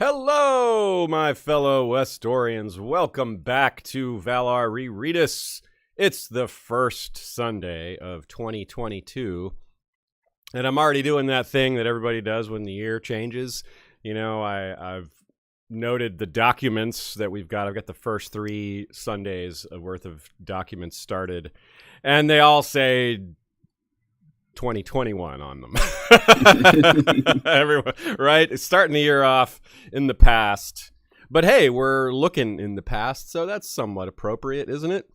Hello, my fellow Westorians. Welcome back to Valar Rereadis. It's the first Sunday of 2022, and I'm already doing that thing that everybody does when the year changes. You know, I've noted the documents that we've got. I've got the first 3 Sundays worth of documents started, and they all say 2021 on them. Everyone, right? It's starting the year off in the past. But hey, we're looking in the past, so that's somewhat appropriate, isn't it?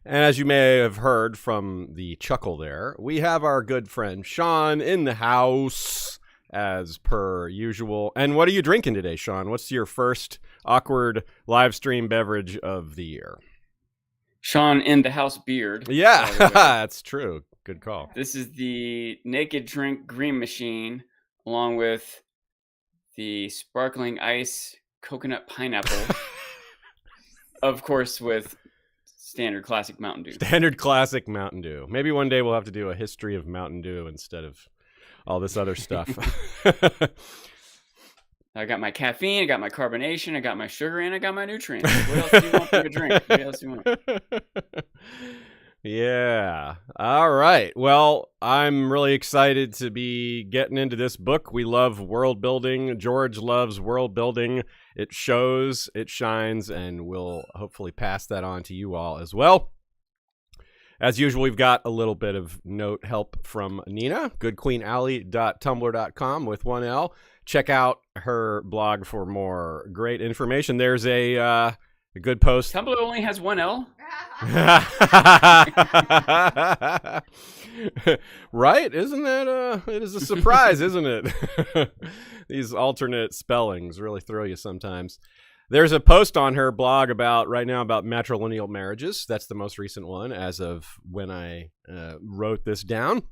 And as you may have heard from the chuckle there, we have our good friend Sean in the house, as per usual. And what are you drinking today, Sean? What's your first awkward live stream beverage of the year? Sean in the house beard. Yeah, that's true. Good call. This is the Naked Drink Green Machine, along with the Sparkling Ice Coconut Pineapple. Of course, with standard classic Mountain Dew. Standard classic Mountain Dew. Maybe one day we'll have to do a history of Mountain Dew instead of all this other stuff. I got my caffeine, I got my carbonation, I got my sugar, and I got my nutrients. What else do you want from a drink? What else do you want? Yeah. All right. Well, I'm really excited to be getting into this book. We love world building. George loves world building. It shows, it shines, and we'll hopefully pass that on to you all as well. As usual, we've got a little bit of note help from Nina, goodqueenally.tumblr.com with 1L. Check out her blog for more great information. There's a good post. Tumblr only has 1L? Right? Isn't that it is a surprise, isn't it? These alternate spellings really throw you sometimes. There's a post on her blog right now about matrilineal marriages. That's the most recent one as of when I wrote this down.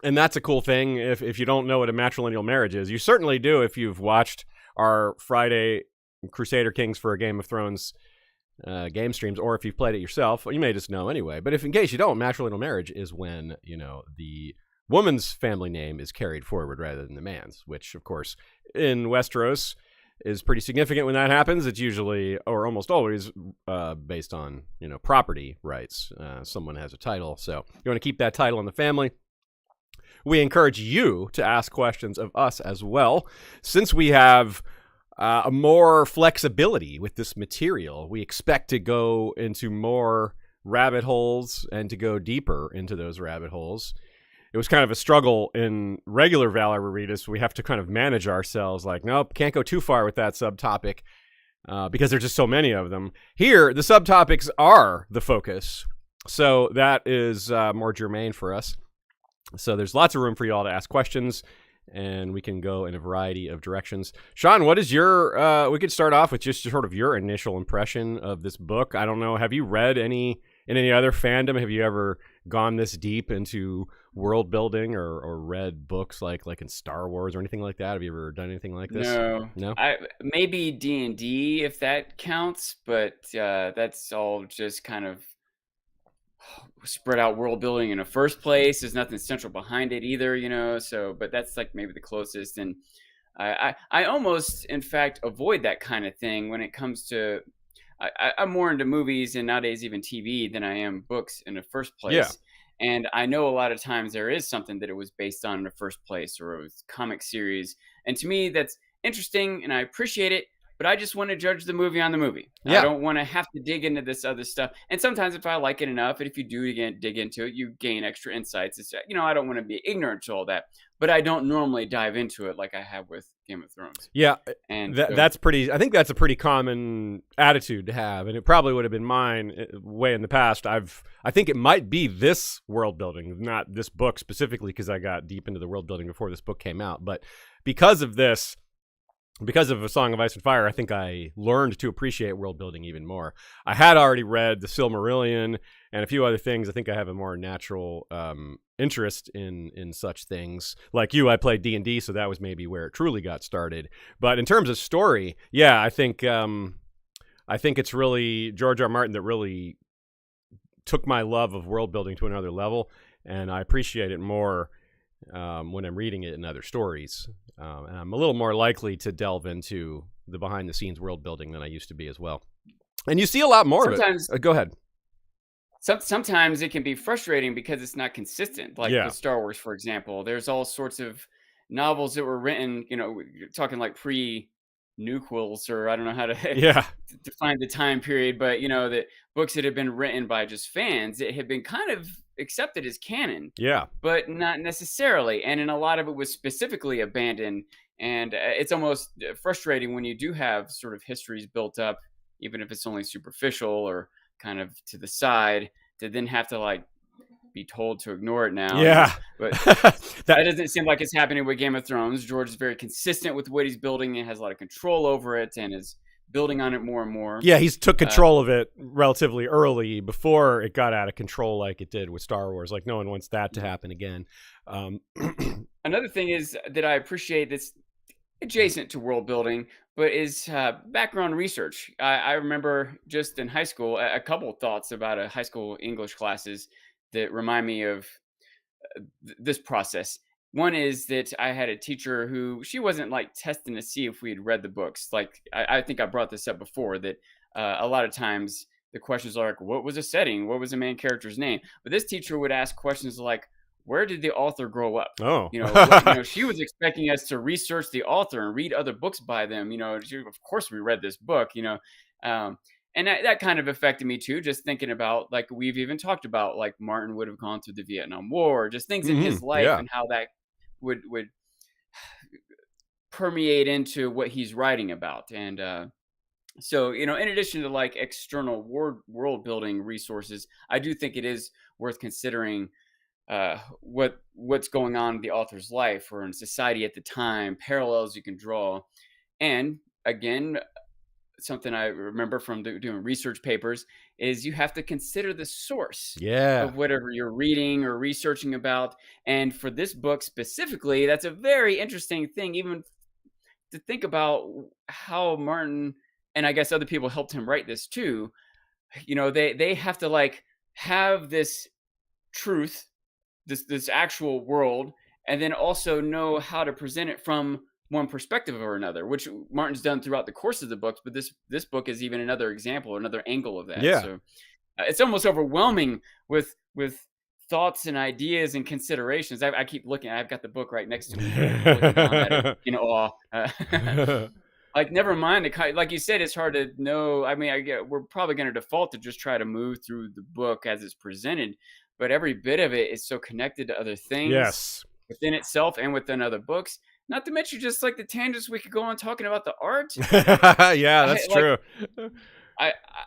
And that's a cool thing. If you don't know what a matrilineal marriage is, you certainly do if you've watched our Friday Crusader Kings for a Game of Thrones game streams, or if you've played it yourself. You may just know anyway. But if in case you don't, matrilineal marriage is when, you know, the woman's family name is carried forward rather than the man's, which, of course, in Westeros is pretty significant when that happens. It's usually, or almost always, based on, you know, property rights. Someone has a title, so you want to keep that title in the family. We encourage you to ask questions of us as well. Since we have a more flexibility with this material, we expect to go into more rabbit holes and to go deeper into those rabbit holes. It was kind of a struggle in regular Valar Rereadis. We have to kind of manage ourselves like, nope, can't go too far with that subtopic because there's just so many of them. Here, the subtopics are the focus, so that is more germane for us. So there's lots of room for you all to ask questions, and we can go in a variety of directions. Sean, what is your, we could start off with just sort of your initial impression of this book. I don't know, have you read in any other fandom? Have you ever gone this deep into world building or read books like in Star Wars or anything like that? Have you ever done anything like this? No. Maybe D&D if that counts, but that's all just kind of spread out world building in the first place. There's nothing central behind it either, you know. So, but that's like maybe the closest. And I almost, in fact, avoid that kind of thing when it comes to. I'm more into movies and nowadays even TV than I am books in the first place. Yeah. And I know a lot of times there is something that it was based on in the first place, or it was comic series. And to me, that's interesting and I appreciate it. But I just want to judge the movie on the movie. Yeah. I don't want to have to dig into this other stuff. And sometimes if I like it enough, and if you do dig into it, you gain extra insights. It's, you know, I don't want to be ignorant to all that. But I don't normally dive into it like I have with Game of Thrones. Yeah, and that's pretty. I think that's a pretty common attitude to have, and it probably would have been mine way in the past. I think it might be this world building, not this book specifically, because I got deep into the world building before this book came out. But because of this. Because of A Song of Ice and Fire, I think I learned to appreciate world building even more. I had already read The Silmarillion and a few other things. I think I have a more natural interest in such things. Like you, I played D&D, so that was maybe where it truly got started. But in terms of story, yeah, I think it's really George R. Martin that really took my love of world building to another level, and I appreciate it more when I'm reading it in other stories. And I'm a little more likely to delve into the behind-the-scenes world building than I used to be as well. And you see a lot more Sometimes of it. Go ahead. sometimes it can be frustrating because it's not consistent. Like Yeah. with Star Wars, for example, there's all sorts of novels that were written, you're talking like pre-nuquels, or I don't know how to Yeah. define the time period, but that books that had been written by just fans, it had been kind of accepted as canon, Yeah. but not necessarily. And then a lot of it was specifically abandoned. And it's almost frustrating when you do have sort of histories built up, even if it's only superficial or kind of to the side, to then have to like be told to ignore it now. Yeah. But that doesn't seem like it's happening with Game of Thrones. George is very consistent with what he's building and has a lot of control over it and is building on it more and more. Yeah, he's took control of it relatively early before it got out of control like it did with Star Wars. Like, no one wants that to happen again. Another thing is that I appreciate that's adjacent to world building, but is background research. I remember just in high school, a couple of thoughts about high school English classes that remind me of this process. One is that I had a teacher who, she wasn't like testing to see if we had read the books. Like, I think I brought this up before, that a lot of times the questions are like, what was the setting? What was the main character's name? But this teacher would ask questions like, where did the author grow up? Oh, She was expecting us to research the author and read other books by them. Of course we read this book, and that kind of affected me too. Just thinking about, like, we've even talked about, like, Martin would have gone through the Vietnam War, just things in his life and how that would permeate into what he's writing about. And so, in addition to like external world building resources, I do think it is worth considering what's going on in the author's life or in society at the time, parallels you can draw. And again, something I remember from doing research papers is you have to consider the source of whatever you're reading or researching about. And for this book specifically, that's a very interesting thing, even to think about how Martin, and I guess other people helped him write this too. They have to like have this truth, this actual world, and then also know how to present it from one perspective or another, which Martin's done throughout the course of the books. But this book is even another example, another angle of that. Yeah. So it's almost overwhelming with thoughts and ideas and considerations. I keep looking. I've got the book right next to me, looking down at it in awe. Like, never mind. Like you said, it's hard to know. I mean, we're probably going to default to just try to move through the book as it's presented. But every bit of it is so connected to other things within itself and within other books. Not to mention just like the tangents we could go on talking about the art. Yeah, that's true.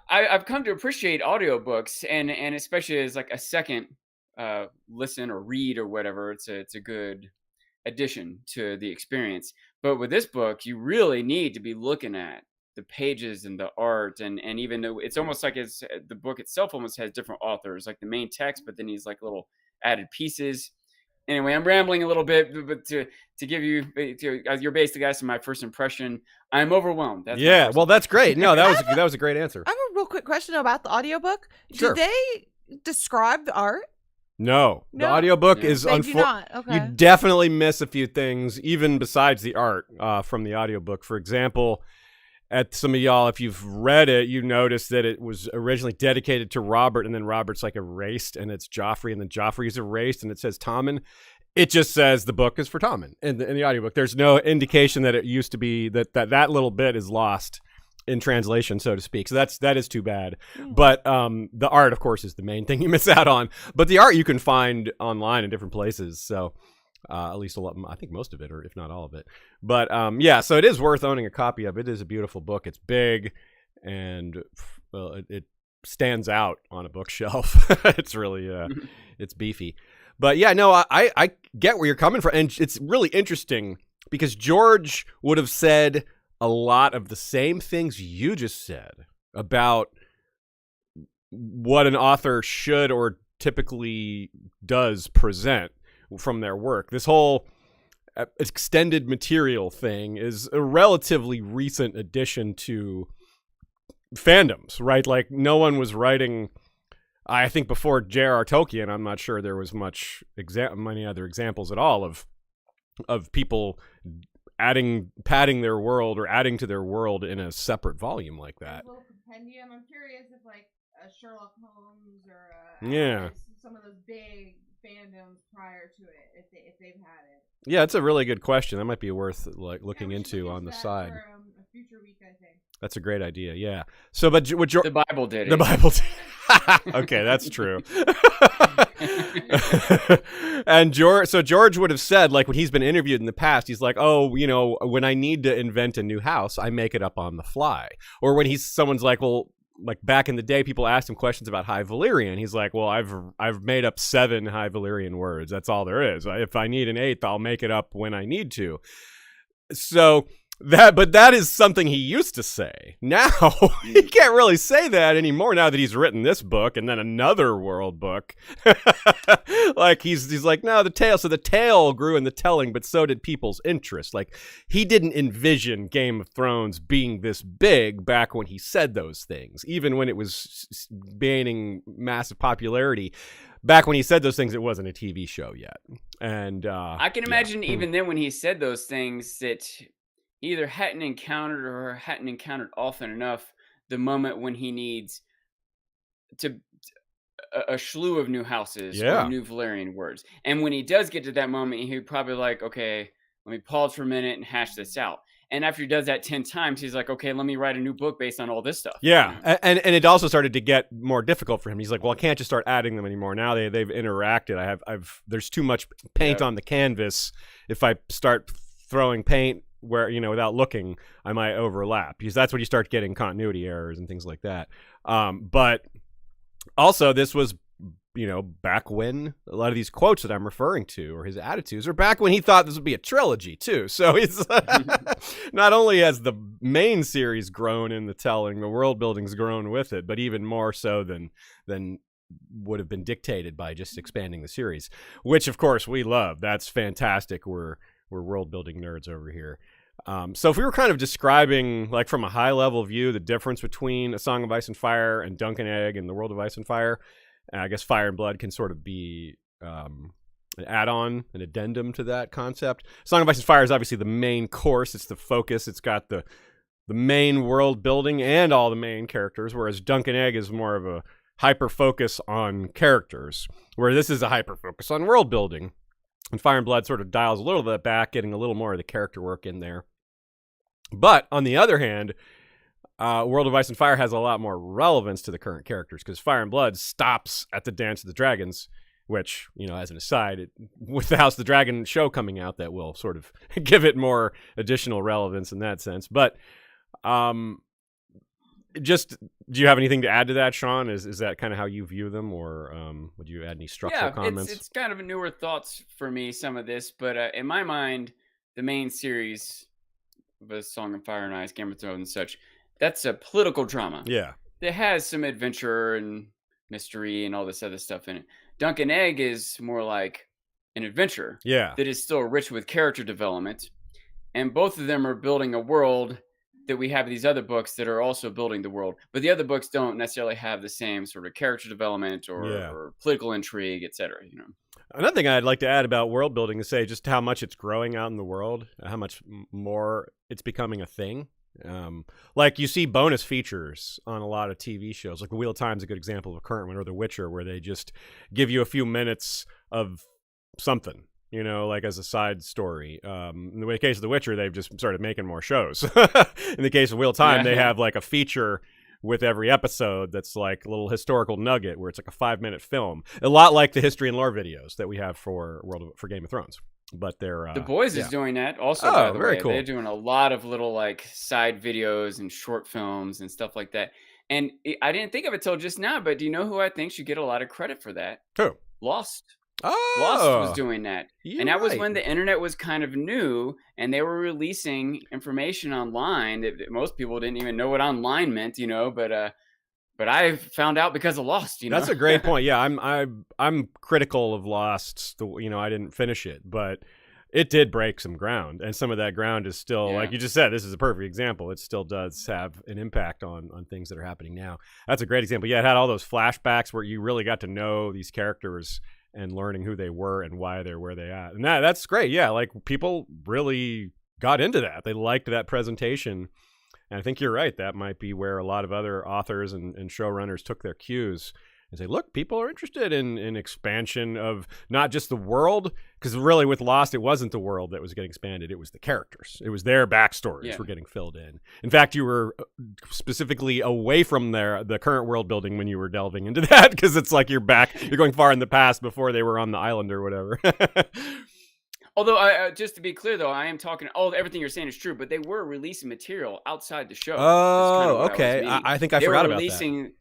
I've come to appreciate audiobooks and especially as like a second listen or read or whatever. It's a good addition to the experience. But with this book, you really need to be looking at the pages and the art, and even though it's almost like the book itself almost has different authors, like the main text, but then he's like little added pieces. Anyway, I'm rambling a little bit, but to give you, you're basically asking my first impression. I'm overwhelmed. That's great. No, that was a great answer. I have a real quick question about the audiobook. Sure. Did they describe the art? No, the audiobook is unfortunate. Okay. You definitely miss a few things, even besides the art from the audiobook. For example, at some of y'all, if you've read it, you notice that it was originally dedicated to Robert, and then Robert's like erased, and it's Joffrey, and then Joffrey is erased, and it says Tommen. It just says the book is for Tommen in the audiobook. There's no indication that it used to be that little bit is lost in translation, so to speak. So that is too bad. But the art, of course, is the main thing you miss out on. But the art you can find online in different places. So at least a lot, I think most of it, or if not all of it. But so it is worth owning a copy of. It is a beautiful book. It's big, and it stands out on a bookshelf. It's really it's beefy. But yeah, no, I get where you're coming from, and it's really interesting because George would have said a lot of the same things you just said about what an author should or typically does present from their work. This whole extended material thing is a relatively recent addition to fandoms, right? Like, no one was writing I think before J.R.R. Tolkien, I'm not sure there was many other examples at all of people padding their world or adding to their world in a separate volume like that. A little compendium. I'm curious if like a Sherlock Holmes or some of those big fandoms prior to it, if they've had it. Yeah, it's a really good question. That might be worth looking into on the that side. For, a future week, I think. That's a great idea. Yeah. So, but the Bible did it. The Bible did. Okay, that's true. And George would have said, like, when he's been interviewed in the past, he's like, oh, when I need to invent a new house, I make it up on the fly. Or when someone's like, well, like back in the day, people asked him questions about High Valyrian. He's like, well, I've made up 7 High Valyrian words. That's all there is. If I need an 8th, I'll make it up when I need to. So that is something he used to say. Now he can't really say that anymore. Now that he's written this book and then another world book, like he's like, no, the tale grew in the telling, but so did people's interest. Like he didn't envision Game of Thrones being this big back when he said those things, even when it was gaining massive popularity. Back when he said those things, it wasn't a TV show yet. And I can imagine even then when he said those things that he either hadn't encountered often enough the moment when he needs a slew of new houses or new Valyrian words. And when he does get to that moment, he'd probably like, okay, let me pause for a minute and hash this out. And after he does that 10 times, he's like, okay, let me write a new book based on all this stuff. Yeah, and it also started to get more difficult for him. He's like, well, I can't just start adding them anymore. Now they've interacted. There's too much paint on the canvas. If I start throwing paint where, without looking, I might overlap, because that's when you start getting continuity errors and things like that. But also this was, back when a lot of these quotes that I'm referring to, or his attitudes, are back when he thought this would be a trilogy too. So it's not only has the main series grown in the telling, the world building's grown with it, but even more so than would have been dictated by just expanding the series, which of course we love. That's fantastic. We're world building nerds over here. So if we were kind of describing, like from a high level view, the difference between A Song of Ice and Fire and Dunk and Egg and the World of Ice and Fire, I guess Fire and Blood can sort of be an add-on, an addendum to that concept. Song of Ice and Fire is obviously the main course. It's the focus. It's got the main world building and all the main characters, whereas Dunk and Egg is more of a hyper-focus on characters, where this is a hyper-focus on world building. And Fire and Blood sort of dials a little bit back, getting a little more of the character work in there. But on the other hand, World of Ice and Fire has a lot more relevance to the current characters, because Fire and Blood stops at the Dance of the Dragons, which, as an aside, with the House of the Dragon show coming out, that will sort of give it more additional relevance in that sense. But just, do you have anything to add to that, Sean? Is that kind of how you view them, or would you add any structural comments? It's kind of newer thoughts for me, some of this, but in my mind, the main series of A Song of Fire and Ice, Game of Thrones and such, that's a political drama. Yeah. It has some adventure and mystery and all this other stuff in it. Dunk and Egg is more like an adventure. Yeah. That is still rich with character development. And both of them are building a world that we have these other books that are also building the world. But the other books don't necessarily have the same sort of character development or political intrigue, etc. Another thing I'd like to add about world building is say just how much it's growing out in the world, how much more it's becoming a thing. Like you see bonus features on a lot of TV shows, like Wheel of Time's a good example of a current one, or The Witcher, where they just give you a few minutes of something, like as a side story. In the case of The Witcher, they've just started making more shows. In the case of Wheel of Time, they have like a feature with every episode that's like a little historical nugget where it's like a 5-minute film, a lot like the history and lore videos that we have for Game of Thrones. But they're The Boys is doing that also. By the very way, cool. They're doing a lot of little like side videos and short films and stuff like that. And I didn't think of it till just now, but do you know who I think should get a lot of credit for that? Who? Lost. Oh, Lost was doing that. And that was right. when the internet was kind of new and they were releasing information online that most people didn't even know what online meant, but I found out because of Lost, That's a great point. Yeah, I'm critical of Lost. I didn't finish it, but it did break some ground, and some of that ground is still, like you just said, this is a perfect example. It still does have an impact on things that are happening now. That's a great example. Yeah, it had all those flashbacks where you really got to know these characters and learning who they were and why they're where they at. And that's great. Yeah, like people really got into that. They liked that presentation. And I think you're right. That might be where a lot of other authors and showrunners took their cues and say, look, people are interested in expansion of not just the world, because really with Lost, it wasn't the world that was getting expanded. It was the characters. It was their backstories were getting filled in. In fact, you were specifically away from the current world building when you were delving into that, because it's like you're going far in the past before they were on the island or whatever. Although, just to be clear, though, I am talking. Everything you're saying is true, but they were releasing material outside the show. Oh, okay. I think I forgot about that.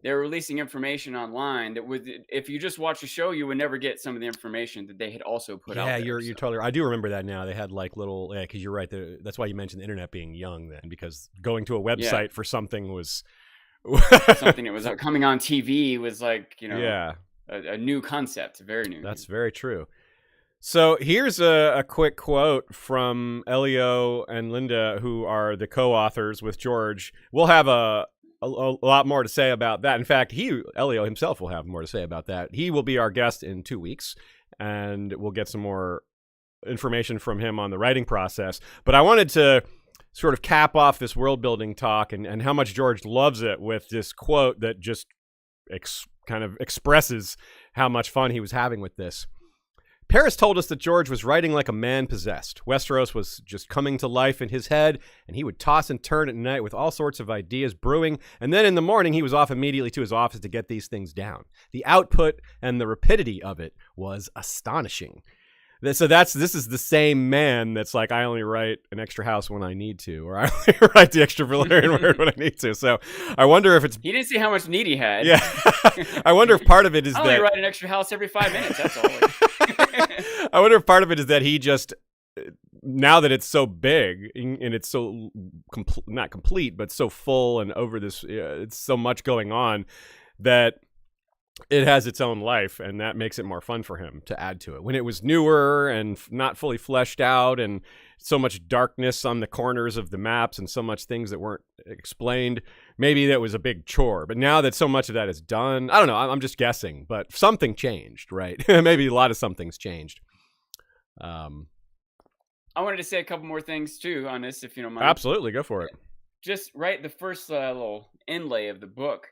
They were releasing information online that would, if you just watch the show, you would never get some of the information that they had also put out. Yeah, you're totally right. I do remember that now. They had like little, because you're right. That's why you mentioned the internet being young then, because going to a website for something was something that was coming on TV was like, a new concept, very new. That's very true. So here's a quick quote from Elio and Linda, who are the co-authors with George. We'll have a lot more to say about that. In fact, Elio himself will have more to say about that. He will be our guest in 2 weeks, and we'll get some more information from him on the writing process. But I wanted to sort of cap off this world-building talk and how much George loves it with this quote that just kind of expresses how much fun he was having with this. Paris told us that George was writing like a man possessed. Westeros was just coming to life in his head, and he would toss and turn at night with all sorts of ideas brewing, and then in the morning he was off immediately to his office to get these things down. The output and the rapidity of it was astonishing. So this is the same man that's like, I only write an extra house when I need to, or I only write the extra Valyrian word when I need to. So I wonder if it's... He didn't see how much need he had. Yeah. I wonder if part of it is I only write an extra house every 5 minutes, that's all. I wonder if part of it is that he just, now that it's so big and it's so not complete, but so full and over this, it's so much going on that it has its own life, and that makes it more fun for him to add to it. When it was newer and not fully fleshed out and so much darkness on the corners of the maps and so much things that weren't explained, maybe that was a big chore. But now that so much of that is done, I don't know, I'm just guessing, but something changed, right? Maybe a lot of something's changed. I wanted to say a couple more things, too, on this, if you don't mind. Absolutely, go for it. Just right, the first little inlay of the book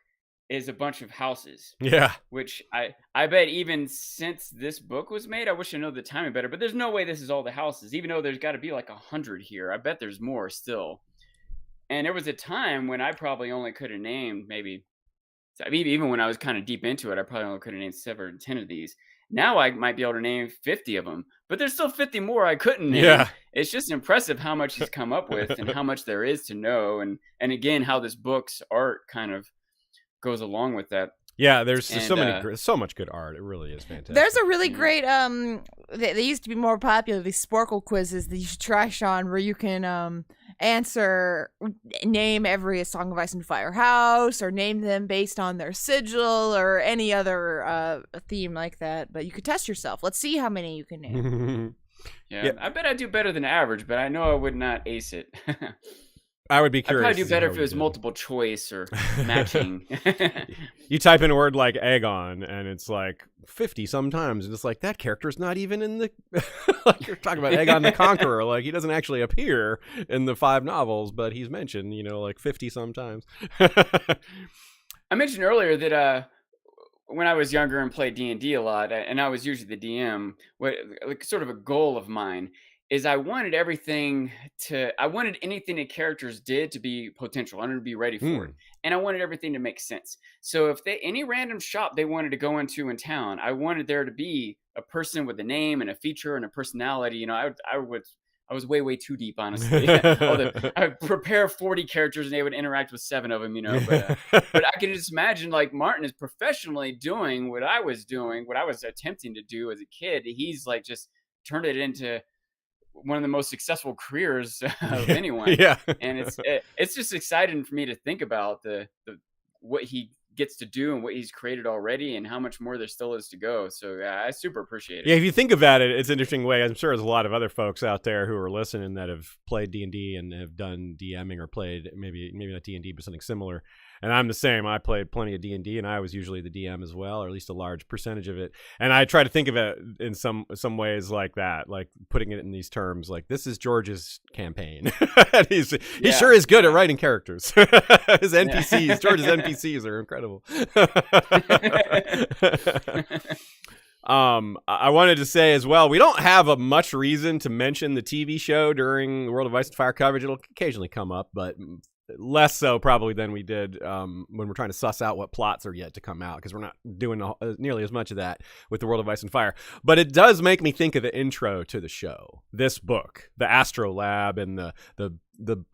is a bunch of houses. Yeah. Which I bet even since this book was made, I wish I knew the timing better, but there's no way this is all the houses, even though there's got to be like 100 here. I bet there's more still. And there was a time when I probably only could have named even when I was kind of deep into it, I probably only could have named 7 or 10 of these. Now I might be able to name 50 of them, but there's still 50 more I couldn't name. Yeah. It's just impressive how much he's come up with and how much there is to know. And again, how this book's art kind of goes along with that. Yeah, there's so much good art. It really is fantastic. There's a really great they used to be more popular, these Sporkle quizzes that you should try, Sean, where you can name every Song of Ice and Fire house, or name them based on their sigil, or any other theme like that. But you could test yourself. Let's see how many you can name. Yeah, I bet I'd do better than average, but I know I would not ace it. I would be curious. I'd probably do better if it was multiple choice or matching. You type in a word like Aegon, and it's like 50 sometimes, and it's like, that character's not even in the... like, you're talking about Aegon the Conqueror. Like, he doesn't actually appear in the 5 novels, but he's mentioned, like 50 sometimes. I mentioned earlier that when I was younger and played D&D a lot, and I was usually the DM, sort of a goal of mine is I wanted anything the characters did to be potential. I wanted to be ready for it. And I wanted everything to make sense. So if any random shop they wanted to go into in town, I wanted there to be a person with a name and a feature and a personality. I was way too deep, honestly. I would prepare 40 characters and they would interact with 7 of them, but I can just imagine, like, Martin is professionally doing what I was attempting to do as a kid. He's like just turned it into one of the most successful careers of anyone. Yeah. And it's just exciting for me to think about the what he gets to do and what he's created already, and how much more there still is to go. So yeah, I super appreciate it. Yeah, if you think about it, it's an interesting way. I'm sure there's a lot of other folks out there who are listening that have played D&D and have done DMing or played maybe not D&D but something similar. And I'm the same. I played plenty of D&D, and I was usually the DM as well, or at least a large percentage of it. And I try to think of it in some ways like that, like putting it in these terms, like this is George's campaign. He sure is good at writing characters. His NPCs, George's NPCs are incredible. I wanted to say as well, we don't have a much reason to mention the TV show during the World of Ice and Fire coverage. It'll occasionally come up, but less so probably than we did when we're trying to suss out what plots are yet to come out, because we're not doing nearly as much of that with the World of Ice and Fire. But it does make me think of the intro to the show, this book, the Astrolab and the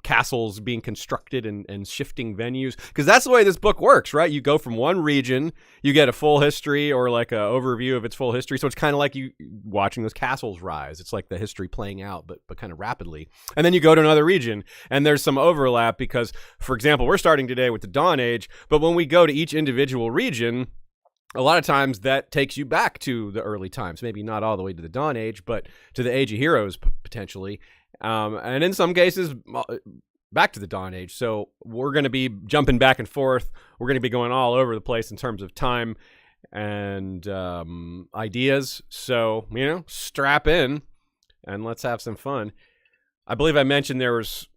castles being constructed and shifting venues, because that's the way this book works, right? You go from one region, you get a full history or like an overview of its full history. So it's kind of like you watching those castles rise. It's like the history playing out, but kind of rapidly. And then you go to another region, and there's some overlap because, for example, we're starting today with the Dawn Age, but when we go to each individual region, a lot of times that takes you back to the early times, maybe not all the way to the Dawn Age, but to the Age of Heroes potentially. And in some cases, back to the Dawn Age. So we're going to be jumping back and forth. We're going to be going all over the place in terms of time and ideas. So, strap in and let's have some fun. I believe I mentioned there was,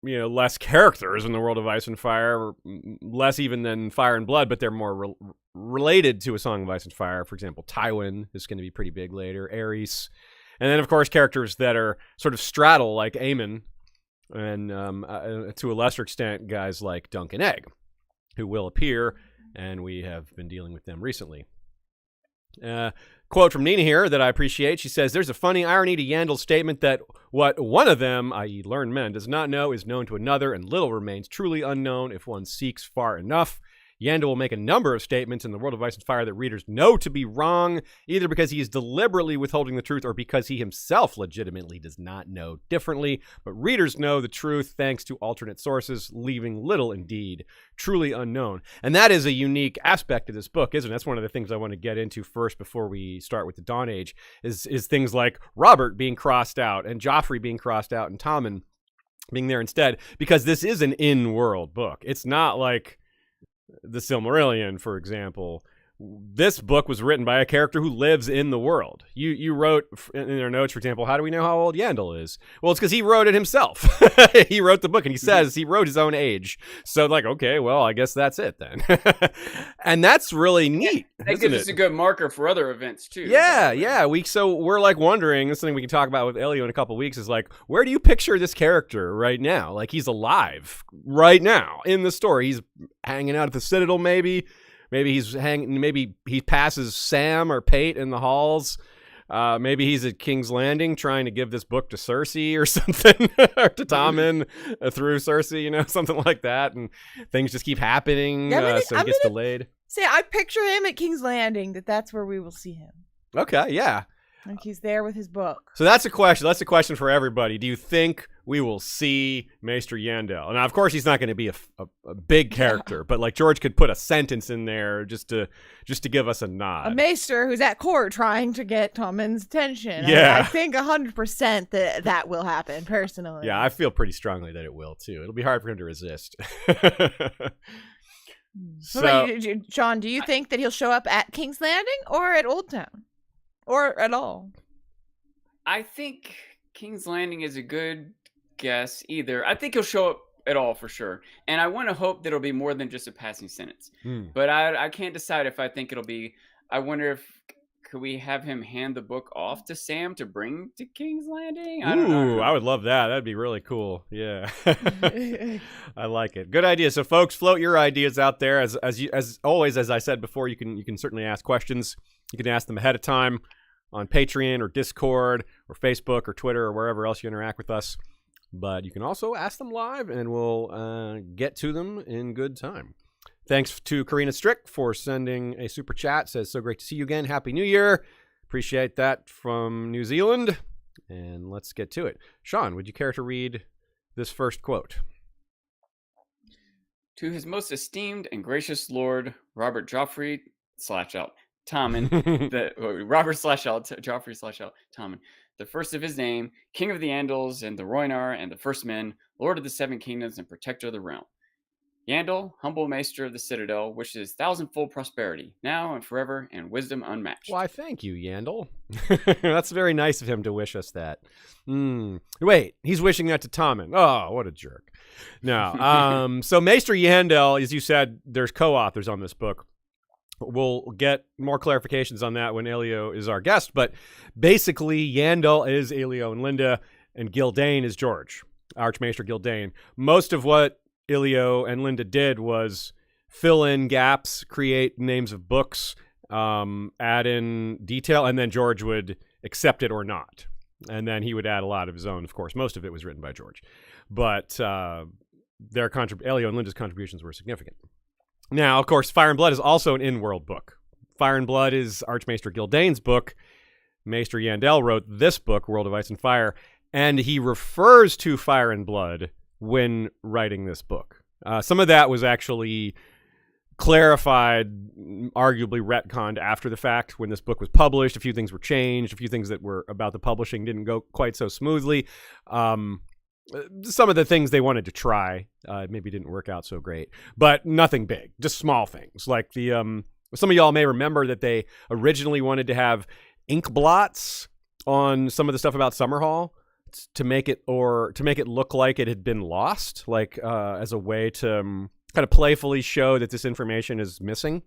less characters in the World of Ice and Fire, less even than Fire and Blood, but they're more related to A Song of Ice and Fire. For example, Tywin is going to be pretty big later, Aerys. And then, of course, characters that are sort of straddle, like Aemon, and to a lesser extent, guys like Dunk and Egg, who will appear, and we have been dealing with them recently. Quote from Nina here that I appreciate. She says, "There's a funny irony to Yandel's statement that what one of them, i.e. learned men, does not know is known to another, and little remains truly unknown if one seeks far enough. Yandel will make a number of statements in the World of Ice and Fire that readers know to be wrong, either because he is deliberately withholding the truth or because he himself legitimately does not know differently. But readers know the truth thanks to alternate sources, leaving little indeed truly unknown." And that is a unique aspect of this book, isn't it? That's one of the things I want to get into first before we start with the Dawn Age, is things like Robert being crossed out and Joffrey being crossed out and Tommen being there instead, because this is an in-world book. It's not like the Silmarillion, for example. This book was written by a character who lives in the world. You wrote in their notes, for example, how do we know how old Yandel is? Well, it's because he wrote it himself. He wrote the book, and he says he wrote his own age. So, okay, well, I guess that's it then. And that's really neat. That gives us a good marker for other events too. Yeah. We're wondering, this is something we can talk about with Elio in a couple of weeks, is where do you picture this character right now? He's alive right now in the story. He's hanging out at the Citadel, maybe. Maybe he passes Sam or Pate in the halls. Maybe he's at King's Landing trying to give this book to Cersei or something, or to Tommen through Cersei, something like that. And things just keep happening, so he gets delayed. Say, I picture him at King's Landing, that's where we will see him. Okay, yeah. He's there with his book. So that's a question. That's a question for everybody. Do you think we will see Maester Yandel? Now, of course, he's not going to be a big character, but George could put a sentence in there just to give us a nod. A Maester who's at court trying to get Tommen's attention. Yeah. I think 100% that will happen, personally. Yeah, I feel pretty strongly that it will, too. It'll be hard for him to resist. What about you, John? Do you think that he'll show up at King's Landing or at Old Town? Or at all? I think King's Landing is a good guess either. I think he'll show up at all for sure. And I want to hope that it'll be more than just a passing sentence. But I can't decide if I think it'll be. I wonder if could we have him hand the book off to Sam to bring to King's Landing? I don't know. I would love that. That'd be really cool. Yeah. I like it. Good idea. So folks, float your ideas out there. As always, as I said before, you can certainly ask questions. You can ask them ahead of time on Patreon or Discord or Facebook or Twitter or wherever else you interact with us. But you can also ask them live, and we'll get to them in good time. Thanks to Karina Strick for sending a super chat. Says, so great to see you again. Happy New Year. Appreciate that from New Zealand. And let's get to it. Sean, would you care to read this first quote? To his most esteemed and gracious lord, Robert Joffrey /out Tommen, Robert /out Joffrey /out Tommen, the first of his name, King of the Andals and the Rhoynar and the First Men, Lord of the Seven Kingdoms and Protector of the Realm. Yandel, humble Maester of the Citadel, wishes thousandfold prosperity, now and forever, and wisdom unmatched. Why, thank you, Yandel. That's very nice of him to wish us that. Wait, he's wishing that to Tommen. Oh, what a jerk. No. So Maester Yandel, as you said, there's co-authors on this book. We'll get more clarifications on that when Elio is our guest, but basically Yandel is Elio and Linda, and Gildane is George, Archmaester Gildane. Most of what Elio and Linda did was fill in gaps, create names of books, add in detail, and then George would accept it or not. And then he would add a lot of his own, of course. Most of it was written by George. But Elio and Linda's contributions were significant. Now, of course, Fire and Blood is also an in-world book. Fire and Blood is Archmaester Gildane's book. Maester Yandel wrote this book, World of Ice and Fire, and he refers to Fire and Blood when writing this book. Some of that was actually clarified, arguably retconned after the fact when this book was published. A few things were changed. A few things that were about the publishing didn't go quite so smoothly. Some of the things they wanted to try maybe didn't work out so great, but nothing big, just small things. Like some of y'all may remember that they originally wanted to have ink blots on some of the stuff about Summerhall to make it look like it had been lost, like as a way to kind of playfully show that this information is missing.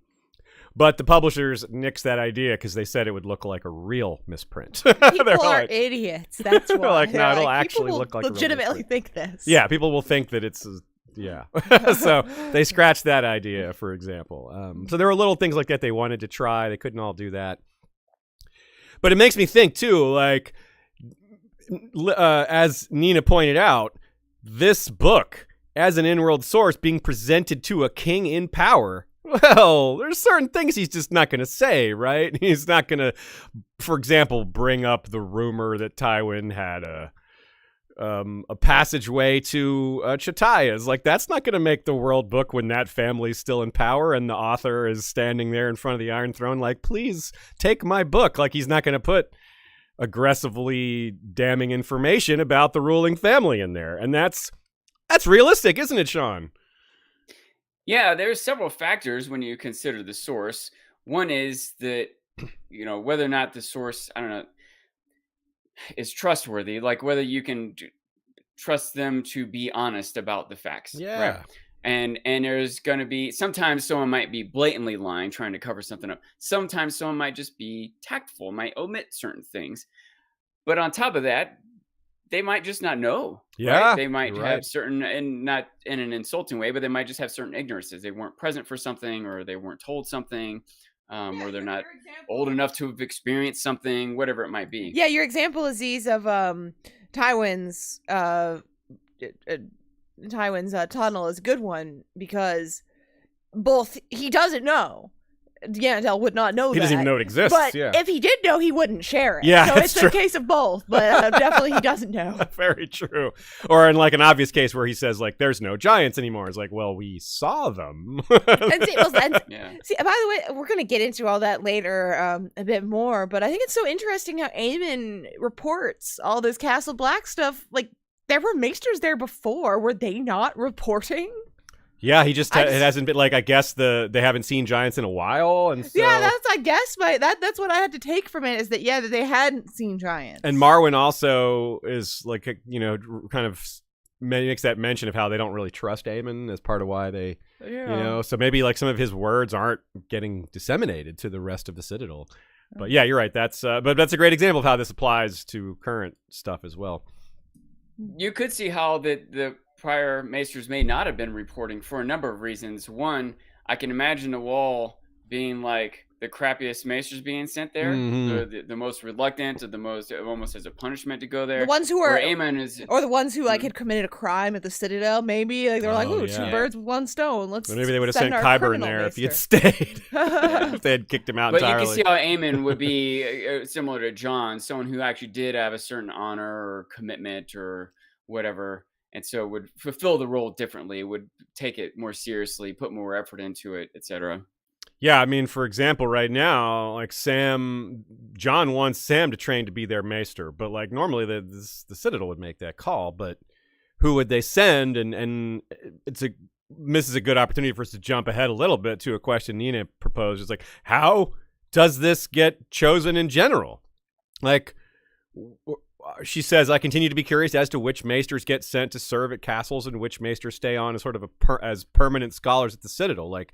But the publishers nixed that idea because they said it would look like a real misprint. People are idiots. That's why. They're like, no, it'll like, actually look like legitimately think this. Yeah, people will think that it's yeah. So they scratched that idea, for example. So there were little things like that they wanted to try. They couldn't all do that. But it makes me think too, like as Nina pointed out, this book as an in-world source being presented to a king in power. Well, there's certain things he's just not going to say, right? He's not going to, for example, bring up the rumor that Tywin had a passageway to Chataya's. Like, that's not going to make the world book when that family's still in power and the author is standing there in front of the Iron Throne like, please take my book. Like, he's not going to put aggressively damning information about the ruling family in there. And that's realistic, isn't it, Sean? Yeah, there's several factors when you consider the source. One is that, whether or not the source, is trustworthy, like whether you can trust them to be honest about the facts. Yeah. Right? And there's going to be, sometimes someone might be blatantly lying, trying to cover something up. Sometimes someone might just be tactful, might omit certain things. But on top of that, they might just not know. Yeah. Right? They might have right. certain, and not in an insulting way, but they might just have certain ignorances. They weren't present for something, or they weren't told something, or they're not old enough to have experienced something, whatever it might be. Yeah, your example, Aziz, of Tywin's tunnel is a good one because both he doesn't know. Yandel would not know that. He doesn't even know it exists. But if he did know, he wouldn't share it. Yeah, so it's true. a case of both, but definitely he doesn't know. Very true. Or in like an obvious case where he says like, there's no giants anymore. It's like, well, we saw them. Yeah. See, by the way, we're going to get into all that later a bit more, but I think it's so interesting how Aemon reports all this Castle Black stuff. Like, there were Maesters there before. Were they not reporting? Yeah, it hasn't been like, I guess they haven't seen giants in a while, and so yeah, that's what I had to take from it, is that that they hadn't seen giants. And Marwyn also is like kind of makes that mention of how they don't really trust Aemon as part of why they so maybe like some of his words aren't getting disseminated to the rest of the Citadel. But yeah, you're right. That's a great example of how this applies to current stuff as well. You could see how the prior Maesters may not have been reporting for a number of reasons. One, I can imagine the Wall being like the crappiest Maesters being sent there, the most reluctant, or the most almost as a punishment to go there. The ones who are Aemon is, or the ones who like had committed a crime at the Citadel. Maybe like they're like, ooh, two birds with one stone. Let's. Well, maybe they would have sent our Qyburn there Maester. if he had stayed. If they had kicked him out entirely. But you can see how Aemon would be similar to Jon, someone who actually did have a certain honor or commitment or whatever. and so would fulfill the role differently, would take it more seriously, put more effort into it, etc. Yeah, I mean, for example, right now, like John wants Sam to train to be their maester, but like normally the Citadel would make that call, but who would they send? And this is a good opportunity for us to jump ahead a little bit to a question Nina proposed. It's like, how does this get chosen in general? Like, she says, I continue to be curious as to which maesters get sent to serve at castles and which maesters stay on as sort of as permanent scholars at the Citadel. Like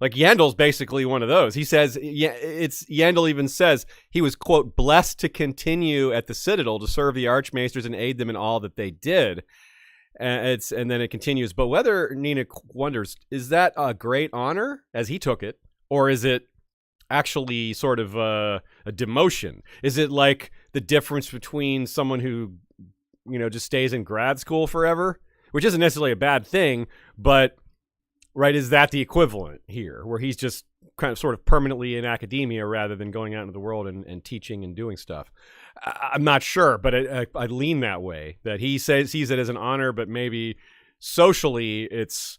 Yandel's basically one of those. He says, Yandel even says he was, quote, blessed to continue at the Citadel to serve the Archmaesters and aid them in all that they did. And then it continues. But whether, Nina wonders, is that a great honor as he took it, or is it actually sort of a demotion? Is it like the difference between someone who, just stays in grad school forever, which isn't necessarily a bad thing, but right, is that the equivalent here, where he's just kind of sort of permanently in academia rather than going out into the world and teaching and doing stuff? I'm not sure, but I lean that way, that he sees it as an honor, but maybe socially it's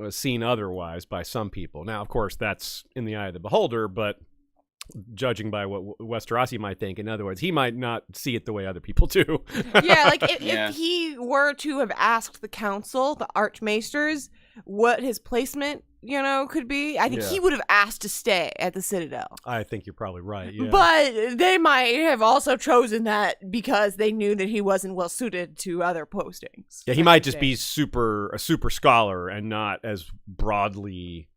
seen otherwise by some people. Now, of course, that's in the eye of the beholder, but judging by what Westerosi might think, in other words, he might not see it the way other people do. Yeah, like if he were to have asked the council, the Archmaesters, what his placement, could be, I think he would have asked to stay at the Citadel. I think you're probably right, yeah. But they might have also chosen that because they knew that he wasn't well suited to other postings. Yeah, he might just be a super scholar and not as broadly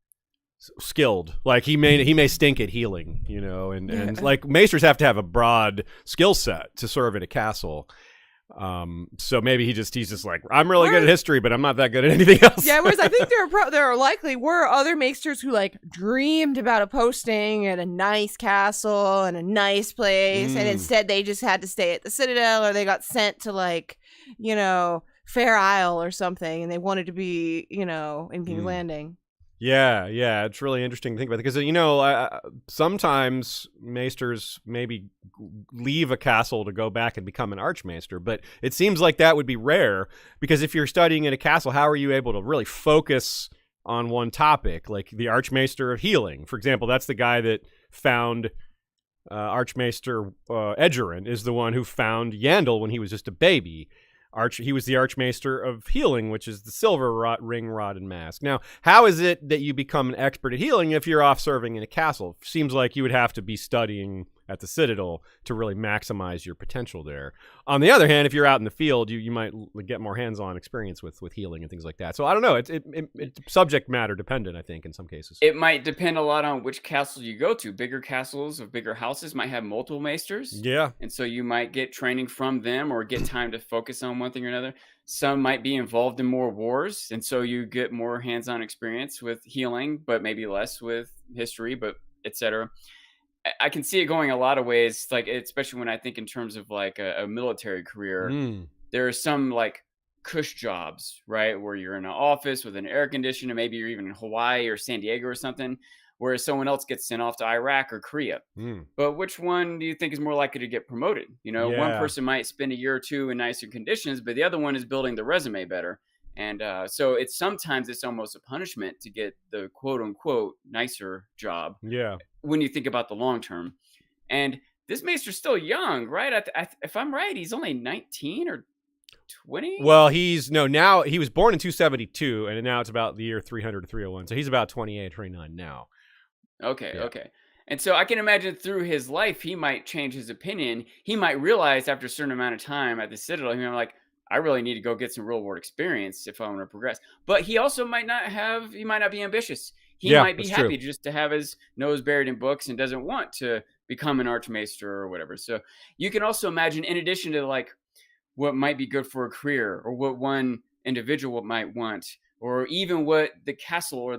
skilled. Like he may stink at healing, and like maesters have to have a broad skill set to serve at a castle. So maybe he's just like, I'm really good at history, but I'm not that good at anything else. Yeah, whereas I think there likely were other maesters who like dreamed about a posting at a nice castle and a nice place, and instead they just had to stay at the Citadel, or they got sent to like, Fair Isle or something, and they wanted to be, in King's Landing. Yeah, it's really interesting to think about, because sometimes maesters maybe leave a castle to go back and become an archmaester, but it seems like that would be rare, because if you're studying in a castle, how are you able to really focus on one topic? Like the Archmaester of Healing, for example, that's the guy that found Archmaester Edgerin is the one who found Yandel when he was just a baby. He was the Archmaester of Healing, which is the silver ring, rod, and mask. Now, how is it that you become an expert at healing if you're off serving in a castle? Seems like you would have to be studying at the Citadel to really maximize your potential there. On the other hand, if you're out in the field, you might get more hands-on experience with healing and things like that. So I don't know. It's subject matter dependent, I think, in some cases. It might depend a lot on which castle you go to. Bigger castles of bigger houses might have multiple maesters. Yeah. And so you might get training from them or get time to focus on one thing or another. Some might be involved in more wars, and so you get more hands-on experience with healing, but maybe less with history, but etc. I can see it going a lot of ways, like especially when I think in terms of like a military career. There are some like cush jobs, right, where you're in an office with an air conditioner, maybe you're even in Hawaii or San Diego or something, whereas someone else gets sent off to Iraq or Korea. But which one do you think is more likely to get promoted? One person might spend a year or two in nicer conditions, but the other one is building the resume better. And so sometimes it's almost a punishment to get the quote unquote nicer job. Yeah. When you think about the long term. And this maester's still young, right? If I'm right, he's only 19 or 20. Well, now he was born in 272, and now it's about the year 300 to 301. So he's about 28, 29 now. Okay. And so I can imagine through his life, he might change his opinion. He might realize after a certain amount of time at the Citadel, he's like, I really need to go get some real world experience if I want to progress. But he also might not be ambitious. He might be happy just to have his nose buried in books and doesn't want to become an Archmaester or whatever. So you can also imagine, in addition to like what might be good for a career or what one individual might want, or even what the castle or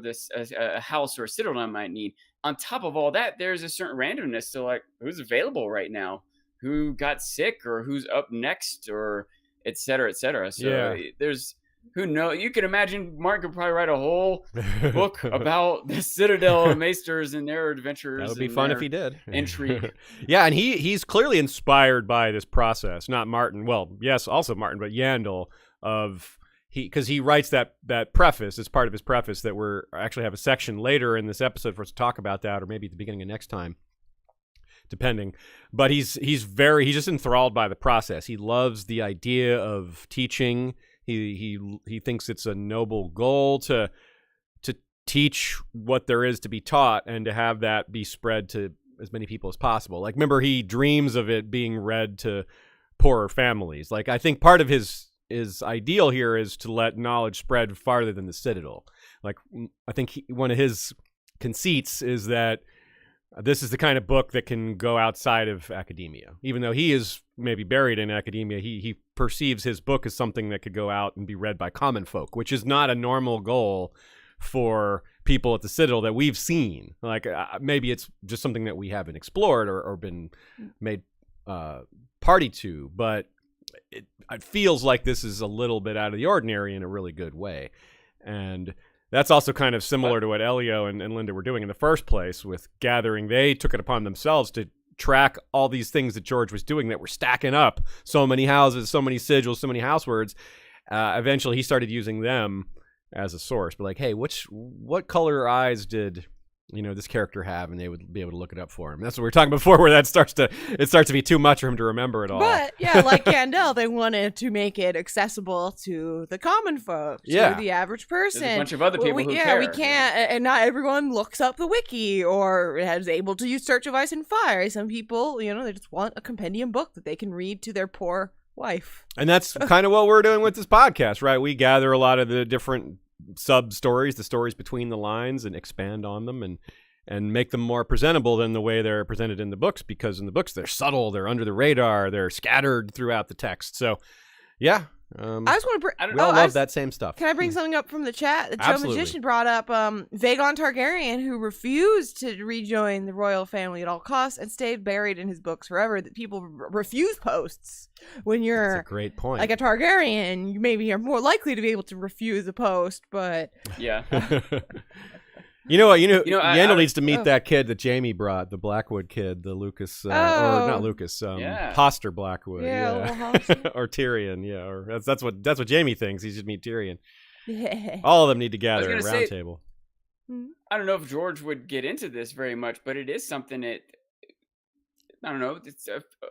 a house or a citadel might need, on top of all that, there's a certain randomness to like who's available right now, who got sick or who's up next, or et cetera, et cetera. So there's, who knows? You can imagine Mark could probably write a whole book about the Citadel Maesters and their adventures. That would be fun if he did. Intrigue. Yeah, and he's clearly inspired by this process. Not Martin. Well, yes, also Martin, but Yandel of because he writes that preface as part of his preface that we're actually have a section later in this episode for us to talk about that, or maybe at the beginning of next time, depending. But he's just enthralled by the process. He loves the idea of teaching. He thinks it's a noble goal to teach what there is to be taught and to have that be spread to as many people as possible. Like, remember, he dreams of it being read to poorer families. Like, I think part of his ideal here is to let knowledge spread farther than the Citadel. Like, I think one of his conceits is that this is the kind of book that can go outside of academia. Even though he is maybe buried in academia, he perceives his book as something that could go out and be read by common folk, which is not a normal goal for people at the Citadel that we've seen. Like, maybe it's just something that we haven't explored or been made party to, but it feels like this is a little bit out of the ordinary in a really good way. And that's also kind of similar to what Elio and Linda were doing in the first place with gathering. They took it upon themselves to track all these things that George was doing that were stacking up. So many houses, so many sigils, so many house words. Eventually, he started using them as a source. But like, hey, what color eyes did this character have? And they would be able to look it up for him. That's what we were talking before, where it starts to be too much for him to remember it all. But yeah, like Yandel, they wanted to make it accessible to the common folk, to the average person. There's a bunch of other people who care. We can't, and not everyone looks up the wiki or is able to use search advice in Fire. Some people, they just want a compendium book that they can read to their poor wife. And that's kind of what we're doing with this podcast, right? We gather a lot of the different sub-stories, the stories between the lines, and expand on them and make them more presentable than the way they're presented in the books, because in the books they're subtle, they're under the radar, they're scattered throughout the text. So, yeah. I just want to we all love that same stuff. Can I bring something up from the chat that Joe Absolutely. Magician brought up? Vagon Targaryen, who refused to rejoin the royal family at all costs and stayed buried in his books forever. That people refuse posts. When you're That's a great point. like a Targaryen, you maybe are more likely to be able to refuse a post, but Yeah. You know what? Yandel needs to meet that kid that Jamie brought, the Blackwood kid, the Lucas, or not Lucas, Hoster Blackwood, or Tyrion, or that's what Jamie thinks. He should meet Tyrion. All of them need to gather at a round table. I don't know if George would get into this very much, but it is something that, I don't know, it's,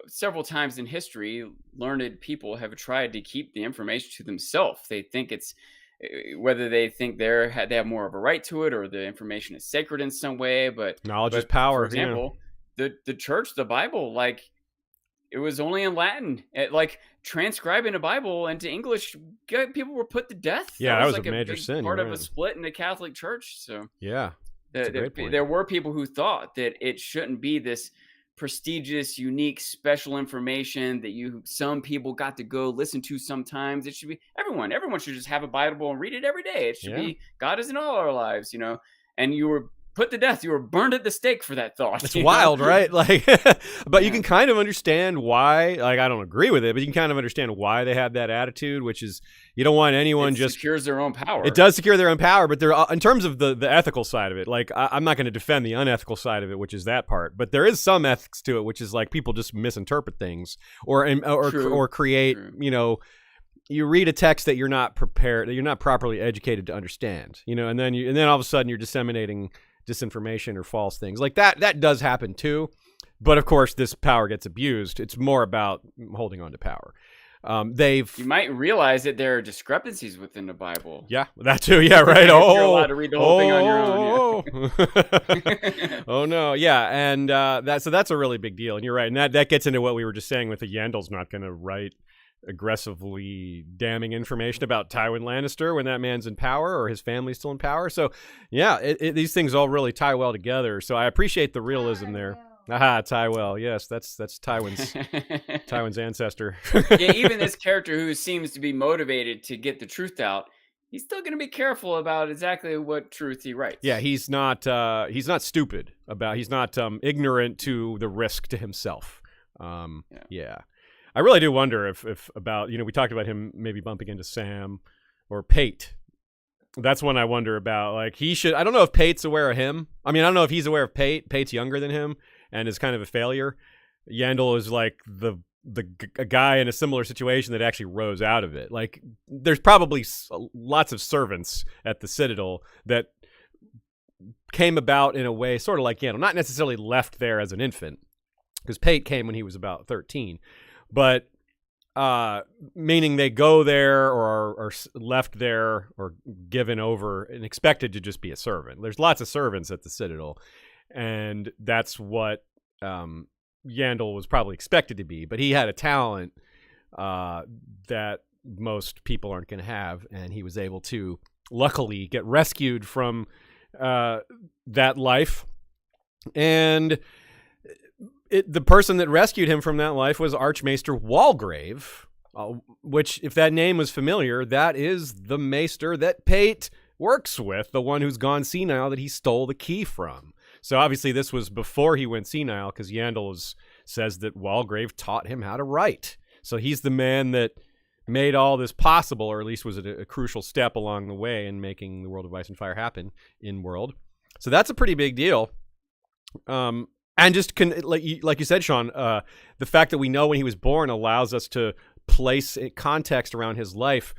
several times in history, learned people have tried to keep the information to themselves. They think it's, whether they think they have more of a right to it or the information is sacred in some way, but knowledge is power. For example, the church, the Bible, like, it was only in Latin. Like, transcribing a Bible into English, people were put to death. Yeah, that was like a major sin. Part of a split in the Catholic Church. So yeah, there were people who thought that it shouldn't be this prestigious, unique, special information that some people got to go listen to sometimes. It should be everyone should just have a Bible and read it every day. It should be God is in all our lives, and you were put to death. You were burned at the stake for that thought. It's wild, right? Like, but you can kind of understand why. Like, I don't agree with it, but you can kind of understand why they had that attitude, which is you don't want anyone just secures their own power. It does secure their own power, but they're in terms of the ethical side of it. Like, I'm not going to defend the unethical side of it, which is that part, but there is some ethics to it, which is like people just misinterpret things or create. True. You read a text that you're not prepared, that you're not properly educated to understand. And then all of a sudden you're disseminating disinformation or false things like that does happen too, but of course this power gets abused. It's more about holding on to power. You might realize that there are discrepancies within the Bible. Yeah, that too. Yeah, right. You're allowed to read the whole thing on your own. Yeah. Oh no, yeah, and that's a really big deal. And you're right, and that gets into what we were just saying with the Yandel's not going to write aggressively damning information about Tywin Lannister when that man's in power or his family's still in power. So yeah, these things all really tie well together. So I appreciate the realism there. Aha, Tywell. Yes, that's Tywin's ancestor. Yeah, even this character who seems to be motivated to get the truth out, he's still going to be careful about exactly what truth he writes. Yeah, he's not stupid about. He's not ignorant to the risk to himself. Yeah. I really do wonder if about, we talked about him maybe bumping into Sam or Pate. That's one I wonder about. Like, I don't know if Pate's aware of him. I mean, I don't know if he's aware of Pate. Pate's younger than him and is kind of a failure. Yandel is like the a guy in a similar situation that actually rose out of it. Like, there's probably lots of servants at the Citadel that came about in a way sort of like Yandel, not necessarily left there as an infant, because Pate came when he was about 13, but meaning they go there or are left there or given over and expected to just be a servant. There's lots of servants at the Citadel, and that's what Yandel was probably expected to be, but he had a talent that most people aren't going to have, and he was able to luckily get rescued from that life. And the person that rescued him from that life was Archmaester Walgrave, which, if that name was familiar, that is the maester that Pate works with, the one who's gone senile that he stole the key from. So obviously this was before he went senile, because Yandel says that Walgrave taught him how to write. So he's the man that made all this possible, or at least was a crucial step along the way in making the World of Ice and Fire happen in World. So that's a pretty big deal. And just like you said, Sean, the fact that we know when he was born allows us to place context around his life.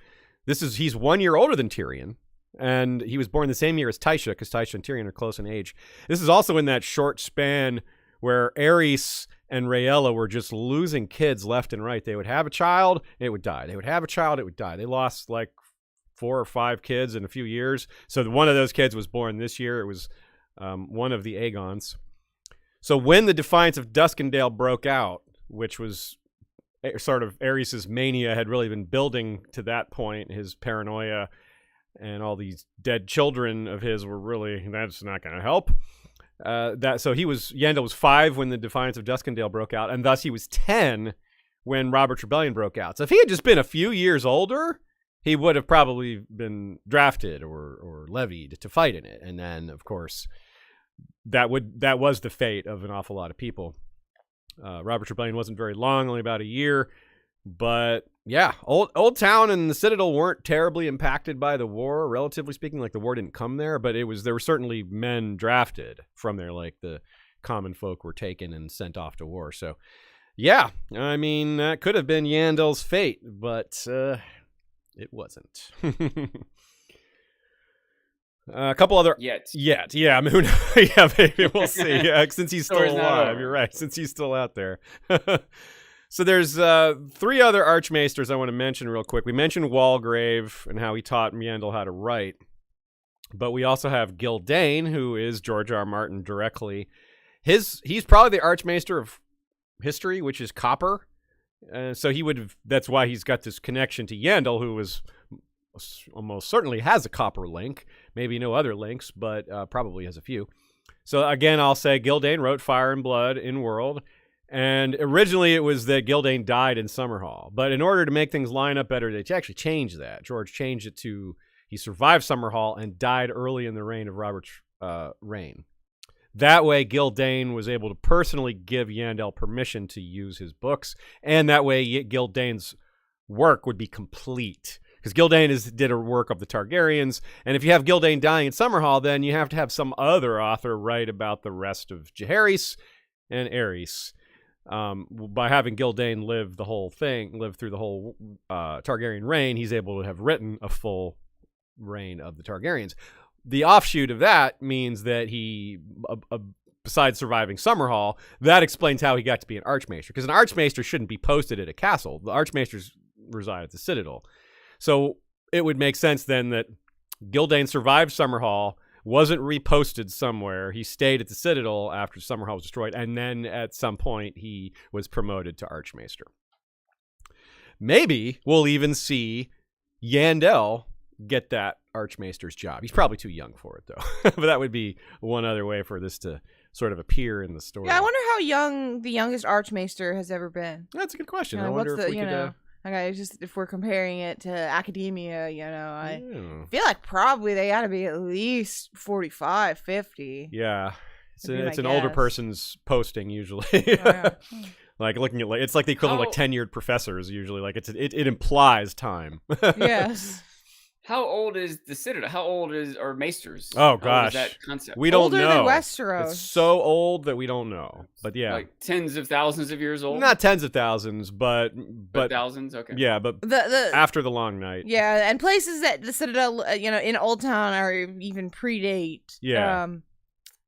He's 1 year older than Tyrion, and he was born the same year as Tysha, because Tysha and Tyrion are close in age. This is also in that short span where Aerys and Rhaella were just losing kids left and right. They would have a child, it would die. They would have a child, it would die. They lost like 4 or 5 kids in a few years. So one of those kids was born this year. It was one of the Aegons. So when the Defiance of Duskendale broke out, which was sort of Aerys' mania had really been building to that point, his paranoia and all these dead children of his were really, that's not going to help. Yandel was 5 when the Defiance of Duskendale broke out, and thus he was 10 when Robert's Rebellion broke out. So if he had just been a few years older, he would have probably been drafted or levied to fight in it. And then, of course, that was the fate of an awful lot of people. Robert's Rebellion wasn't very long, only about a year. But yeah, Old Town and the Citadel weren't terribly impacted by the war, relatively speaking. Like, the war didn't come there, but there were certainly men drafted from there, like the common folk were taken and sent off to war. So yeah, I mean, that could have been Yandel's fate, but it wasn't. A couple other Yet. Yeah, I mean, yeah, maybe we'll see. Yeah, since he's still Story's not alive, over. you're right. Since he's still out there. So there's 3 other Archmaesters I want to mention real quick. We mentioned Walgrave and how he taught Yandel how to write, but we also have Gildane, who is George R. R. Martin directly. He's probably the Archmaester of history, which is copper. So that's why he's got this connection to Yandel, who was almost certainly has a copper link. Maybe no other links, but probably has a few. So again, I'll say Gildane wrote Fire and Blood in World. And originally it was that Gildane died in Summerhall. But in order to make things line up better, they actually changed that. George changed it to he survived Summerhall and died early in the reign of Robert's reign. That way, Gildane was able to personally give Yandel permission to use his books. And that way, Gildane's work would be complete. Because Gildane did a work of the Targaryens. And if you have Gildane dying in Summerhall, then you have to have some other author write about the rest of Jaehaerys and Aerys. By having Gildane live through the whole Targaryen reign, he's able to have written a full reign of the Targaryens. The offshoot of that means that he, besides surviving Summerhall, that explains how he got to be an Archmaester. Because an Archmaester shouldn't be posted at a castle. The Archmaesters reside at the Citadel. So it would make sense then that Gildane survived Summerhall, wasn't reposted somewhere. He stayed at the Citadel after Summerhall was destroyed, and then at some point he was promoted to Archmaester. Maybe we'll even see Yandel get that Archmaester's job. He's probably too young for it, though. But that would be one other way for this to sort of appear in the story. Yeah, I wonder how young the youngest Archmaester has ever been. That's a good question. You know, I wonder what's if the, we could... Okay, just if we're comparing it to academia, I feel like probably they got to be at least 45, 50. Yeah. Would be It's my an older guess. person's posting usually. Yeah. Like looking at it's like the equivalent of like tenured professors usually. Like it implies time. Yes. How old is the Citadel? How old are Maesters? Oh How old is gosh, that concept? we don't Older know. than Westeros. It's so old that we don't know. But yeah, Like tens of thousands of years old. not tens of thousands, but thousands. Okay. yeah, but the after the Long Night. yeah, and places that the Citadel, in Old Town, are even predate. Yeah.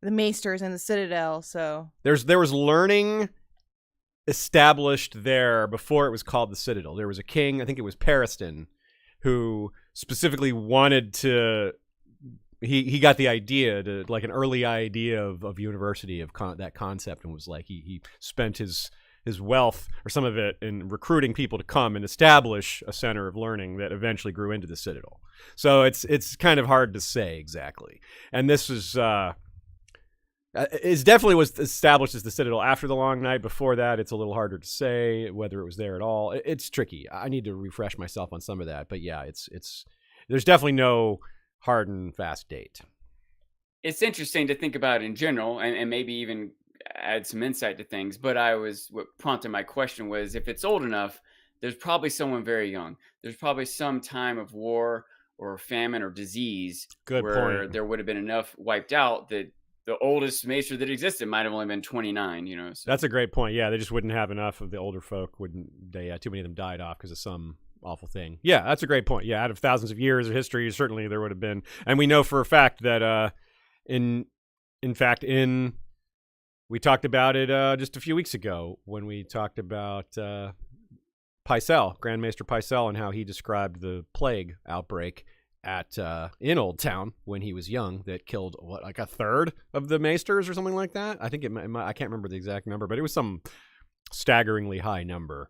The Maesters and the Citadel. So There was learning established there before it was called the Citadel. There was a king, I think it was Periston, who specifically wanted to. He got the idea to, like, an early idea of university, of that concept, and was like he spent his wealth or some of it in recruiting people to come and establish a center of learning that eventually grew into the Citadel. So it's kind of hard to say exactly. And this is it definitely was established as the Citadel after the Long Night. Before that, it's a little harder to say whether it was there at all. It's tricky. I need to refresh myself on some of that. But yeah, it's there's definitely no hard and fast date. It's interesting to think about in general, and maybe even add some insight to things. But what prompted my question was, if it's old enough, there's probably someone very young. There's probably some time of war or famine or disease where there would have been enough wiped out that the oldest maester that existed might have only been 29. So. That's a great point. Yeah, they just wouldn't have enough of the older folk. Too many of them died off because of some awful thing. Yeah, that's a great point. Yeah, out of thousands of years of history, certainly there would have been. And we know for a fact that we talked about it just a few weeks ago when we talked about Pycelle, Grand Maester Pycelle, and how he described the plague outbreak in Old Town when he was young that killed like a third of the Maesters or something like that. I think I can't remember the exact number, but it was some staggeringly high number.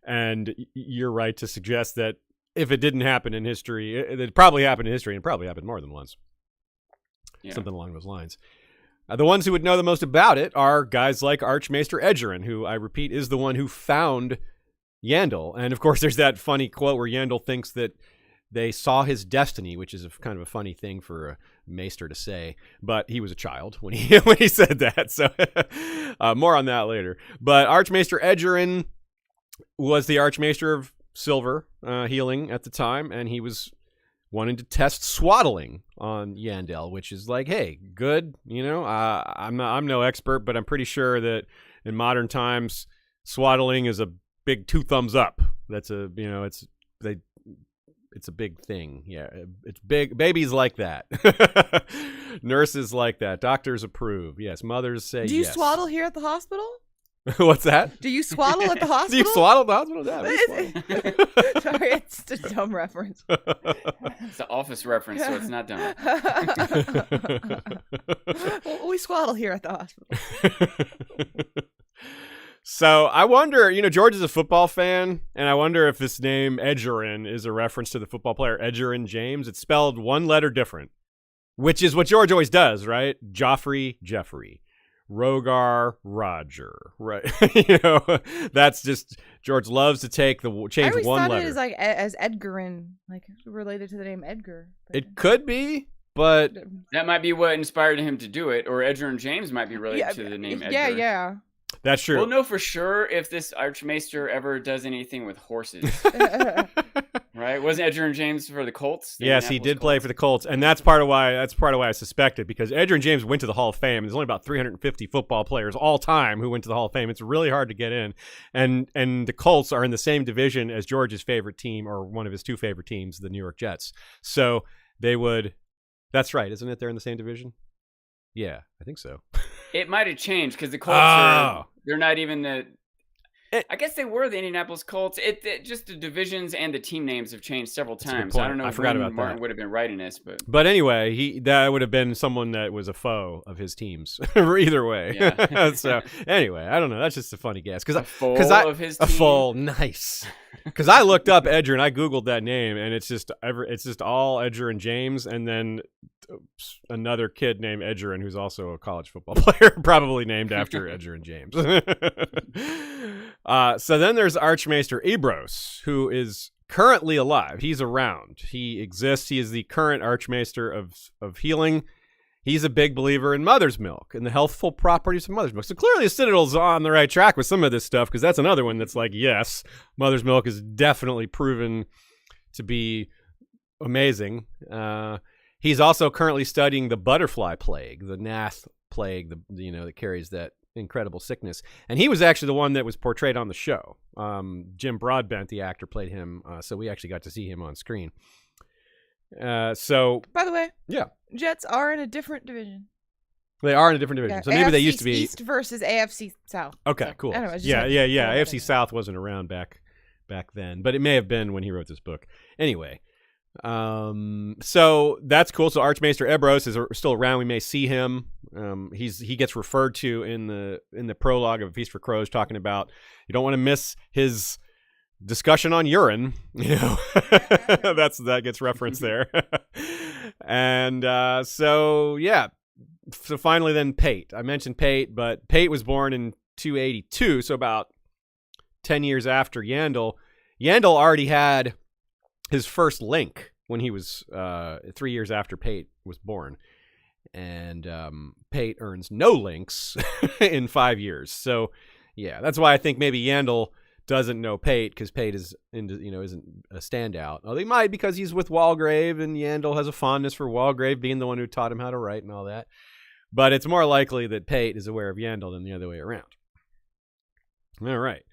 And you're right to suggest that if it didn't happen in history, it probably happened in history, and it probably happened more than once. Yeah. Something along those lines. The ones who would know the most about it are guys like Archmaester Egerin, who, I repeat, is the one who found Yandel. And of course, there's that funny quote where Yandel thinks that they saw his destiny, which is kind of a funny thing for a maester to say, but he was a child when he said that. So more on that later. But Archmaester Egerin was the Archmaester of Silver healing at the time, and he was wanting to test swaddling on Yandel, which is like, hey, good, I'm no expert, but I'm pretty sure that in modern times, swaddling is a big 2 thumbs up. That's it's a big thing. Yeah, it's big. Babies like that. Nurses like that. Doctors approve. Yes, mothers say yes. Do you swaddle here at the hospital? What's that? Do you swaddle at the hospital? Do you swaddle at the hospital? Yeah, sorry, it's a dumb reference. It's an Office reference, so it's not dumb. Well, we swaddle here at the hospital. So I wonder, George is a football fan, and I wonder if this name Egerin is a reference to the football player Egerin James. It's spelled one letter different, which is what George always does, right? Joffrey, Jeffrey. Rogar, Roger, right? That's just George loves to change one letter. I always thought it is like as Edgarin, like related to the name Edgar. It could be, but that might be what inspired him to do it. Or Egerin James might be related to the name Edgar. Yeah. That's true. We'll know for sure if this Archmaester ever does anything with horses. Right? Wasn't Egerin James for the Colts? Yes, he did play for the Colts, and that's part of why I suspected, because Egerin James went to the Hall of Fame. There's only about 350 football players all time who went to the Hall of Fame. It's really hard to get in, and the Colts are in the same division as George's favorite team, or one of his 2 favorite teams, the New York Jets. So they would. That's right, isn't it? They're in the same division. Yeah, I think so. It might have changed because the Colts they're not even the. I guess they were the Indianapolis Colts. Just the divisions and the team names have changed several times. I don't know. I forgot about Martin would have been writing this, but anyway, that would have been someone that was a foe of his teams. Either way. Yeah. So anyway, I don't know. That's just a funny guess because of his team? A foe, nice. Because I looked up Egerin, I googled that name, and it's just all Egerin James, and then another kid named Egerin who's also a college football player, probably named after Egerin James. So then there's Archmaester Ebros, who is currently alive. He's around. He exists. He is the current Archmaester of healing. He's a big believer in mother's milk and the healthful properties of mother's milk. So clearly the Citadel's on the right track with some of this stuff, because that's another one that's like, yes, mother's milk is definitely proven to be amazing. He's also currently studying the butterfly plague, the Nath plague, that carries that incredible sickness. And he was actually the one that was portrayed on the show. Jim Broadbent, the actor, played him, so we actually got to see him on screen. So, by the way, yeah, Jets are in a different division. They are in a different division. Yeah, so maybe AFC they used to be East versus AFC South. Okay, So, cool. I don't know, Yeah. AFC South wasn't around back then, but it may have been when he wrote this book. Anyway, so that's cool. So Archmaester Ebros is still around. We may see him. He gets referred to in the prologue of A Feast for Crows, talking about you don't want to miss his discussion on urine. That gets referenced there. And so yeah. So finally then Pate. I mentioned Pate, but Pate was born in 282, so about 10 years after Yandel. Yandel already had his first link when he was 3 years after Pate was born. And Pate earns no links in 5 years. So yeah, that's why I think maybe Yandel doesn't know Pate, because Pate isn't a standout. Oh, they might, because he's with Walgrave, and Yandel has a fondness for Walgrave being the one who taught him how to write and all that. But it's more likely that Pate is aware of Yandel than the other way around. All right.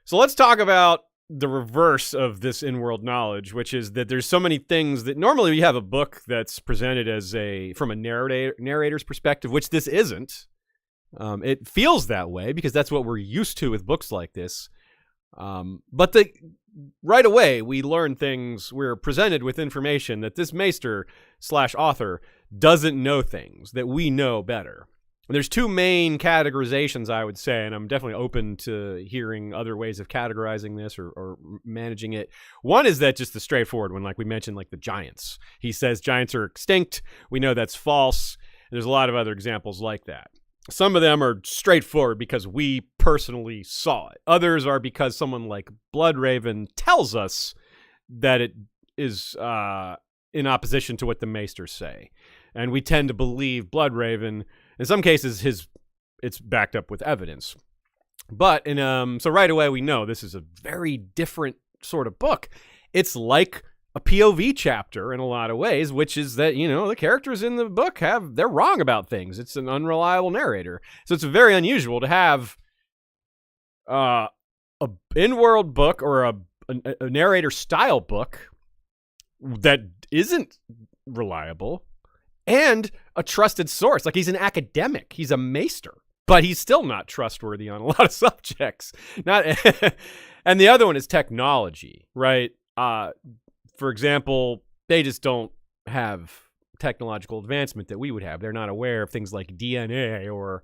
So let's talk about the reverse of this in-world knowledge, which is that there's so many things that normally we have a book that's presented as from a narrator's perspective, which this isn't. It feels that way because that's what we're used to with books like this. But right away, we learn things. We're presented with information that this Maester/author doesn't know things that we know better. And there's two main categorizations, I would say, and I'm definitely open to hearing other ways of categorizing this or managing it. One is that just the straightforward one, like we mentioned, like the giants. He says giants are extinct. We know that's false. There's a lot of other examples like that. Some of them are straightforward because we personally saw it. Others are because someone like Bloodraven tells us that it is in opposition to what the Maesters say. And we tend to believe Bloodraven. In some cases, it's backed up with evidence. But so right away we know this is a very different sort of book. It's like a POV chapter in a lot of ways, which is that, the characters in the book they're wrong about things. It's an unreliable narrator. So it's very unusual to have a in-world book or a narrator style book that isn't reliable and a trusted source. Like, he's an academic. He's a maester, but he's still not trustworthy on a lot of subjects. And the other one is technology, right? For example, they just don't have technological advancement that we would have. They're not aware of things like DNA, or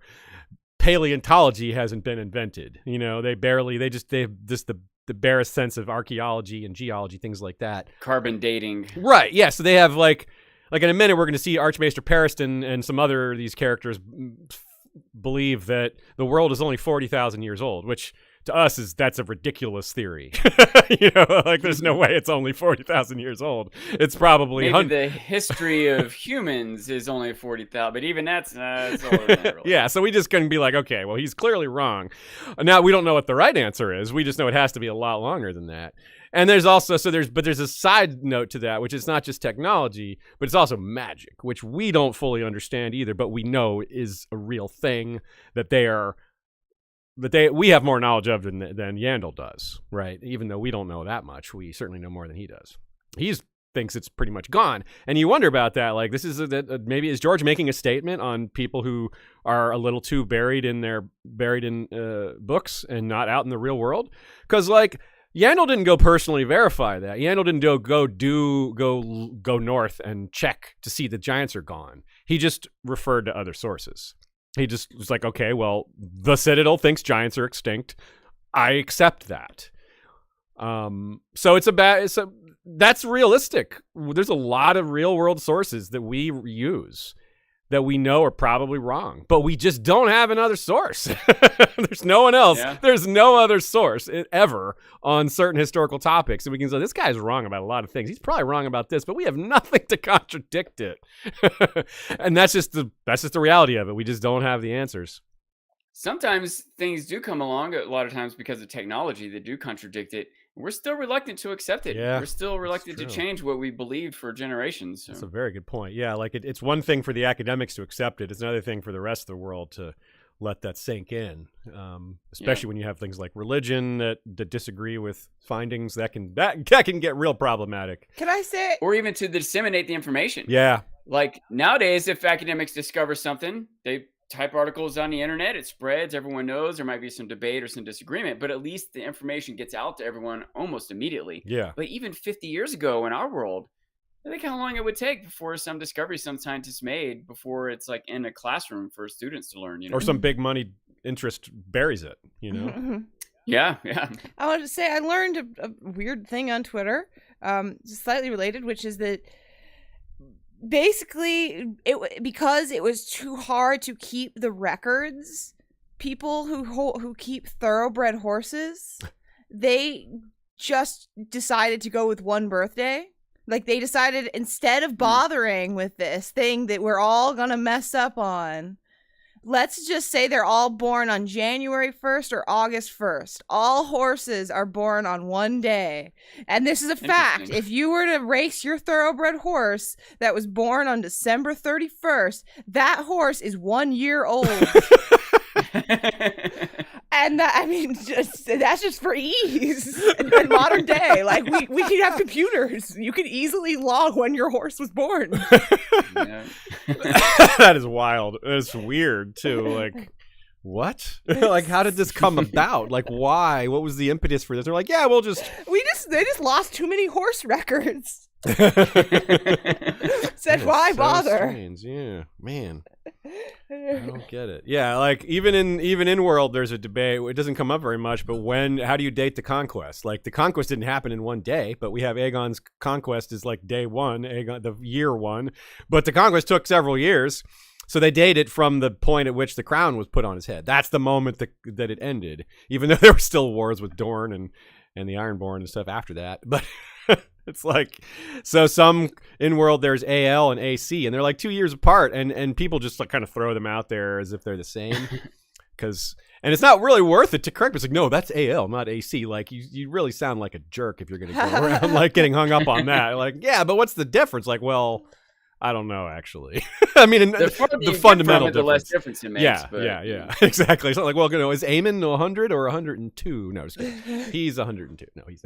paleontology hasn't been invented. They have just the barest sense of archaeology and geology, things like that. Carbon dating. Right, yeah. So they have like in a minute, we're going to see Archmaester Periston and some other of these characters believe that the world is only 40,000 years old, which to us that's a ridiculous theory. There's no way it's only 40,000 years old. It's probably maybe the history of humans is only 40,000, but even that's older than that, really. Yeah, so we just can be like, okay, well, he's clearly wrong. Now we don't know what the right answer is. We just know it has to be a lot longer than that. And there's also there's a side note to that, which is not just technology, but it's also magic, which we don't fully understand either, but we know is a real thing that we have more knowledge of than Yandel does, right? Even though we don't know that much, we certainly know more than he does. He thinks it's pretty much gone, and you wonder about that. Like, this is maybe is George making a statement on people who are a little too buried in books and not out in the real world? Because Yandel didn't go personally verify that. Yandel didn't go north and check to see the giants are gone. He just referred to other sources. He just was like, okay, well, the Citadel thinks giants are extinct. I accept that. So that's realistic. There's a lot of real world sources that we use that we know are probably wrong, but we just don't have another source. There's no one else. Yeah. There's no other source ever on certain historical topics. And we can say, this guy's wrong about a lot of things. He's probably wrong about this, but we have nothing to contradict it. And that's just the reality of it. We just don't have the answers. Sometimes things do come along, a lot of times because of technology, that do contradict it. we're still reluctant to accept it. Yeah, we're still reluctant to true. change what we believed for generations. That's So. a very good point. Yeah, like it's one thing for the academics to accept it. It's another thing for the rest of the world to let that sink in. Especially when you have things like religion that disagree with findings that can get real problematic. Can I say? Or even to disseminate the information. Yeah. Like nowadays, if academics discover something, they type articles on the internet, it spreads, everyone knows. There might be some debate or some disagreement, but at least the information gets out to everyone almost immediately. Yeah. But even 50 years ago in our world, I think how long it would take before some discovery some scientists made before it's like in a classroom for students to learn, you know? Or some big money interest buries it, you know? Yeah. I wanted to say I learned a weird thing on Twitter, just slightly related, which is that basically because it was too hard to keep the records, people who keep thoroughbred horses, they just decided to go with one birthday. Like they decided instead of bothering with this thing that we're all gonna mess up on, let's just say they're all born on January 1st or August 1st. All horses are born on one day. And this is a fact. If you were to race your thoroughbred horse that was born on December 31st, that horse is 1 year old. And that's just for ease in modern day. Like we can have computers. You can easily log when your horse was born. That is wild. It's weird too. Like, what? Like, how did this come about? Like, why? What was the impetus for this? They're like, yeah, they just lost too many horse records. Said, why bother? Strange. Yeah, man. I don't get it. Yeah, like even in world, there's a debate. It doesn't come up very much, but how do you date the conquest? Like the conquest didn't happen in one day, but we have Aegon's conquest is like day one, Aegon, the year one, but the conquest took several years. So they date it from the point at which the crown was put on his head. That's the moment that it ended, even though there were still wars with Dorne and the Ironborn and stuff after that. But it's like, so some in world there's AL and AC, and they're like 2 years apart, and people just like kind of throw them out there as if they're the same. And it's not really worth it to correct. It's like, no, that's AL, not AC. Like you really sound like a jerk if you're going to go around like getting hung up on that. Like, yeah, but what's the difference? Like, well, I don't know, actually. I mean, the fundamental difference. The less difference it makes. Yeah, exactly. It's not like, well, is Aemon 100 or 102? No, just kidding. He's 102. No, he's.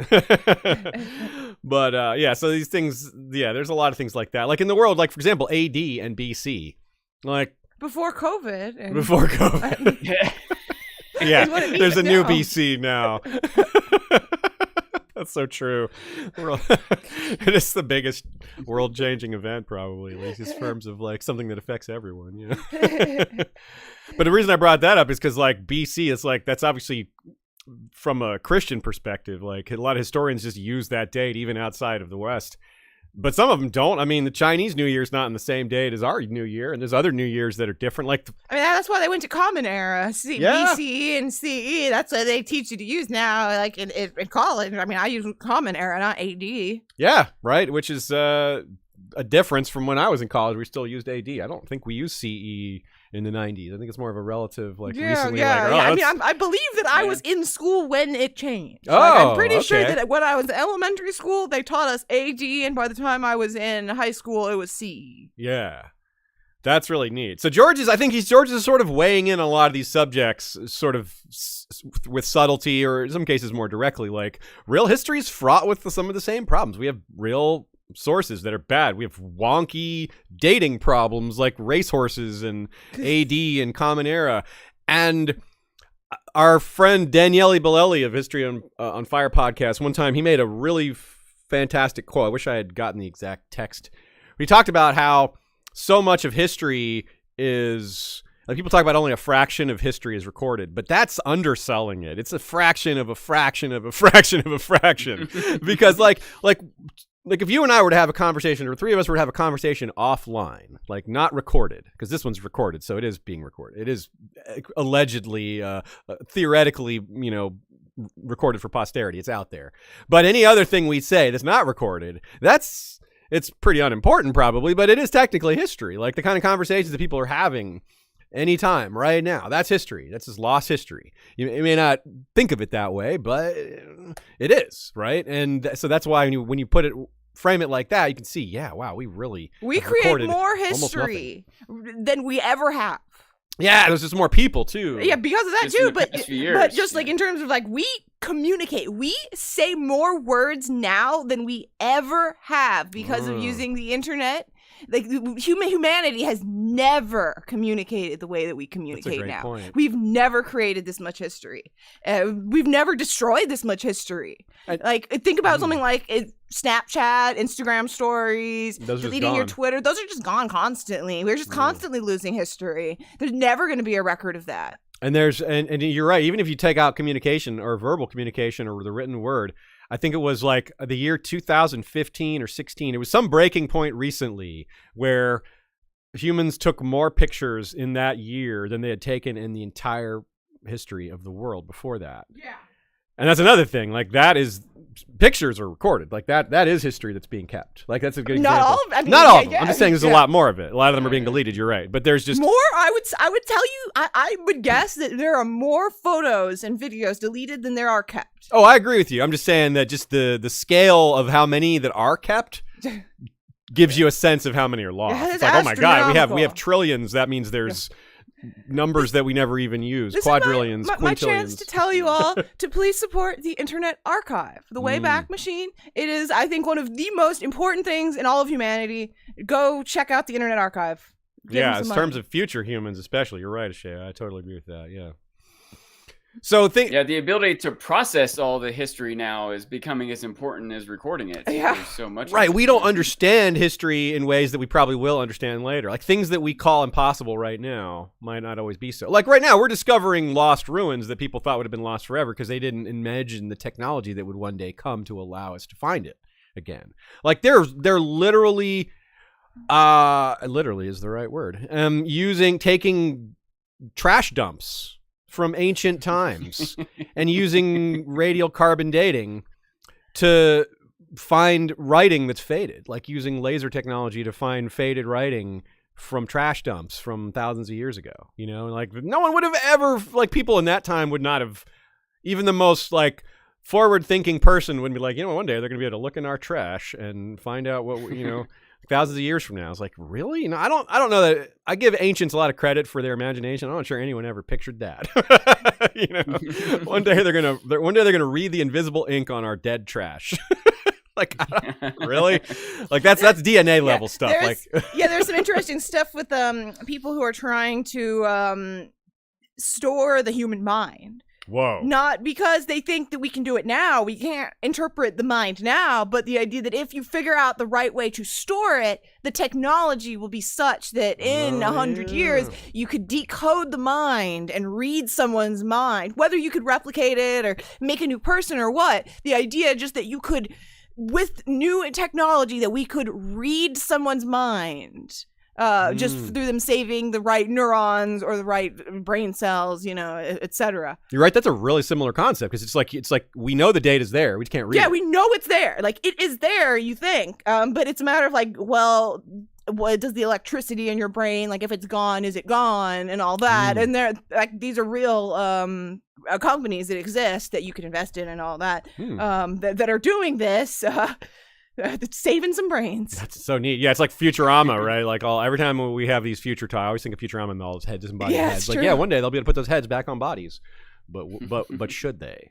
But yeah, so these things, yeah, there's a lot of things like that. Like in the world, like for example, AD and BC, like before COVID. Yeah, there's a new BC now. That's so true. It is the biggest world-changing event, probably, at least in terms of like something that affects everyone. You know. But the reason I brought that up is because like BC is like that's obviously from a Christian perspective. Like a lot of historians just use that date even outside of the West. But some of them don't. I mean, the Chinese New Year's not in the same date as our New Year, and there's other New Years that are different. Like, I mean, that's why they went to Common Era, BCE and CE. That's what they teach you to use now, like in college. I mean, I use Common Era, not AD. Yeah, right. Which is a difference from when I was in college. We still used AD. I don't think we used CE in the 90s. I think it's more of a relative, like recently. I mean, I believe that I was in school when it changed. Oh, like, I'm pretty sure that when I was in elementary school, they taught us AD, and by the time I was in high school, it was CE. Yeah. That's really neat. So George is sort of weighing in on a lot of these subjects, sort of with subtlety, or in some cases more directly. Like, real history is fraught with some of the same problems. We have real sources that are bad. We have wonky dating problems like racehorses and AD and Common Era. And our friend Daniele Bellelli of History on Fire podcast, one time he made a really fantastic quote. I wish I had gotten the exact text. He talked about how so much of history is, like, people talk about only a fraction of history is recorded, but that's underselling it. It's a fraction of a fraction of a fraction of a fraction. Because like if you and I were to have a conversation, or three of us were to have a conversation offline, like not recorded, because this one's recorded, so it is being recorded. It is allegedly, theoretically, recorded for posterity. It's out there. But any other thing we say that's not recorded, it's pretty unimportant probably, but it is technically history. Like the kind of conversations that people are having anytime, right now. That's history. That's just lost history. You may not think of it that way, but it is, right? And so that's why when you frame it like that, you can see, yeah, wow, we have create recorded more almost history than we ever have. Yeah, there's just more people too. Yeah, because of that Just too. in the past few years, But just like in terms of like we communicate, we say more words now than we ever have because of using the internet. Like humanity has never communicated the way that we communicate now. Point. We've never created this much history. We've never destroyed this much history. Like think about something like Snapchat, Instagram stories, deleting your Twitter. Those are just gone constantly. We're just constantly losing history. There's never going to be a record of that. And and you're right. Even if you take out communication or verbal communication or the written word, I think it was like the year 2015 or 16. It was some breaking point recently where humans took more pictures in that year than they had taken in the entire history of the world before that. Yeah. And that's another thing. Like pictures are recorded. Like that is history that's being kept. Like that's a good example. Not all of them. Not all of them. I'm just saying there's a lot more of it. A lot of them are being deleted. You're right. But there's just more. I would tell you. I would guess that there are more photos and videos deleted than there are kept. Oh, I agree with you. I'm just saying that just the scale of how many that are kept gives you a sense of how many are lost. Yeah, it's like, oh my God, we have astronomical. trillions. That means there's numbers that we never even use. This Quadrillions, is my chance quintillions. to tell you all to please support the Internet Archive, the Wayback Machine. It is, I think, one of the most important things in all of humanity. Go check out the Internet Archive. Give them Yeah, in some terms money. of future humans, especially. You're right, Ashay. I totally agree with that. Yeah. So the ability to process all the history now is becoming as important as recording it. Yeah. There's so much. Right, of it. we don't understand history in ways that we probably will understand later. Like things that we call impossible right now might not always be so. Like right now, we're discovering lost ruins that people thought would have been lost forever because they didn't imagine the technology that would one day come to allow us to find it again. Like they're literally, literally is the right word. Taking trash dumps from ancient times and using radial carbon dating to find writing that's faded, like using laser technology to find faded writing from trash dumps from thousands of years ago. You know, like no one would have ever, like people in that time would not have, even the most like forward-thinking person would be like, one day they're going to be able to look in our trash and find out what, thousands of years from now. It's like, really? No, I don't know that. I give ancients a lot of credit for their imagination. I'm not sure anyone ever pictured that. One day they're gonna read the invisible ink on our dead trash. Like, really? Like that's DNA level stuff. There's some interesting stuff with people who are trying to store the human mind. Whoa. Not because they think that we can do it now. We can't interpret the mind now, but the idea that if you figure out the right way to store it, the technology will be such that in 100 years, you could decode the mind and read someone's mind. Whether you could replicate it or make a new person or what, the idea just that you could, with new technology, that we could read someone's mind. Just through them saving the right neurons or the right brain cells, etc. You're right. That's a really similar concept because it's like we know the data's there. We just can't read it. Yeah, we know it's there. Like it is there, you think. But it's a matter of like, well, what does the electricity in your brain, like if it's gone, is it gone and all that? And these are real companies that exist that you can invest in and all that that are doing this. Saving some brains. That's so neat. Yeah, it's like Futurama, right? Like every time we have these future I always think of Futurama and all those heads and body heads. Like, one day they'll be able to put those heads back on bodies. But should they?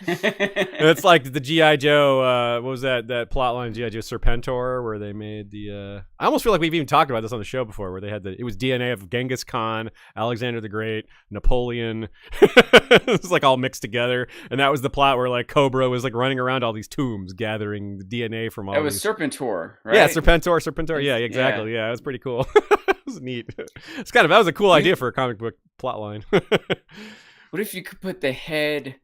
It's like the G.I. Joe, what was that plot line, G.I. Joe Serpentor, where they made the, I almost feel like we've even talked about this on the show before, where they had it was DNA of Genghis Khan, Alexander the Great, Napoleon. It was like all mixed together. And that was the plot where like Cobra was like running around all these tombs, gathering the DNA from all That was these. Serpentor, right? Yeah, Serpentor. Yeah, exactly. Yeah, it was pretty cool. It was neat. That was a cool idea for a comic book plot line. What if you could put the head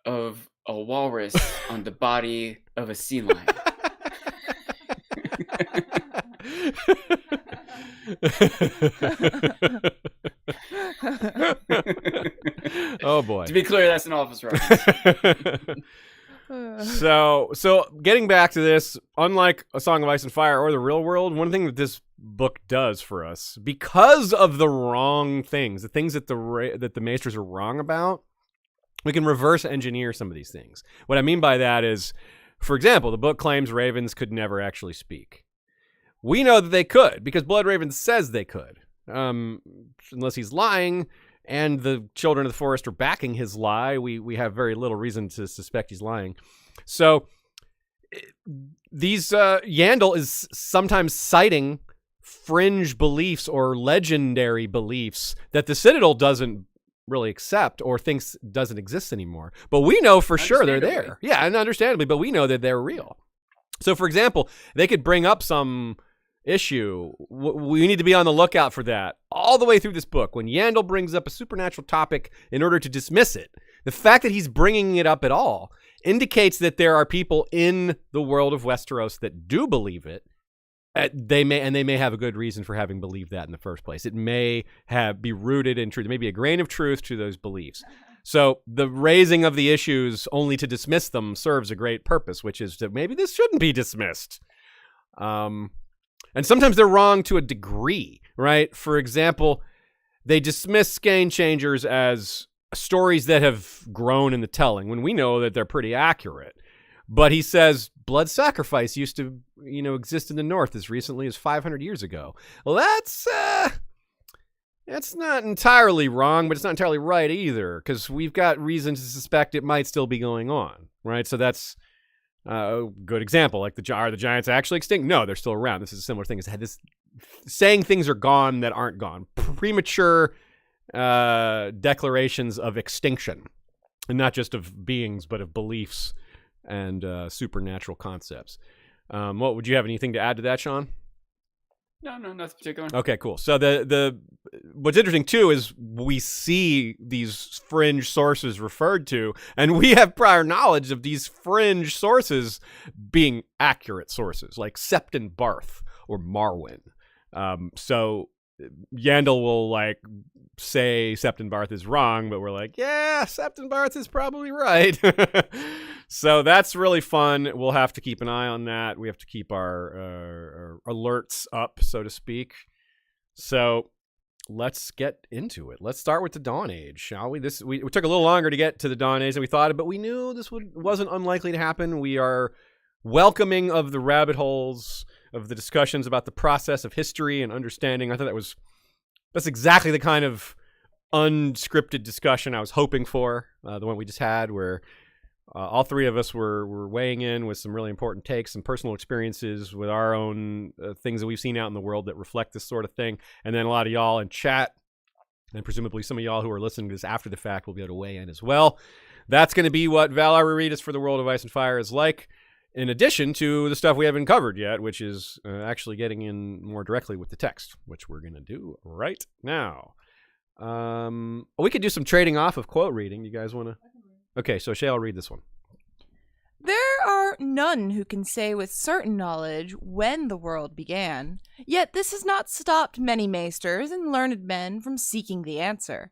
of a walrus on the body of a sea lion? Oh boy. To be clear, that's an office reference. So getting back to this, unlike A Song of Ice and Fire or the real world, one thing that this book does for us, because of the wrong things, the things that the Maesters are wrong about, we can reverse engineer some of these things. What I mean by that is, for example, the book claims ravens could never actually speak. We know that they could, because Bloodraven says they could, unless he's lying, and the children of the forest are backing his lie. We have very little reason to suspect he's lying. So these Yandel is sometimes citing fringe beliefs or legendary beliefs that the Citadel doesn't really accept or thinks doesn't exist anymore. But we know for sure they're there. Yeah, and understandably, but we know that they're real. So, for example, they could bring up some issue. We need to be on the lookout for that all the way through this book. When Yandel brings up a supernatural topic in order to dismiss it, the fact that he's bringing it up at all indicates that there are people in the world of Westeros that do believe it. They may have a good reason for having believed that in the first place. It may be rooted in truth. There may be a grain of truth to those beliefs. So the raising of the issues only to dismiss them serves a great purpose, which is that maybe this shouldn't be dismissed. And sometimes they're wrong to a degree, right? For example, they dismiss Game Changers as stories that have grown in the telling, when we know that they're pretty accurate. But he says blood sacrifice used to, exist in the North as recently as 500 years ago. Well, that's not entirely wrong, but it's not entirely right either, because we've got reason to suspect it might still be going on, right? So that's a good example. Like, are the giants actually extinct? No, they're still around. This is a similar thing. It's had this saying things are gone that aren't gone. Premature declarations of extinction, and not just of beings, but of beliefs and supernatural concepts. What would you have anything to add to that, Sean? No, nothing particular. Okay, cool. So the what's interesting too is we see these fringe sources referred to, and we have prior knowledge of these fringe sources being accurate sources, like Septon Barth or Marwyn. So Yandel will say Septon Barth is wrong, but we're like, yeah, Septon Barth is probably right. So that's really fun. We'll have to keep an eye on that. We have to keep our alerts up, so to speak. So let's get into it. Let's start with the Dawn Age, shall we? We took a little longer to get to the Dawn Age than we thought, but we knew this wasn't unlikely to happen. We are welcoming of the rabbit holes of the discussions about the process of history and understanding. I thought that's exactly the kind of unscripted discussion I was hoping for, the one we just had, where all three of us were weighing in with some really important takes and personal experiences with our own things that we've seen out in the world that reflect this sort of thing. And then a lot of y'all in chat, and presumably some of y'all who are listening to this after the fact, will be able to weigh in as well. That's going to be what Valar Rereadis for the World of Ice and Fire is like, in addition to the stuff we haven't covered yet, which is actually getting in more directly with the text, which we're going to do right now. We could do some trading off of quote reading. You guys want to? Okay, so Shay, I'll read this one. There are none who can say with certain knowledge when the world began, yet this has not stopped many maesters and learned men from seeking the answer.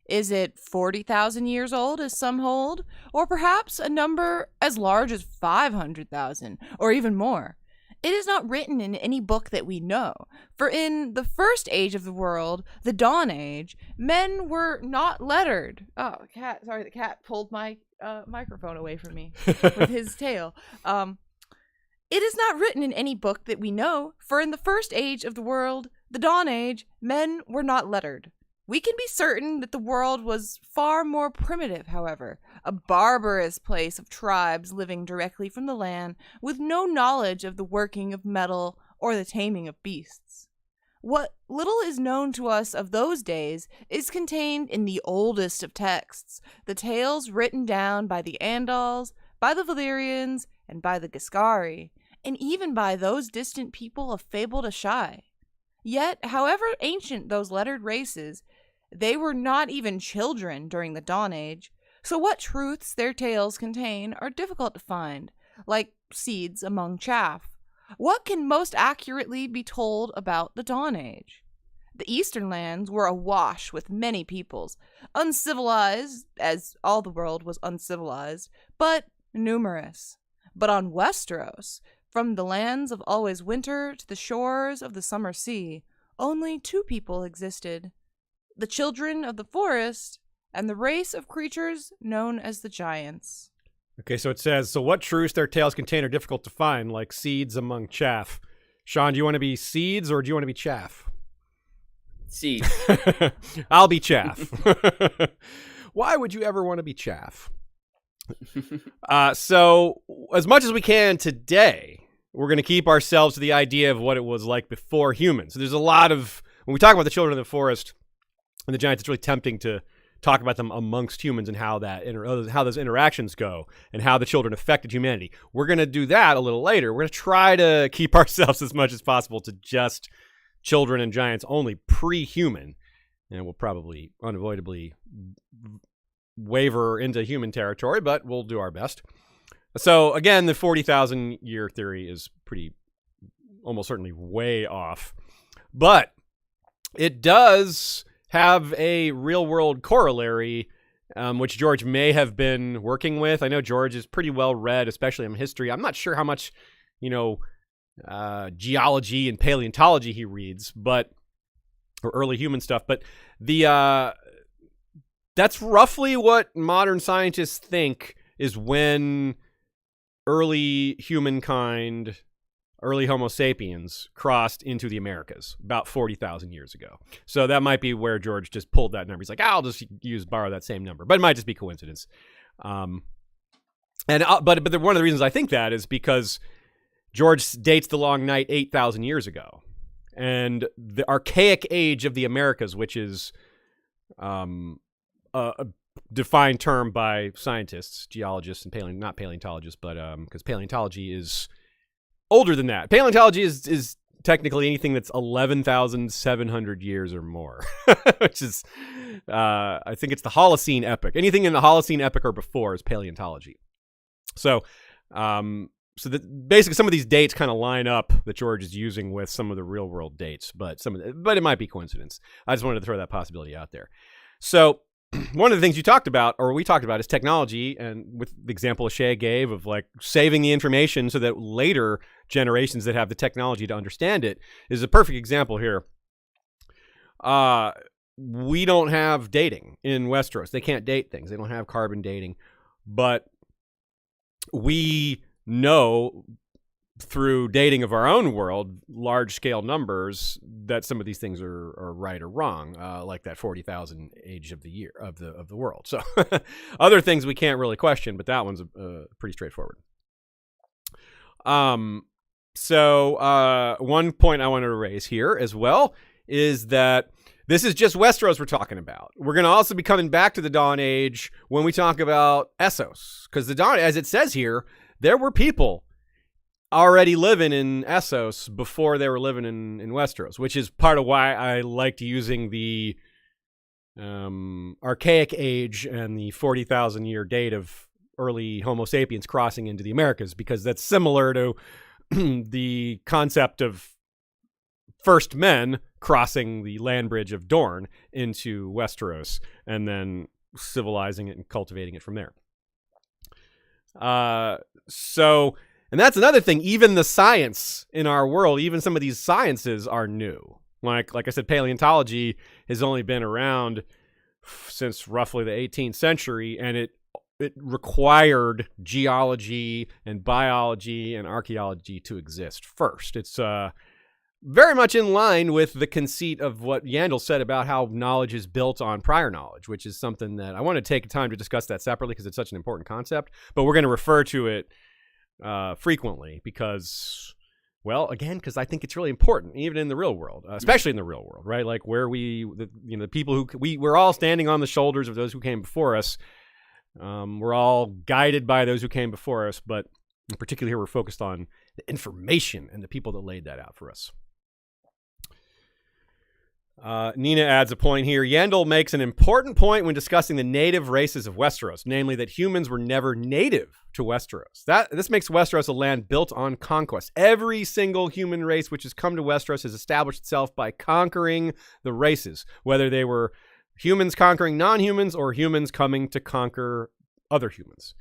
Is it 40,000 years old, as some hold, or perhaps a number as large as 500,000, or even more? It is not written in any book that we know, for in the first age of the world, the Dawn Age, men were not lettered. Oh, the cat pulled my microphone away from me with his tail. It is not written in any book that we know, for in the first age of the world, the Dawn Age, men were not lettered. We can be certain that the world was far more primitive, however, a barbarous place of tribes living directly from the land, with no knowledge of the working of metal or the taming of beasts. What little is known to us of those days is contained in the oldest of texts, the tales written down by the Andals, by the Valyrians, and by the Giscari, and even by those distant people of fabled Ashai. Yet, however ancient those lettered races, they were not even children during the Dawn Age, so what truths their tales contain are difficult to find, like seeds among chaff. What can most accurately be told about the Dawn Age? The eastern lands were awash with many peoples, uncivilized, as all the world was uncivilized, but numerous. But on Westeros, From the lands of always winter to the shores of the summer sea, only two people existed: the children of the forest and the race of creatures known as the giants. Okay, so it says, so what truths their tales contain are difficult to find, like seeds among chaff. Sean, do you want to be seeds or do you want to be chaff? Seeds. I'll be chaff. Why would you ever want to be chaff? So as much as we can today, we're going to keep ourselves to the idea of what it was like before humans. So there's a lot of, when we talk about the children of the forest and the giants, it's really tempting to talk about them amongst humans and how that how those interactions go and how the children affected humanity. We're going to do that a little later. We're going to try to keep ourselves as much as possible to just children and giants only, pre-human, and we'll probably unavoidably waver into human territory, but we'll do our best. So again, the 40,000 year theory is pretty, almost certainly way off, but it does have a real world corollary, which George may have been working with. I know George is pretty well read, especially in history. I'm not sure how much, geology and paleontology he reads, or early human stuff, but that's roughly what modern scientists think is when early humankind, early Homo sapiens, crossed into the Americas about 40,000 years ago. So that might be where George just pulled that number. He's like, I'll just borrow that same number, but it might just be coincidence. But one of the reasons I think that is because George dates the Long Night 8,000 years ago, and the Archaic Age of the Americas, which is a defined term by scientists, geologists, and not paleontologists, but because paleontology is older than that. Paleontology is technically anything that's 11,700 years or more, which is, I think it's the Holocene epoch. Anything in the Holocene epoch or before is paleontology. So, basically some of these dates kind of line up that George is using with some of the real world dates, but it might be coincidence. I just wanted to throw that possibility out there. So, one of the things we talked about is technology, and with the example Shay gave of like saving the information so that later generations that have the technology to understand it is a perfect example here. We don't have dating in Westeros. They can't date things. They don't have carbon dating, but we know through dating of our own world, large scale numbers, that some of these things are right or wrong, like that 40,000 age of the year of the world. So other things we can't really question, but that one's pretty straightforward. So one point I wanted to raise here as well is that this is just Westeros we're talking about. We're going to also be coming back to the Dawn Age when we talk about Essos, because the Dawn, as it says here, there were people already living in Essos before they were living in Westeros, which is part of why I liked using the Archaic Age and the 40,000 year date of early Homo sapiens crossing into the Americas, because that's similar to the concept of first men crossing the land bridge of Dorne into Westeros and then civilizing it and cultivating it from there. And that's another thing. Even the science in our world, even some of these sciences are new. Like I said, paleontology has only been around since roughly the 18th century, and it required geology and biology and archaeology to exist first. It's very much in line with the conceit of what Yandel said about how knowledge is built on prior knowledge, which is something that I want to take time to discuss that separately because it's such an important concept. But we're going to refer to it frequently because I think it's really important, even in the real world, especially in the real world, right? Like where the people who we're all standing on the shoulders of those who came before us. We're all guided by those who came before us, but in particular here, we're focused on the information and the people that laid that out for us. Nina adds a point here. Yandel makes an important point when discussing the native races of Westeros, namely that humans were never native to Westeros. This makes Westeros a land built on conquest. Every single human race which has come to Westeros has established itself by conquering the races, whether they were humans conquering non-humans or humans coming to conquer other humans.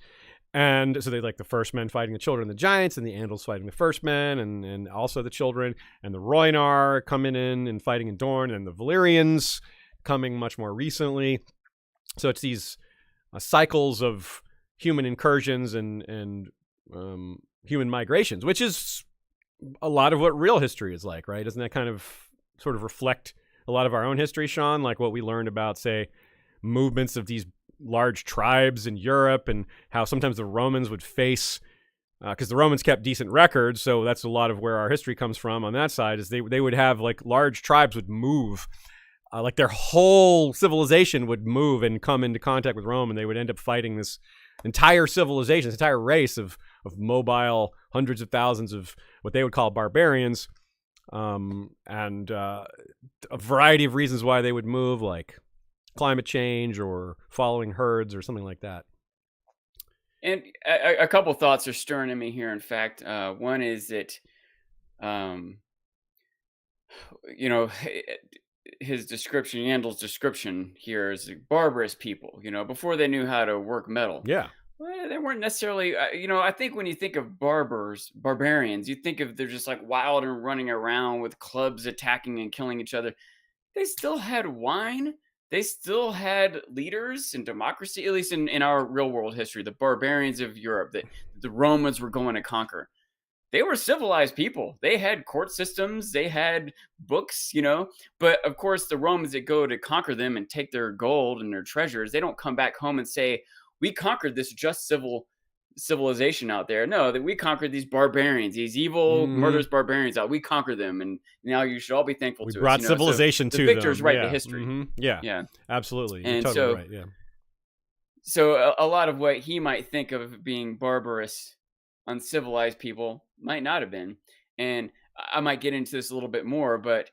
And so they like the first men fighting the children, the giants, and the Andals fighting the first men, and also the children, and the Rhoynar coming in and fighting in Dorne, and the Valyrians coming much more recently. So it's these cycles of human incursions and human migrations, which is a lot of what real history is like, right? Doesn't that kind of sort of reflect a lot of our own history, Sean? Like what we learned about, say, movements of these large tribes in Europe, and how sometimes the Romans would face, because the Romans kept decent records, so that's a lot of where our history comes from on that side, is they would have like large tribes would move, like their whole civilization would move and come into contact with Rome, and they would end up fighting this entire civilization, this entire race of mobile hundreds of thousands of what they would call barbarians, and a variety of reasons why they would move, like climate change or following herds or something like that. And a couple thoughts are stirring in me here. In fact, one is that, his description, Yandel's description here, is barbarous people. Before they knew how to work metal. Yeah. Well, they weren't necessarily. I think when you think of barbarians, you think of they're just like wild and running around with clubs, attacking and killing each other. They still had wine. They still had leaders and democracy, at least in our real world history. The barbarians of Europe that the Romans were going to conquer. They were civilized people. They had court systems. They had books, But of course, the Romans that go to conquer them and take their gold and their treasures, they don't come back home and say, we conquered this just civilization out there. No, that we conquered these barbarians, these evil, murderous barbarians out. We conquered them, and now you should all be thankful to us. We brought civilization to them. The victors write the history. Mm-hmm. Yeah, absolutely. You're and totally right. Yeah. So a lot of what he might think of being barbarous, uncivilized people might not have been. And I might get into this a little bit more, but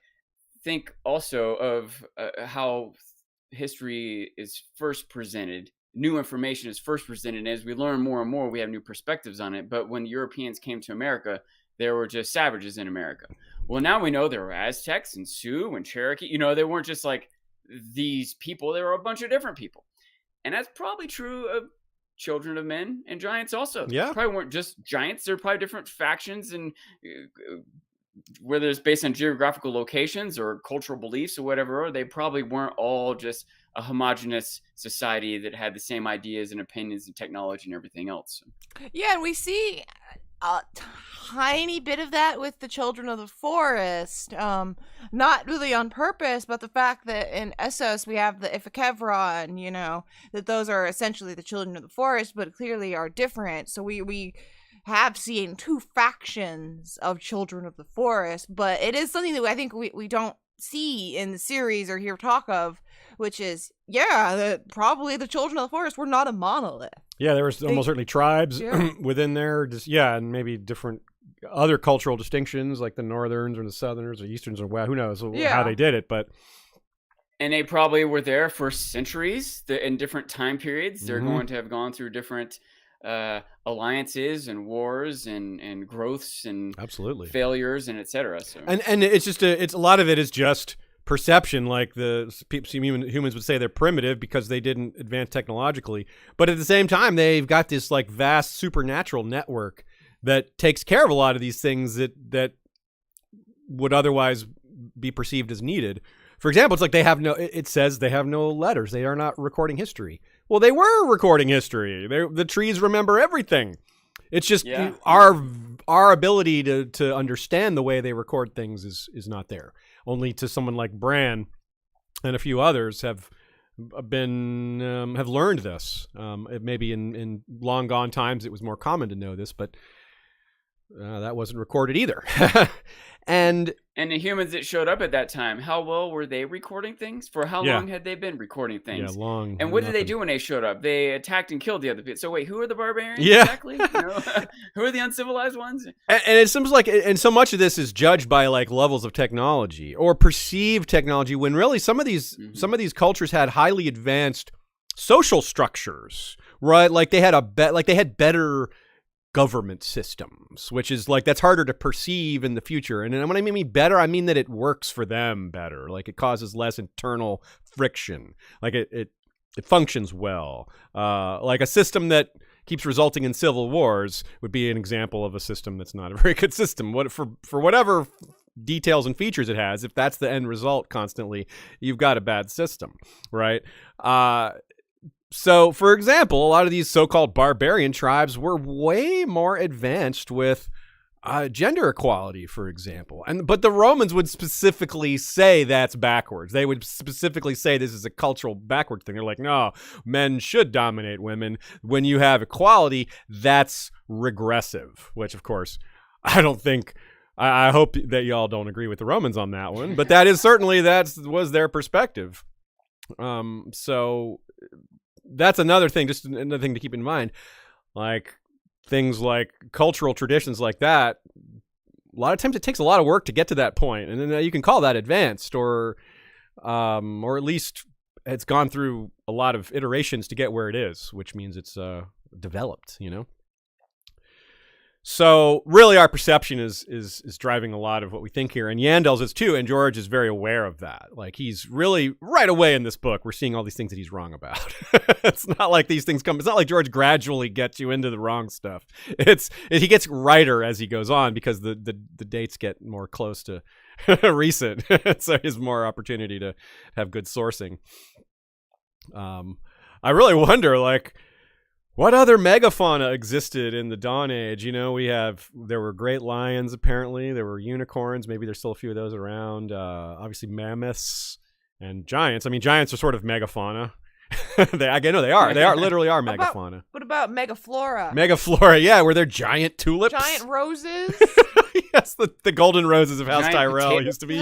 think also of how history is first presented. New information is first presented. As we learn more and more, we have new perspectives on it. But when Europeans came to America, there were just savages in America. Well, now we know there were Aztecs and Sioux and Cherokee. They weren't just like these people. There were a bunch of different people. And that's probably true of children of men and giants also. Yeah. They probably weren't just giants. They're probably different factions, and whether it's based on geographical locations or cultural beliefs or whatever, they probably weren't all just a homogenous society that had the same ideas and opinions and technology and everything else. Yeah, and we see a tiny bit of that with the Children of the Forest. Not really on purpose, but the fact that in Essos we have the Ifakevron, that those are essentially the Children of the Forest, but clearly are different. So we have seen two factions of Children of the Forest, but it is something that I think we don't see in the series or hear talk of, which is, probably the Children of the Forest were not a monolith. Yeah, there was almost certainly tribes within there, and maybe different other cultural distinctions, like the Northerns or the Southerners or Easterns or who knows how they did it, but. And they probably were there for centuries in different time periods. They're going to have gone through different alliances and wars and growths and absolutely failures and etc. So and it's just it's a lot of it is just perception. Like humans would say they're primitive because they didn't advance technologically, but at the same time they've got this like vast supernatural network that takes care of a lot of these things that would otherwise be perceived as needed. For example, it's like it says they have no letters. They are not recording history. Well, they were recording history. The trees remember everything. It's just our ability to understand the way they record things is not there. Only to someone like Bran and a few others have learned this. Maybe in long gone times it was more common to know this, but that wasn't recorded either. And the humans that showed up at that time, how well were they recording things? For how long had they been recording things? Yeah, long. And what did they do when they showed up? They attacked and killed the other people. So wait, who are the barbarians exactly? Who are the uncivilized ones? And it seems like, and so much of this is judged by like levels of technology or perceived technology, when really some of these cultures had highly advanced social structures, right? Like they had better government systems, which is like that's harder to perceive in the future. And when I mean better, I mean that it works for them better. Like it causes less internal friction. Like it functions well. Like a system that keeps resulting in civil wars would be an example of a system that's not a very good system. What for whatever details and features it has, if that's the end result constantly, you've got a bad system, right? So, for example, a lot of these so-called barbarian tribes were way more advanced with gender equality, for example. But the Romans would specifically say that's backwards. They would specifically say this is a cultural backward thing. They're like, no, men should dominate women. When you have equality, that's regressive, which, of course, I don't think... I hope that y'all don't agree with the Romans on that one, but that is certainly, that was their perspective. So that's another thing, just another thing to keep in mind. Like things like cultural traditions like that, a lot of times it takes a lot of work to get to that point, and then you can call that advanced, or at least it's gone through a lot of iterations to get where it is, which means it's developed, you know. So really our perception is driving a lot of what we think here, and Yandel's is too, and George is very aware of that. Like he's really, right away in this book, we're seeing all these things that he's wrong about. It's not like these things come, it's not like George gradually gets you into the wrong stuff. He gets righter as he goes on because the dates get more close to recent, so he has more opportunity to have good sourcing. I really wonder, like, what other megafauna existed in the Dawn Age? You know, there were great lions, apparently. There were unicorns. Maybe there's still a few of those around. Obviously, mammoths and giants. I mean, giants are sort of megafauna. They are. They literally are megafauna. What about megaflora? Megaflora, yeah. Were there giant tulips? Giant roses? Yes, the golden roses of House Giant Tyrell potatoes. used to be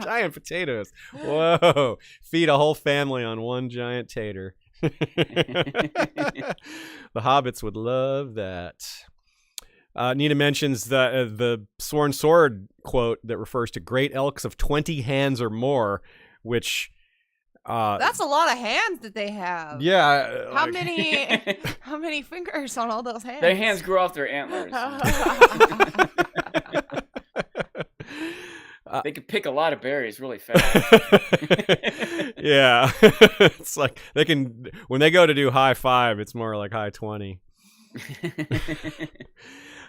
giant potatoes. Whoa. Feed a whole family on one giant tater. The hobbits would love that. Nina mentions the sworn sword quote that refers to great elks of 20 hands or more, which That's a lot of hands that they have. yeah. How many fingers on all those hands? Their hands grew off their antlers. They could pick a lot of berries really fast. Yeah. It's like when they go to do high 5, it's more like high 20.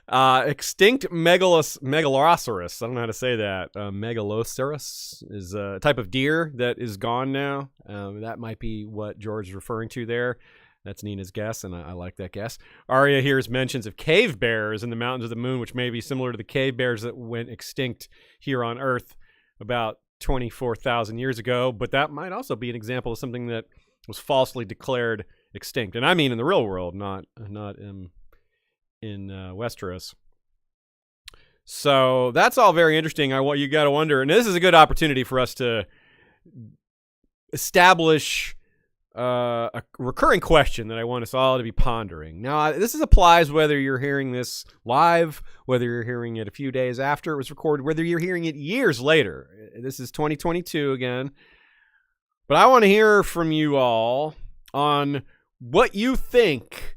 Extinct megaloceros. I don't know how to say that. Megaloceros is a type of deer that is gone now. That might be what George is referring to there. That's Nina's guess, and I like that guess. Arya hears mentions of cave bears in the Mountains of the Moon, which may be similar to the cave bears that went extinct here on Earth about 24,000 years ago, but that might also be an example of something that was falsely declared extinct. And I mean in the real world, not in Westeros. So that's all very interesting. You got to wonder, and this is a good opportunity for us to establish a recurring question that I want us all to be pondering. Now, this applies whether you're hearing this live, whether you're hearing it a few days after it was recorded, whether you're hearing it years later. This is 2022 again. But I want to hear from you all on what you think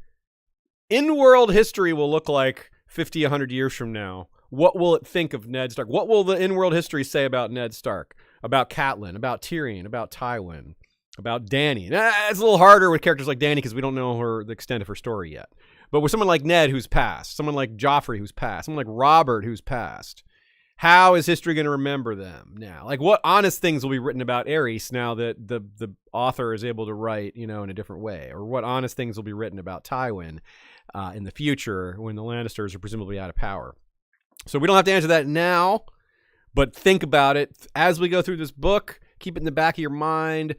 in-world history will look like 50, 100 years from now. What will it think of Ned Stark? What will the in-world history say about Ned Stark, about Catelyn, about Tyrion, about Tywin, about Dany? It's a little harder with characters like Dany because we don't know the extent of her story yet. But with someone like Ned who's passed, someone like Joffrey who's passed, someone like Robert who's passed, how is history going to remember them now? Like, what honest things will be written about Aerys now that the author is able to write, in a different way? Or what honest things will be written about Tywin in the future when the Lannisters are presumably out of power? So we don't have to answer that now, but think about it as we go through this book. Keep it in the back of your mind.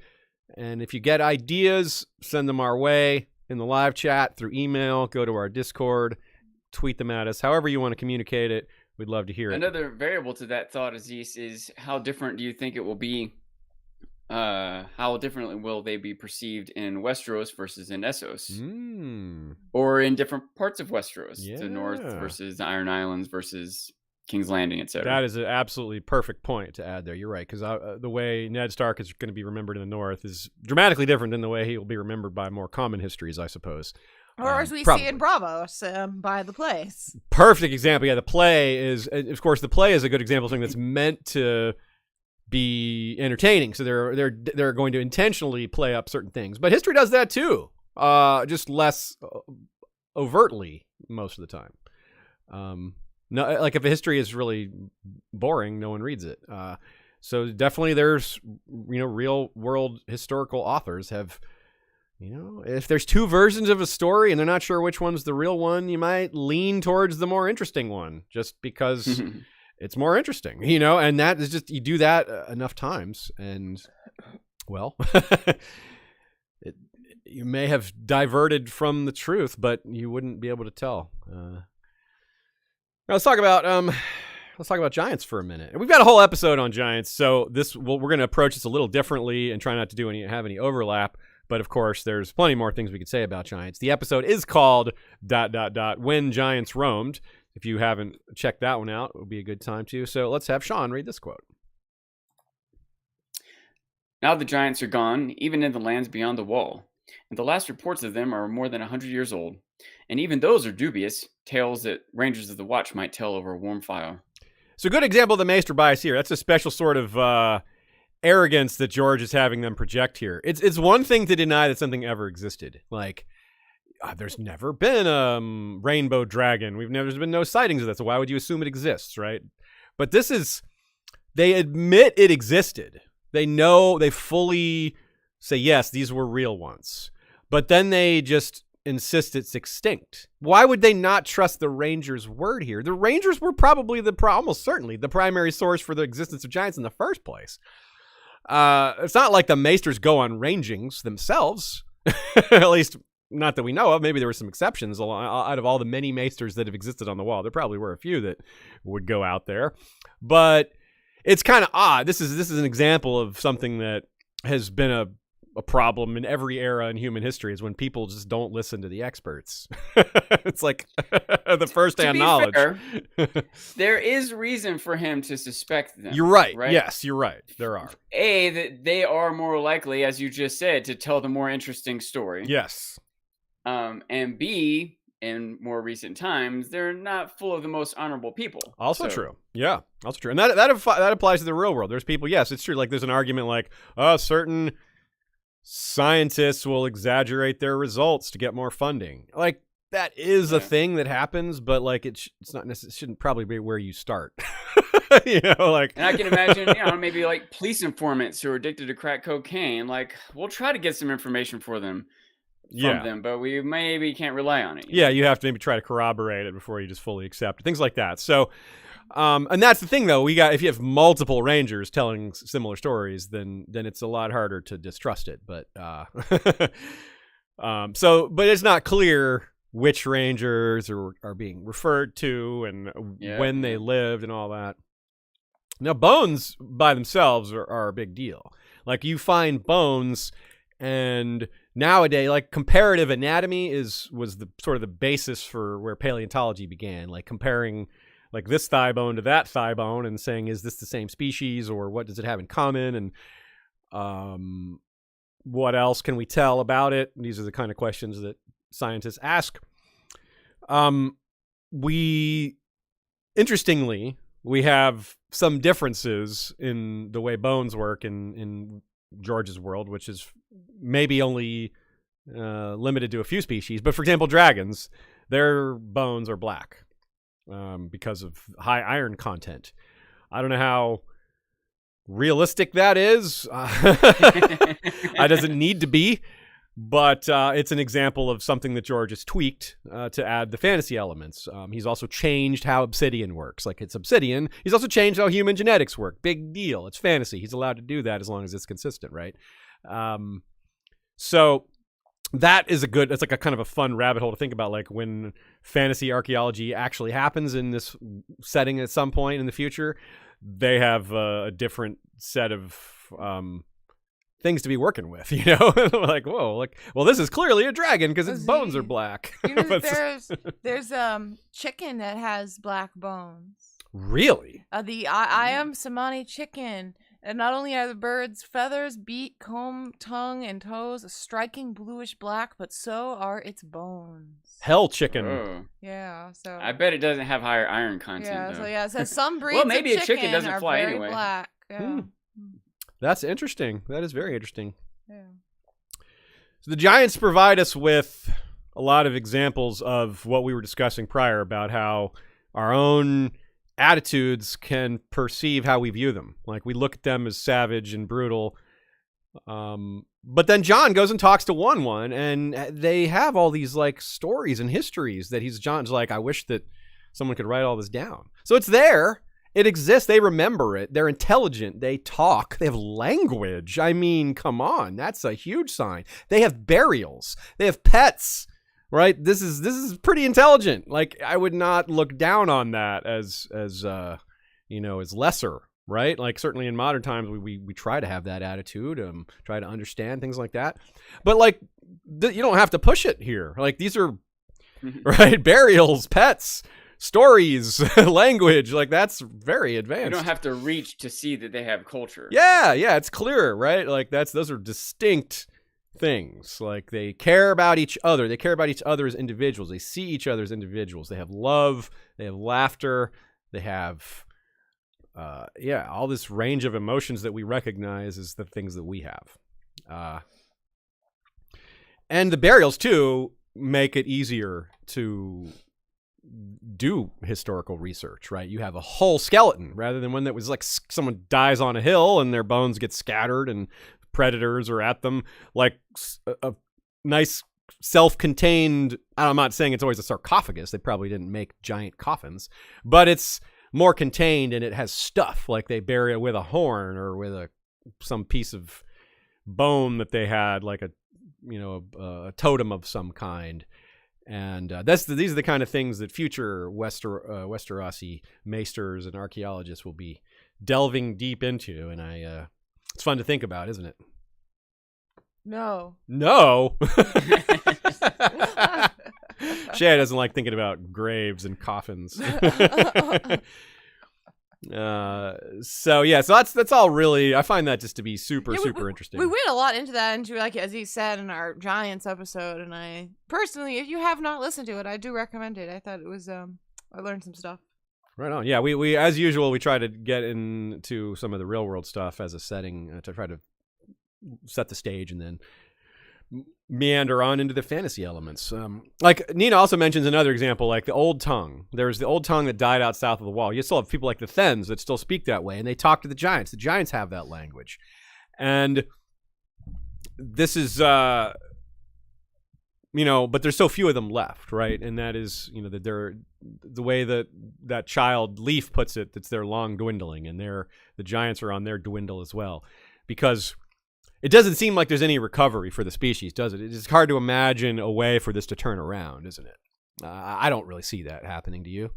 And if you get ideas, send them our way in the live chat, through email, go to our Discord, tweet them at us. However you want to communicate it, we'd love to hear it. Another variable to that thought, Aziz, is how different do you think it will be? How differently will they be perceived in Westeros versus in Essos? Or in different parts of Westeros? The North versus the Iron Islands versus King's Landing, etc. That is an absolutely perfect point to add there. You're right, because the way Ned Stark is going to be remembered in the North is dramatically different than the way he will be remembered by more common histories, I suppose. Or as we probably see in Bravos, by the plays. Perfect example. Yeah, the play is, of course, a good example of something that's meant to be entertaining. So they're going to intentionally play up certain things. But history does that too, just less overtly most of the time. No, like if a history is really boring, no one reads it. So definitely there's, real world historical authors have, if there's two versions of a story and they're not sure which one's the real one, you might lean towards the more interesting one just because it's more interesting, and that is just, you do that enough times and, well, you may have diverted from the truth, but you wouldn't be able to tell. Now let's talk about giants for a minute. And we've got a whole episode on giants, so we're going to approach this a little differently and try not to have any overlap. But of course, there's plenty more things we could say about giants. The episode is called ... When Giants Roamed. If you haven't checked that one out, it would be a good time to. So let's have Sean read this quote. Now the giants are gone, even in the lands beyond the wall, and the last reports of them are more than 100 years old. And even those are dubious, tales that Rangers of the Watch might tell over a warm fire. So a good example of the Maester bias here. That's a special sort of arrogance that George is having them project here. It's one thing to deny that something ever existed. Like, there's never been a rainbow dragon. There's been no sightings of that, so why would you assume it exists, right? But they admit it existed. They fully say, yes, these were real ones. But then they just insist it's extinct. Why would they not trust the Rangers' word here? The Rangers were probably almost certainly the primary source for the existence of giants in the first place. It's not like the Maesters go on rangings themselves, at least not that we know of. Maybe there were some exceptions out of all the many Maesters that have existed on the wall. There probably were a few that would go out there, but it's kind of odd. This is an example of something that has been a problem in every era in human history, is when people just don't listen to the experts. It's like the first-hand knowledge. Fair, there is reason for him to suspect them. You're right. Yes, you're right. There are. That they are more likely, as you just said, to tell the more interesting story. Yes. And B, in more recent times, they're not full of the most honorable people. Also true. Yeah, also true. And that applies to the real world. There's people, yes, it's true. Like there's an argument like, certain scientists will exaggerate their results to get more funding. Like that is a thing that happens, but like it's not necessarily, it shouldn't probably be where you start. And I can imagine, maybe like police informants who are addicted to crack cocaine. Like we'll try to get some information from them, but we maybe can't rely on it. You have to maybe try to corroborate it before you just fully accept it. Things like that. So, and that's the thing though. If you have multiple Rangers telling similar stories, then it's a lot harder to distrust it. But, but it's not clear which Rangers are being referred to and when they lived and all that. Now, bones by themselves are a big deal. Like you find bones, and nowadays, like comparative anatomy was the sort of the basis for where paleontology began. Like comparing like this thigh bone to that thigh bone and saying, is this the same species, or what does it have in common, and what else can we tell about it? And these are the kind of questions that scientists ask. Interestingly, we have some differences in the way bones work in George's world, which is maybe only limited to a few species. But for example, dragons, their bones are black because of high iron content. I don't know how realistic that is. It doesn't need to be, but it's an example of something that George has tweaked to add the fantasy elements. He's also changed how obsidian works. Like it's obsidian. He's also changed how human genetics work. Big deal. It's fantasy. He's allowed to do that as long as it's consistent, right? So that is it's like a kind of a fun rabbit hole to think about, like when fantasy archaeology actually happens in this setting at some point in the future, they have a different set of things to be working with, like, whoa, like, well, this is clearly a dragon because its bones are black. There's chicken that has black bones. Really? The I am Samani chicken. And not only are the bird's feathers, beak, comb, tongue, and toes a striking bluish black, but so are its bones. Hell chicken. Oh. Yeah, so I bet it doesn't have higher iron content. Yeah, so some breeds well, maybe of a chicken doesn't are fly very anyway. Black. Yeah. That's interesting. That is very interesting. Yeah. So the giants provide us with a lot of examples of what we were discussing prior about how our own attitudes can perceive how we view them. Like we look at them as savage and brutal. But then Jon goes and talks to one, and they have all these like stories and histories that Jon's like, I wish that someone could write all this down. So it's there. It exists. They remember it. They're intelligent. They talk. They have language. I mean, come on. That's a huge sign. They have burials. They have pets. Right? This is pretty intelligent. Like I would not look down on that as lesser, right? Like certainly in modern times we try to have that attitude, try to understand things like that. But like you don't have to push it here. Like these are right, burials, pets, stories, language, like that's very advanced. You don't have to reach to see that they have culture. Yeah, it's clear, right? Like those are distinct things. Like they care about each other. They care about each other as individuals. They see each other as individuals. They have love. They have laughter. They have, all this range of emotions that we recognize as the things that we have. And the burials too make it easier to do historical research, right? You have a whole skeleton rather than one that was like someone dies on a hill and their bones get scattered and predators are at them, like a nice self-contained, I'm not saying it's always a sarcophagus. They probably didn't make giant coffins, but it's more contained and it has stuff, like they bury it with a horn or with some piece of bone that they had, like a totem of some kind. And these are the kind of things that future Westerosi maesters and archaeologists will be delving deep into, and it's fun to think about, isn't it? No. Shay doesn't like thinking about graves and coffins. So that's all really, I find that just to be super interesting. We went a lot into that, like as he said in our Giants episode, and I personally, if you have not listened to it, I do recommend it. I thought it was I learned some stuff. Right on. Yeah, we as usual, we try to get into some of the real world stuff as a setting to try to set the stage and then meander on into the fantasy elements. Like Nina also mentions another example, like the Old Tongue. There's the Old Tongue that died out south of the Wall. You still have people like the Thens that still speak that way, and they talk to the Giants. The Giants have that language. And this is, but there's so few of them left, right? And that is, that they're, the way that child Leaf puts it, that's their long dwindling, and the Giants are on their dwindle as well. Because it doesn't seem like there's any recovery for the species, does it? It's hard to imagine a way for this to turn around, isn't it? I don't really see that happening. Do you?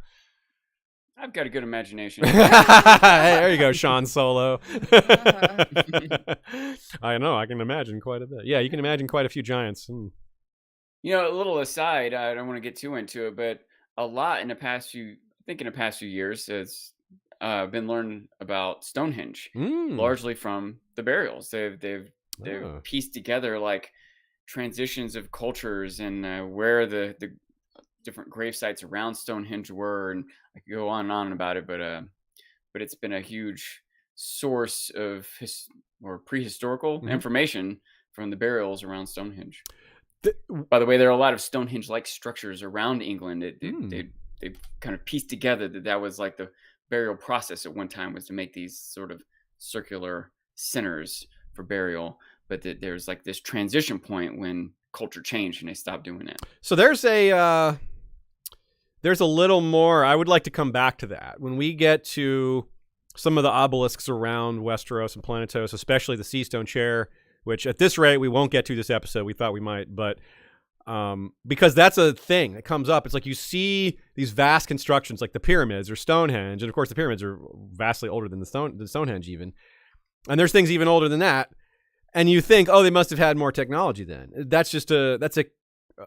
I've got a good imagination. Hey, there you go, Sean Solo. I know. I can imagine quite a bit. Yeah, you can imagine quite a few giants. A little aside, I don't want to get too into it, but a lot in the past few years has been learned about Stonehenge, largely from the burials. They've pieced together like transitions of cultures and where the different grave sites around Stonehenge were, and I could go on and on about it, but it's been a huge source of prehistorical information from the burials around Stonehenge. By the way, there are a lot of Stonehenge-like structures around England. They've kind of pieced together that was like the burial process at one time, was to make these sort of circular centers for burial, but there's like this transition point when culture changed and they stopped doing it. So there's a little more. I would like to come back to that when we get to some of the obelisks around Westeros and Planetos, especially the Seastone Chair, which at this rate we won't get to this episode. We thought we might, but because that's a thing that comes up. It's like you see these vast constructions like the pyramids or Stonehenge, and of course the pyramids are vastly older than the Stonehenge even, and there's things even older than that, and you think, oh, they must have had more technology then. That's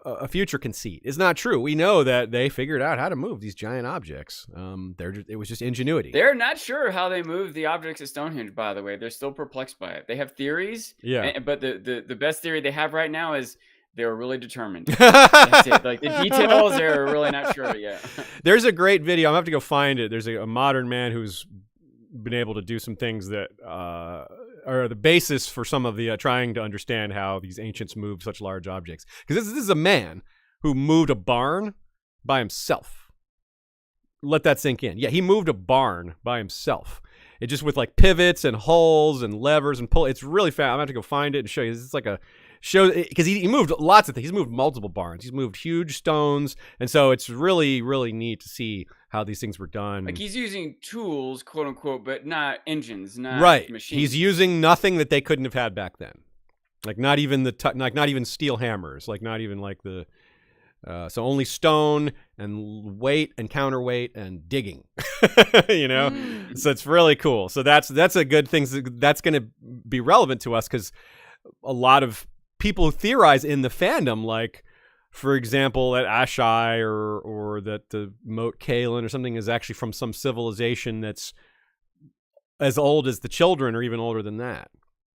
a future conceit. It's not true. We know that they figured out how to move these giant objects. It was just ingenuity. They're not sure how they moved the objects at Stonehenge, by the way. They're still perplexed by it. They have theories, but the best theory they have right now is they were really determined. That's it. Like the details, they're really not sure yet. There's a great video. I'm gonna have to go find it. There's a modern man who's been able to do some things that are the basis for some of the trying to understand how these ancients moved such large objects. Because this is a man who moved a barn by himself. Let that sink in. Yeah, he moved a barn by himself. It just with like pivots and holes and levers and pull. It's really fast. I'm gonna have to go find it and show you. It's like a show because he moved lots of things. He's moved multiple barns. He's moved huge stones, and so it's really, really neat to see how these things were done. Like he's using tools, quote unquote, but not engines, not right. machines. He's using nothing that they couldn't have had back then. Like not even not even steel hammers. Like not even like the. So only stone and weight and counterweight and digging, you know. So it's really cool. So that's a good thing. That's going to be relevant to us because a lot of people who theorize in the fandom, like for example, that Ashai or that the Moat Cailin or something is actually from some civilization that's as old as the children or even older than that.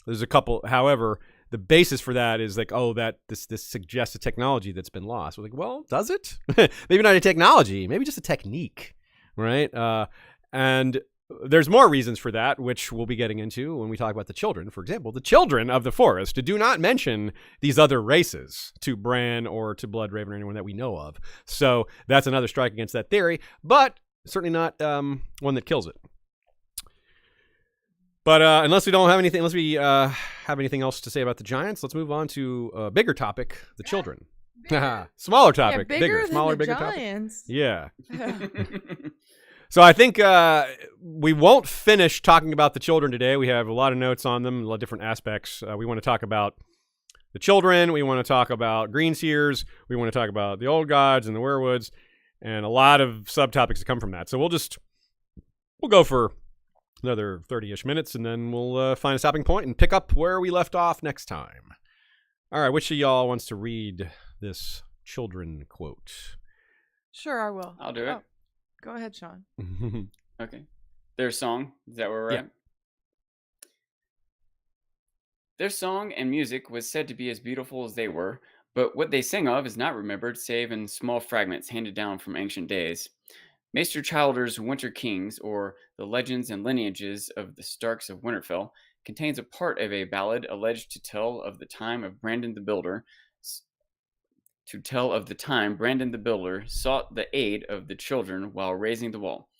There's a couple, however. The basis for that is like, oh, that this suggests a technology that's been lost. We're like, well, does it? Maybe not a technology, maybe just a technique, right? And there's more reasons for that, which we'll be getting into when we talk about the children. For example, the children of the forest do not mention these other races to Bran or to Bloodraven or anyone that we know of. So that's another strike against that theory, but certainly not one that kills it. But unless we have anything else to say about the giants, let's move on to a bigger topic: the children. Smaller topic, bigger, smaller, than the bigger giants. topic. Yeah. So I think we won't finish talking about the children today. We have a lot of notes on them, a lot of different aspects. We want to talk about the children. We want to talk about Greenseers. We want to talk about the old gods and the werewoods, and a lot of subtopics that come from that. So we'll go for another 30-ish minutes, and then we'll find a stopping point and pick up where we left off next time. All right, which of y'all wants to read this children quote? Sure, I will. I'll do it. Go ahead, Sean. Okay. Their song. Is that where we're at? Their song and music was said to be as beautiful as they were, but what they sing of is not remembered save in small fragments handed down from ancient days. Maester Childer's Winter Kings, or the legends and lineages of the Starks of Winterfell, contains a part of a ballad alleged to tell of the time Brandon the Builder sought the aid of the children while raising the wall.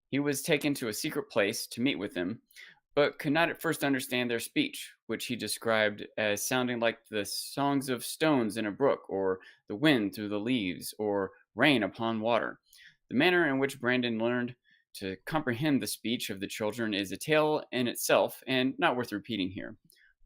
He was taken to a secret place to meet with them, but could not at first understand their speech, which he described as sounding like the songs of stones in a brook, or the wind through the leaves, or rain upon water. The manner in which Brandon learned to comprehend the speech of the children is a tale in itself and not worth repeating here.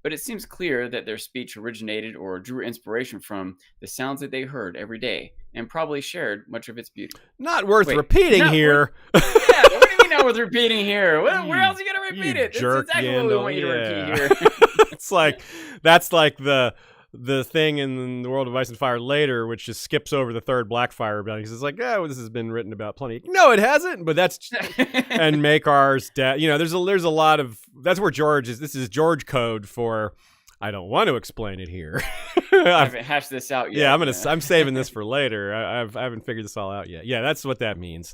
But it seems clear that their speech originated or drew inspiration from the sounds that they heard every day and probably shared much of its beauty. Not worth repeating here. Yeah, what do you mean not worth repeating here? Where else are you going to repeat it? Jerk, That's exactly Yandel, what we want you to repeat here. It's like, that's like the thing in the World of Ice and Fire later, which just skips over the third Blackfire rebellion because it's like, well, this has been written about plenty. No, it hasn't. But that's and Makar's death. You know, there's a lot of that's where George is. This is George code for. I don't want to explain it here. I haven't hashed this out yet. Yeah, I'm saving this for later. I haven't figured this all out yet. Yeah, that's what that means.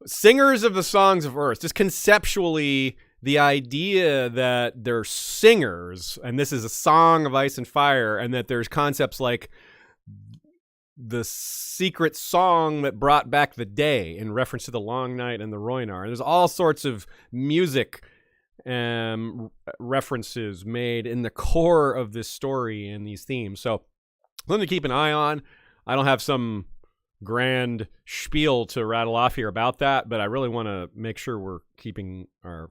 Singers of the songs of earth, just conceptually. The idea that they're singers, and this is a song of ice and fire, and that there's concepts like the secret song that brought back the day in reference to the Long Night and the Rhoynar. And there's all sorts of music references made in the core of this story and these themes. So something to keep an eye on. I don't have some grand spiel to rattle off here about that, but I really want to make sure we're keeping an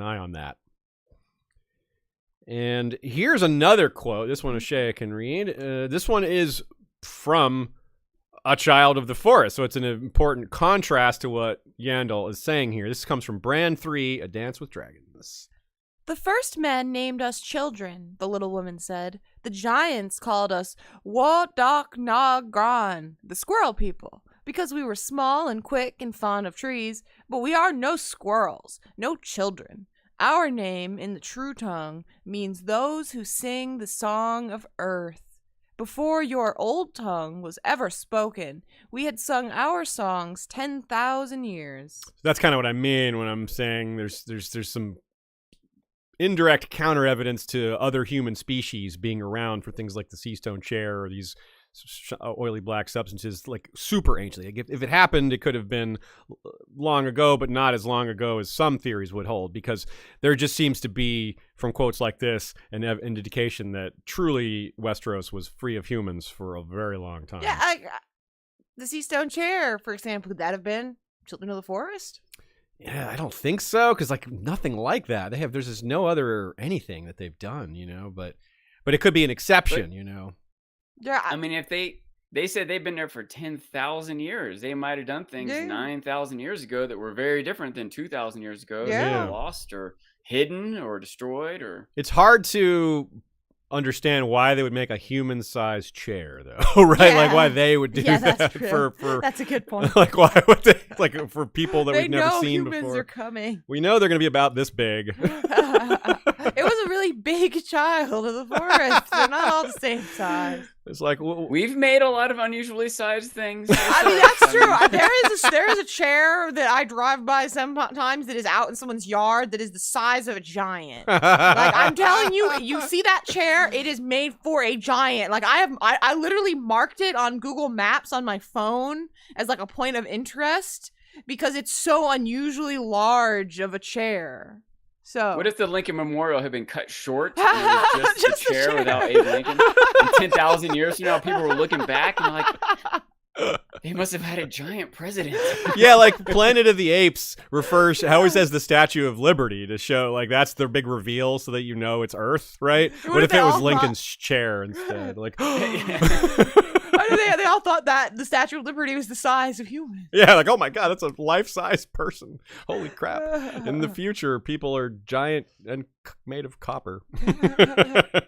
eye on that. And here's another quote. This one Shea can read. This one is from A Child of the Forest, so it's an important contrast to what Yandel is saying here. This comes from Bran 3, A Dance with Dragons. The first men named us children, the little woman said. The giants called us Wadok Na Gran, the squirrel people, because we were small and quick and fond of trees, but we are no squirrels, no children. Our name in the true tongue means those who sing the song of earth. Before your old tongue was ever spoken, we had sung our songs 10,000 years. That's kind of what I mean when I'm saying there's some indirect counter evidence to other human species being around for things like the sea stone chair or these oily black substances, like super ancient. Like if it happened, it could have been long ago, but not as long ago as some theories would hold, because there just seems to be, from quotes like this, an indication that truly Westeros was free of humans for a very long time. Yeah, the sea stone chair, for example, could that have been Children of the Forest? Yeah, I don't think so, because like nothing like that. There's just no other anything that they've done, but it could be an exception, Yeah, I mean, if they said they've been there for 10,000 years, they might have done things 9,000 years ago that were very different than 2,000 years ago. Yeah. They were lost or hidden or destroyed or. It's hard to understand why they would make a human-sized chair, though, right? Like why they would do that's that true. for That's a good point. like why would they, like for people that They we've never know seen humans before? are coming. We know they're going to be about this big. It was a really big child of the forest. They're not all the same size. It's like We've made a lot of unusually sized things. I mean, that's true. There is a chair that I drive by sometimes that is out in someone's yard that is the size of a giant. Like, I'm telling you, you see that chair, it is made for a giant. Like, I literally marked it on Google Maps on my phone as like a point of interest because it's so unusually large of a chair. So What if the Lincoln Memorial had been cut short and it was just, Just a a chair chair. without Abe Lincoln? And 10,000 years from now, people were looking back and like, they must have had a giant president. yeah, like Planet of the Apes refers always as the Statue of Liberty to show like that's their big reveal so that it's Earth, right? What if they it was all Lincoln's chair instead? Like they all thought that the Statue of Liberty was the size of humans. yeah, like oh my god, that's a life-size person. Holy crap. In the future, people are giant and made of copper.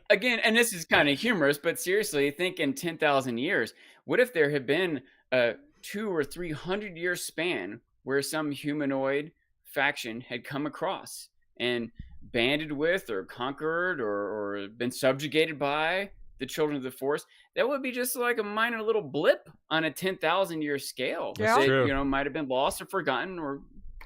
Again, and this is kind of humorous, but seriously, think in 10,000 years, what if there had been a 200 or 300 year span where some humanoid faction had come across and banded with or conquered or been subjugated by the Children of the Forest? That would be just like a minor little blip on a 10,000 year scale. Yeah. That, True. might have been lost or forgotten or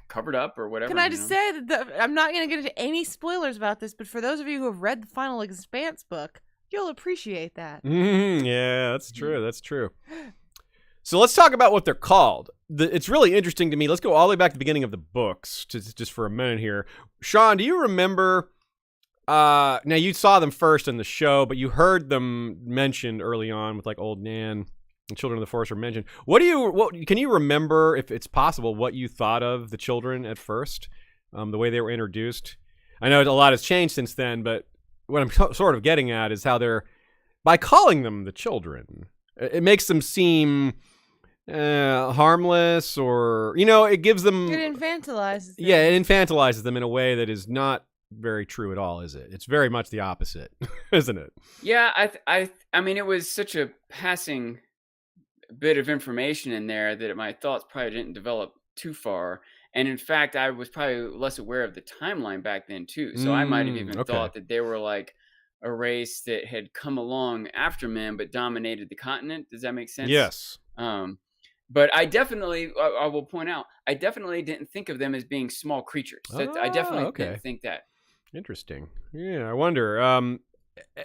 covered up or whatever. Can I just say that I'm not going to get into any spoilers about this, but for those of you who have read the Final Expanse book, you'll appreciate that. Yeah, that's true. That's true. So let's talk about what they're called. It's really interesting to me. Let's go all the way back to the beginning of the books, just for a minute here. Sean, do you remember? Now you saw them first in the show, but you heard them mentioned early on with like Old Nan and Children of the Forest were mentioned. What can you remember, if it's possible, what you thought of the children at first, the way they were introduced? I know a lot has changed since then, but what I'm sort of getting at is how by calling them the children, it makes them seem harmless, or it gives them. It infantilizes them. Yeah, it infantilizes them in a way that is not very true at all, is it? It's very much the opposite, isn't it? Yeah, I mean, it was such a passing bit of information in there that my thoughts probably didn't develop too far. And in fact, I was probably less aware of the timeline back then too. So I might have even thought that they were like a race that had come along after men but dominated the continent. Does that make sense? Yes. But I will point out, I definitely didn't think of them as being small creatures. I definitely didn't think that. Interesting. Yeah, I wonder. And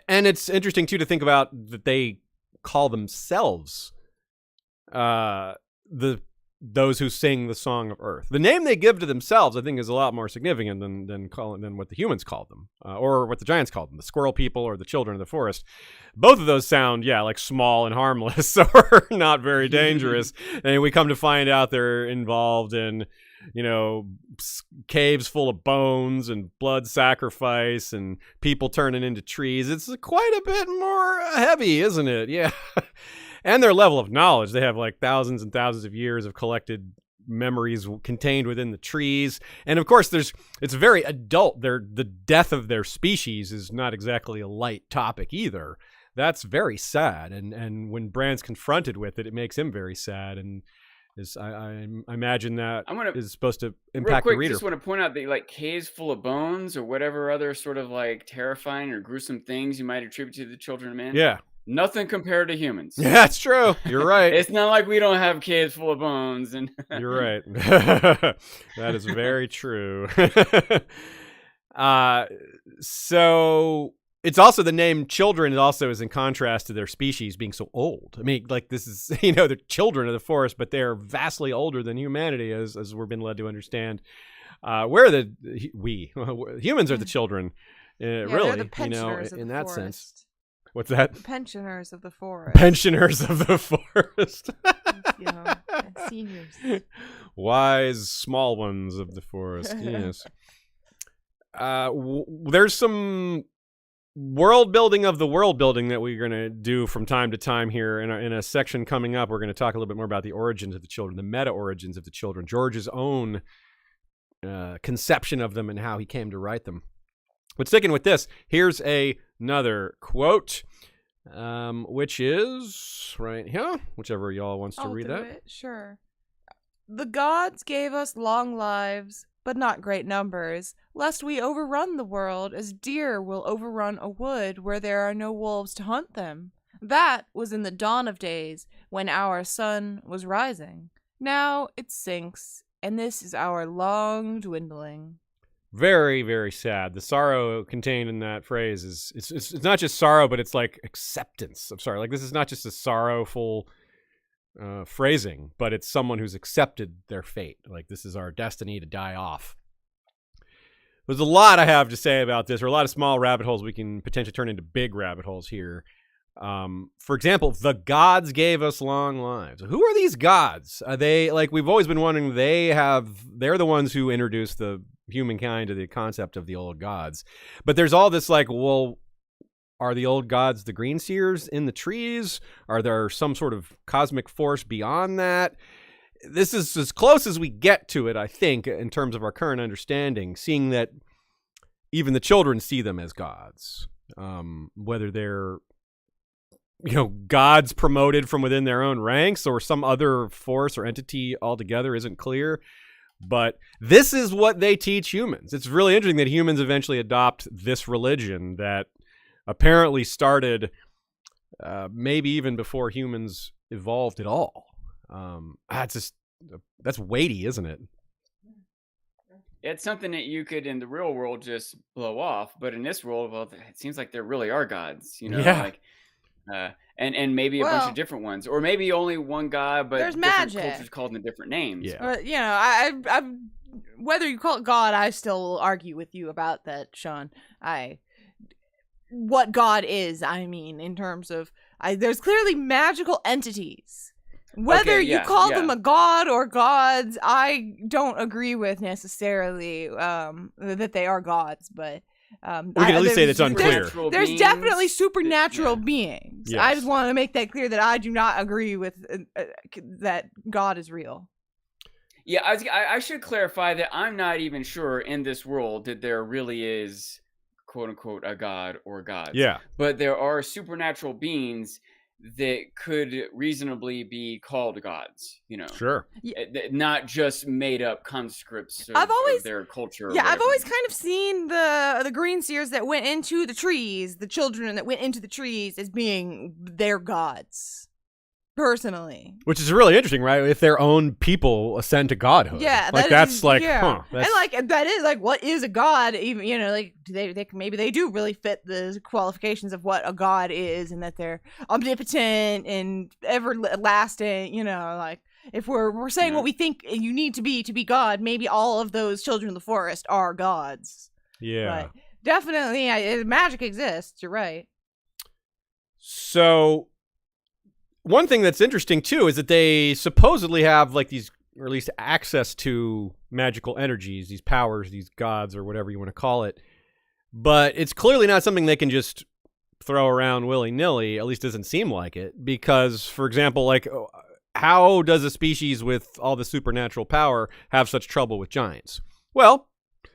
it's interesting too to think about that they call themselves those who sing the Song of Earth. The name they give to themselves, I think, is a lot more significant than what the humans called them, or what the giants called them, the Squirrel People or the Children of the Forest. Both of those sound, like small and harmless, or not very dangerous. And we come to find out they're involved in, caves full of bones and blood sacrifice and people turning into trees. It's quite a bit more heavy, isn't it? Yeah. And their level of knowledge. They have like thousands and thousands of years of collected memories contained within the trees. And of course, it's very adult. The death of their species is not exactly a light topic either. That's very sad. And when Bran's confronted with it, it makes him very sad. And I imagine that is supposed to impact the reader. Just want to point out that like caves full of bones or whatever other sort of like terrifying or gruesome things you might attribute to the children of men. Yeah. Nothing compared to humans. Yeah, that's true. You're right. It's not like we don't have caves full of bones. And You're right. That is very true. So it's also the name children also is in contrast to their species being so old. I mean, like this is, they're children of the forest, but they're vastly older than humanity as we're being led to understand. Humans are the children, really, they're the pensioners of in the that forest. sense. What's that? The pensioners of the forest. Pensioners of the forest. Seniors. Wise small ones of the forest, yes. There's some world building of the world building that we're going to do from time to time here. In a section coming up, we're going to talk a little bit more about the origins of the children, the meta origins of the children, George's own conception of them and how he came to write them. But sticking with this, here's another quote, which is right here, whichever y'all wants to read that. It. Sure. The gods gave us long lives, but not great numbers, lest we overrun the world as deer will overrun a wood where there are no wolves to hunt them. That was in the dawn of days, when our sun was rising. Now it sinks, and this is our long dwindling. Very, very sad. The sorrow contained in that phrase is it's not just sorrow, but it's like acceptance of sorrow. Like this is not just a sorrowful phrasing, but it's someone who's accepted their fate. Like this is our destiny to die off. There's a lot I have to say about this, or a lot of small rabbit holes we can potentially turn into big rabbit holes here. For example, the gods gave us long lives. Who are these gods? Are they, like we've always been wondering, they're the ones who introduced the humankind to the concept of the old gods. But there's all this like, well, are the old gods the green seers in the trees? Are there some sort of cosmic force beyond that? This is as close as we get to it, I think, in terms of our current understanding, seeing that even the children see them as gods. Whether they're gods promoted from within their own ranks or some other force or entity altogether isn't clear. But this is what they teach humans. It's really interesting that humans eventually adopt this religion that apparently started maybe even before humans evolved at all. That's weighty, isn't it? It's something that you could in the real world just blow off, but in this world, well, it seems like there really are gods, Yeah. like and maybe a bunch of different ones, or maybe only one god, but there's different magic. cultures called in different names. Yeah. I whether you call it God, I still argue with you about that, Sean. What God is, I mean, in terms of there's clearly magical entities. Whether you call them a god or gods, I don't agree with necessarily that they are gods, but we can at least say it's unclear. There's definitely supernatural beings. Yes. I just want to make that clear that I do not agree with that God is real. Yeah, I should clarify that I'm not even sure in this world that there really is, quote unquote, a god or gods. Yeah. But there are supernatural beings that could reasonably be called gods, Sure. Not just made up conscripts of their culture. Yeah, I've always kind of seen the green seers that went into the trees, the children that went into the trees, as being their gods. Personally, which is really interesting, right? If their own people ascend to godhood, that's like, huh? And that is like, what is a god? Even like, do they maybe they do really fit the qualifications of what a god is, and that they're omnipotent and everlasting. Like if we're saying what we think you need to be God, maybe all of those children of the forest are gods. Yeah, but definitely, magic exists. You're right. So. One thing that's interesting, too, is that they supposedly have, like, these, or at least access to magical energies, these powers, these gods, or whatever you want to call it. But it's clearly not something they can just throw around willy-nilly, at least doesn't seem like it. Because, for example, like, how does a species with all the supernatural power have such trouble with giants? Well,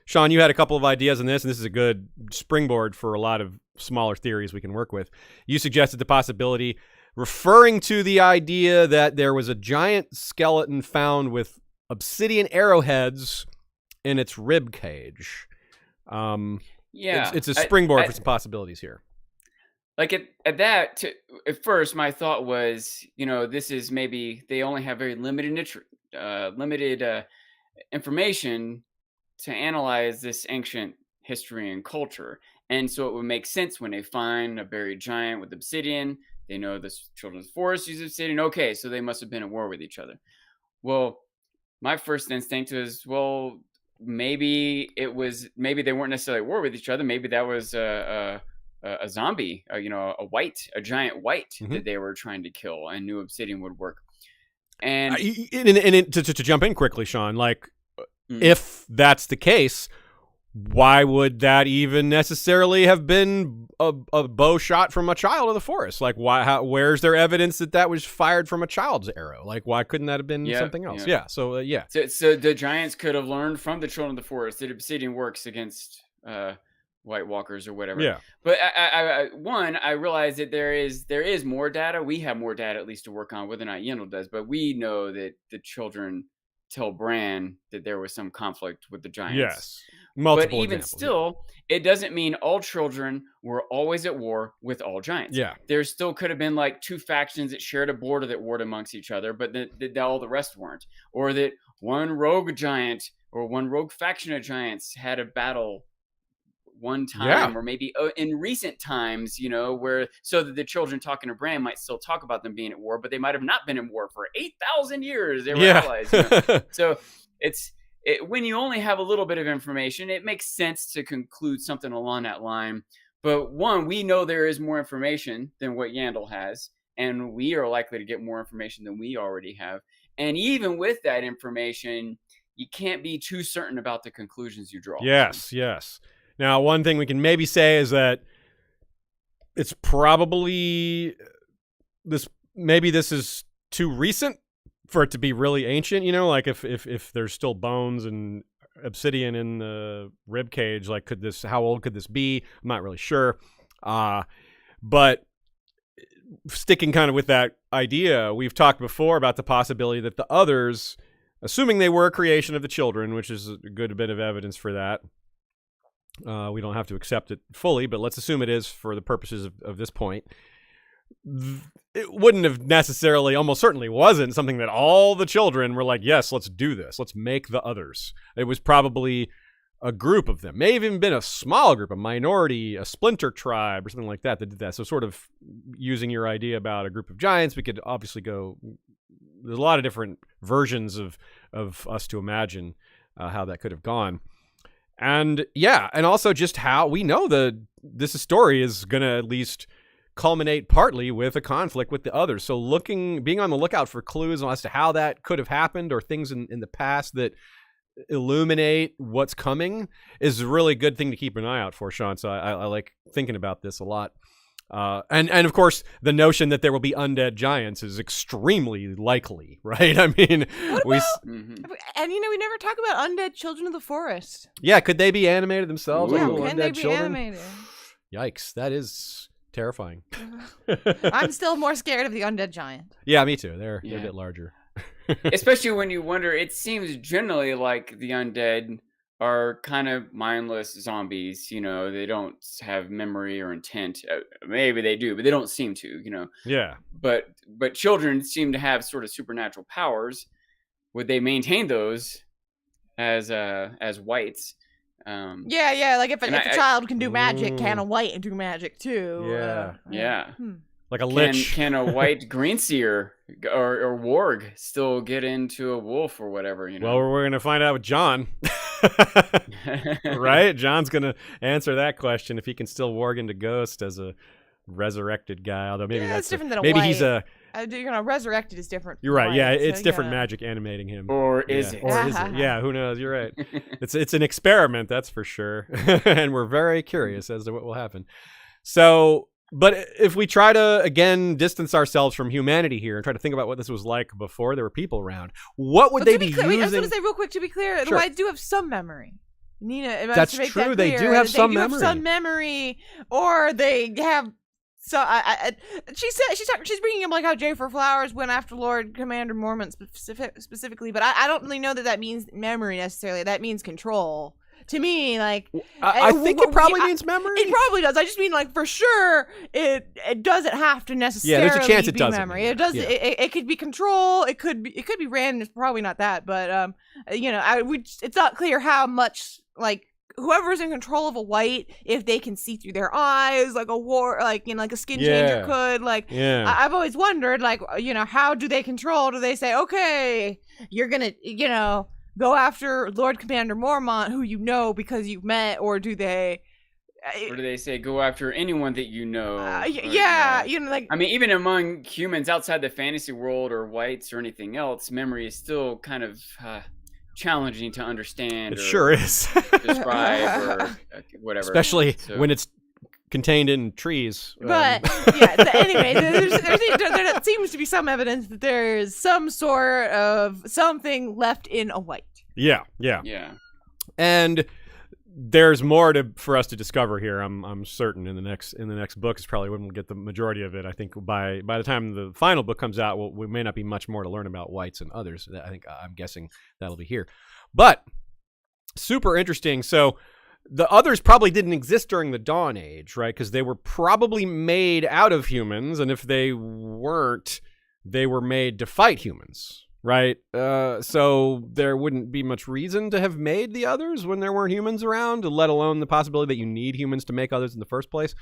Sean, you had a couple of ideas on this, and this is a good springboard for a lot of smaller theories we can work with. You suggested the possibility, referring to the idea that there was a giant skeleton found with obsidian arrowheads in its rib cage. It's a springboard for some possibilities here. Like at first, my thought was, this is maybe they only have very limited information to analyze this ancient history and culture. And so it would make sense when they find a buried giant with obsidian. They know the children of the forest use obsidian. Okay, so they must have been at war with each other. Well, my first instinct was, well, maybe they weren't necessarily at war with each other. Maybe that was a zombie, a giant white that they were trying to kill, and knew obsidian would work. And to jump in quickly, Sean, like, if that's the case, why would that even necessarily have been a bow shot from a child of the forest? Like, where's there evidence that was fired from a child's arrow? Like, why couldn't that have been something else? Yeah. So the giants could have learned from the children of the forest that obsidian works against White Walkers or whatever. Yeah. But I realize that there is more data. We have more data at least to work on, whether or not Yandel does. But we know that the children tell Bran that there was some conflict with the giants. Yes. Multiple but even examples, still, it doesn't mean all children were always at war with all giants. Yeah. There still could have been like two factions that shared a border that warred amongst each other, but that all the rest weren't. Or that one rogue giant or one rogue faction of giants had a battle one time, or maybe in recent times, where so that the children talking to Bran might still talk about them being at war, but they might have not been in war for 8,000 years. They were allies. So when you only have a little bit of information, it makes sense to conclude something along that line. But one, we know there is more information than what Yandel has, and we are likely to get more information than we already have. And even with that information, you can't be too certain about the conclusions you draw. Yes. Now, one thing we can maybe say is that it's probably this is too recent for it to be really ancient, like if there's still bones and obsidian in the rib cage, like how old could this be? I'm not really sure. But sticking kind of with that idea, we've talked before about the possibility that the others, assuming they were a creation of the children, which is a good bit of evidence for that. We don't have to accept it fully, but let's assume it is for the purposes of this point. It wouldn't have necessarily, almost certainly wasn't something that all the children were like, yes, let's do this. Let's make the others. It was probably a group of them. May have even been a small group, a minority, a splinter tribe or something like that did that. So sort of using your idea about a group of giants, we could obviously go, there's a lot of different versions of us to imagine how that could have gone. And and also just how we know this story is going to at least culminate partly with a conflict with the others. So being on the lookout for clues as to how that could have happened or things in the past that illuminate what's coming is a really good thing to keep an eye out for, Sean. So I like thinking about this a lot. And of course, the notion that there will be undead giants is extremely likely, right? I mean, and we never talk about undead children of the forest. Yeah, could they be animated themselves? Yeah, like can they be animated? Yikes, that is terrifying. I'm still more scared of the undead giant. Yeah, me too. They're a bit larger. Especially when you wonder, it seems generally like the undead are kind of mindless zombies. They don't have memory or intent. Maybe they do, but they don't seem to. Yeah. But children seem to have sort of supernatural powers. Would they maintain those as whites? Like if a child can do magic, can a white do magic too? Yeah. Like a lich. Can a white greenseer or warg still get into a wolf or whatever? Well, we're going to find out with John. Right? John's going to answer that question if he can still warg into ghost as a resurrected guy. Although maybe that's different than a maybe white. He's a resurrected is different. You're right. White, yeah, it's different magic animating him. Or is it? Or is it? Yeah, who knows? You're right. It's an experiment, that's for sure. And we're very curious as to what will happen. So, but if we try to, again, distance ourselves from humanity here and try to think about what this was like before there were people around, what would they be using? I was going to say real quick, to be clear, the whites do have some memory. Nina, that's true. They do have some memory. Have some memory, or they have. So she's bringing up like how Jafer Flowers went after Lord Commander Mormont specifically, but I don't really know that means memory necessarily. That means control. To me, like I think it probably means memory. It probably does. I just mean like for sure it doesn't have to necessarily. Yeah, there's a chance it be doesn't. Memory. It does. Yeah. It could be control. It could be random. It's probably not that, but it's not clear how much like whoever's in control of a white, if they can see through their eyes like a like a skin changer could. Like, I've always wondered, like, how do they control? Do they say, okay, you're gonna, go after Lord Commander Mormont, who you know because you've met, or do they? Or do they say go after anyone that you know? Like, I mean, even among humans outside the fantasy world or whites or anything else, memory is still kind of challenging to understand. It sure is. Describe or whatever. Especially when it's contained in trees. But anyway, there seems to be some evidence that there is some sort of something left in a white. Yeah. And there's more for us to discover here. I'm certain in the next book is probably when we'll get the majority of it. I think by the time the final book comes out, we may not be much more to learn about whites and others. I'm guessing that'll be here, but super interesting. So the others probably didn't exist during the Dawn Age, right? Because they were probably made out of humans, and if they weren't, they were made to fight humans. Right, so there wouldn't be much reason to have made the others when there weren't humans around, let alone the possibility that you need humans to make others in the first place.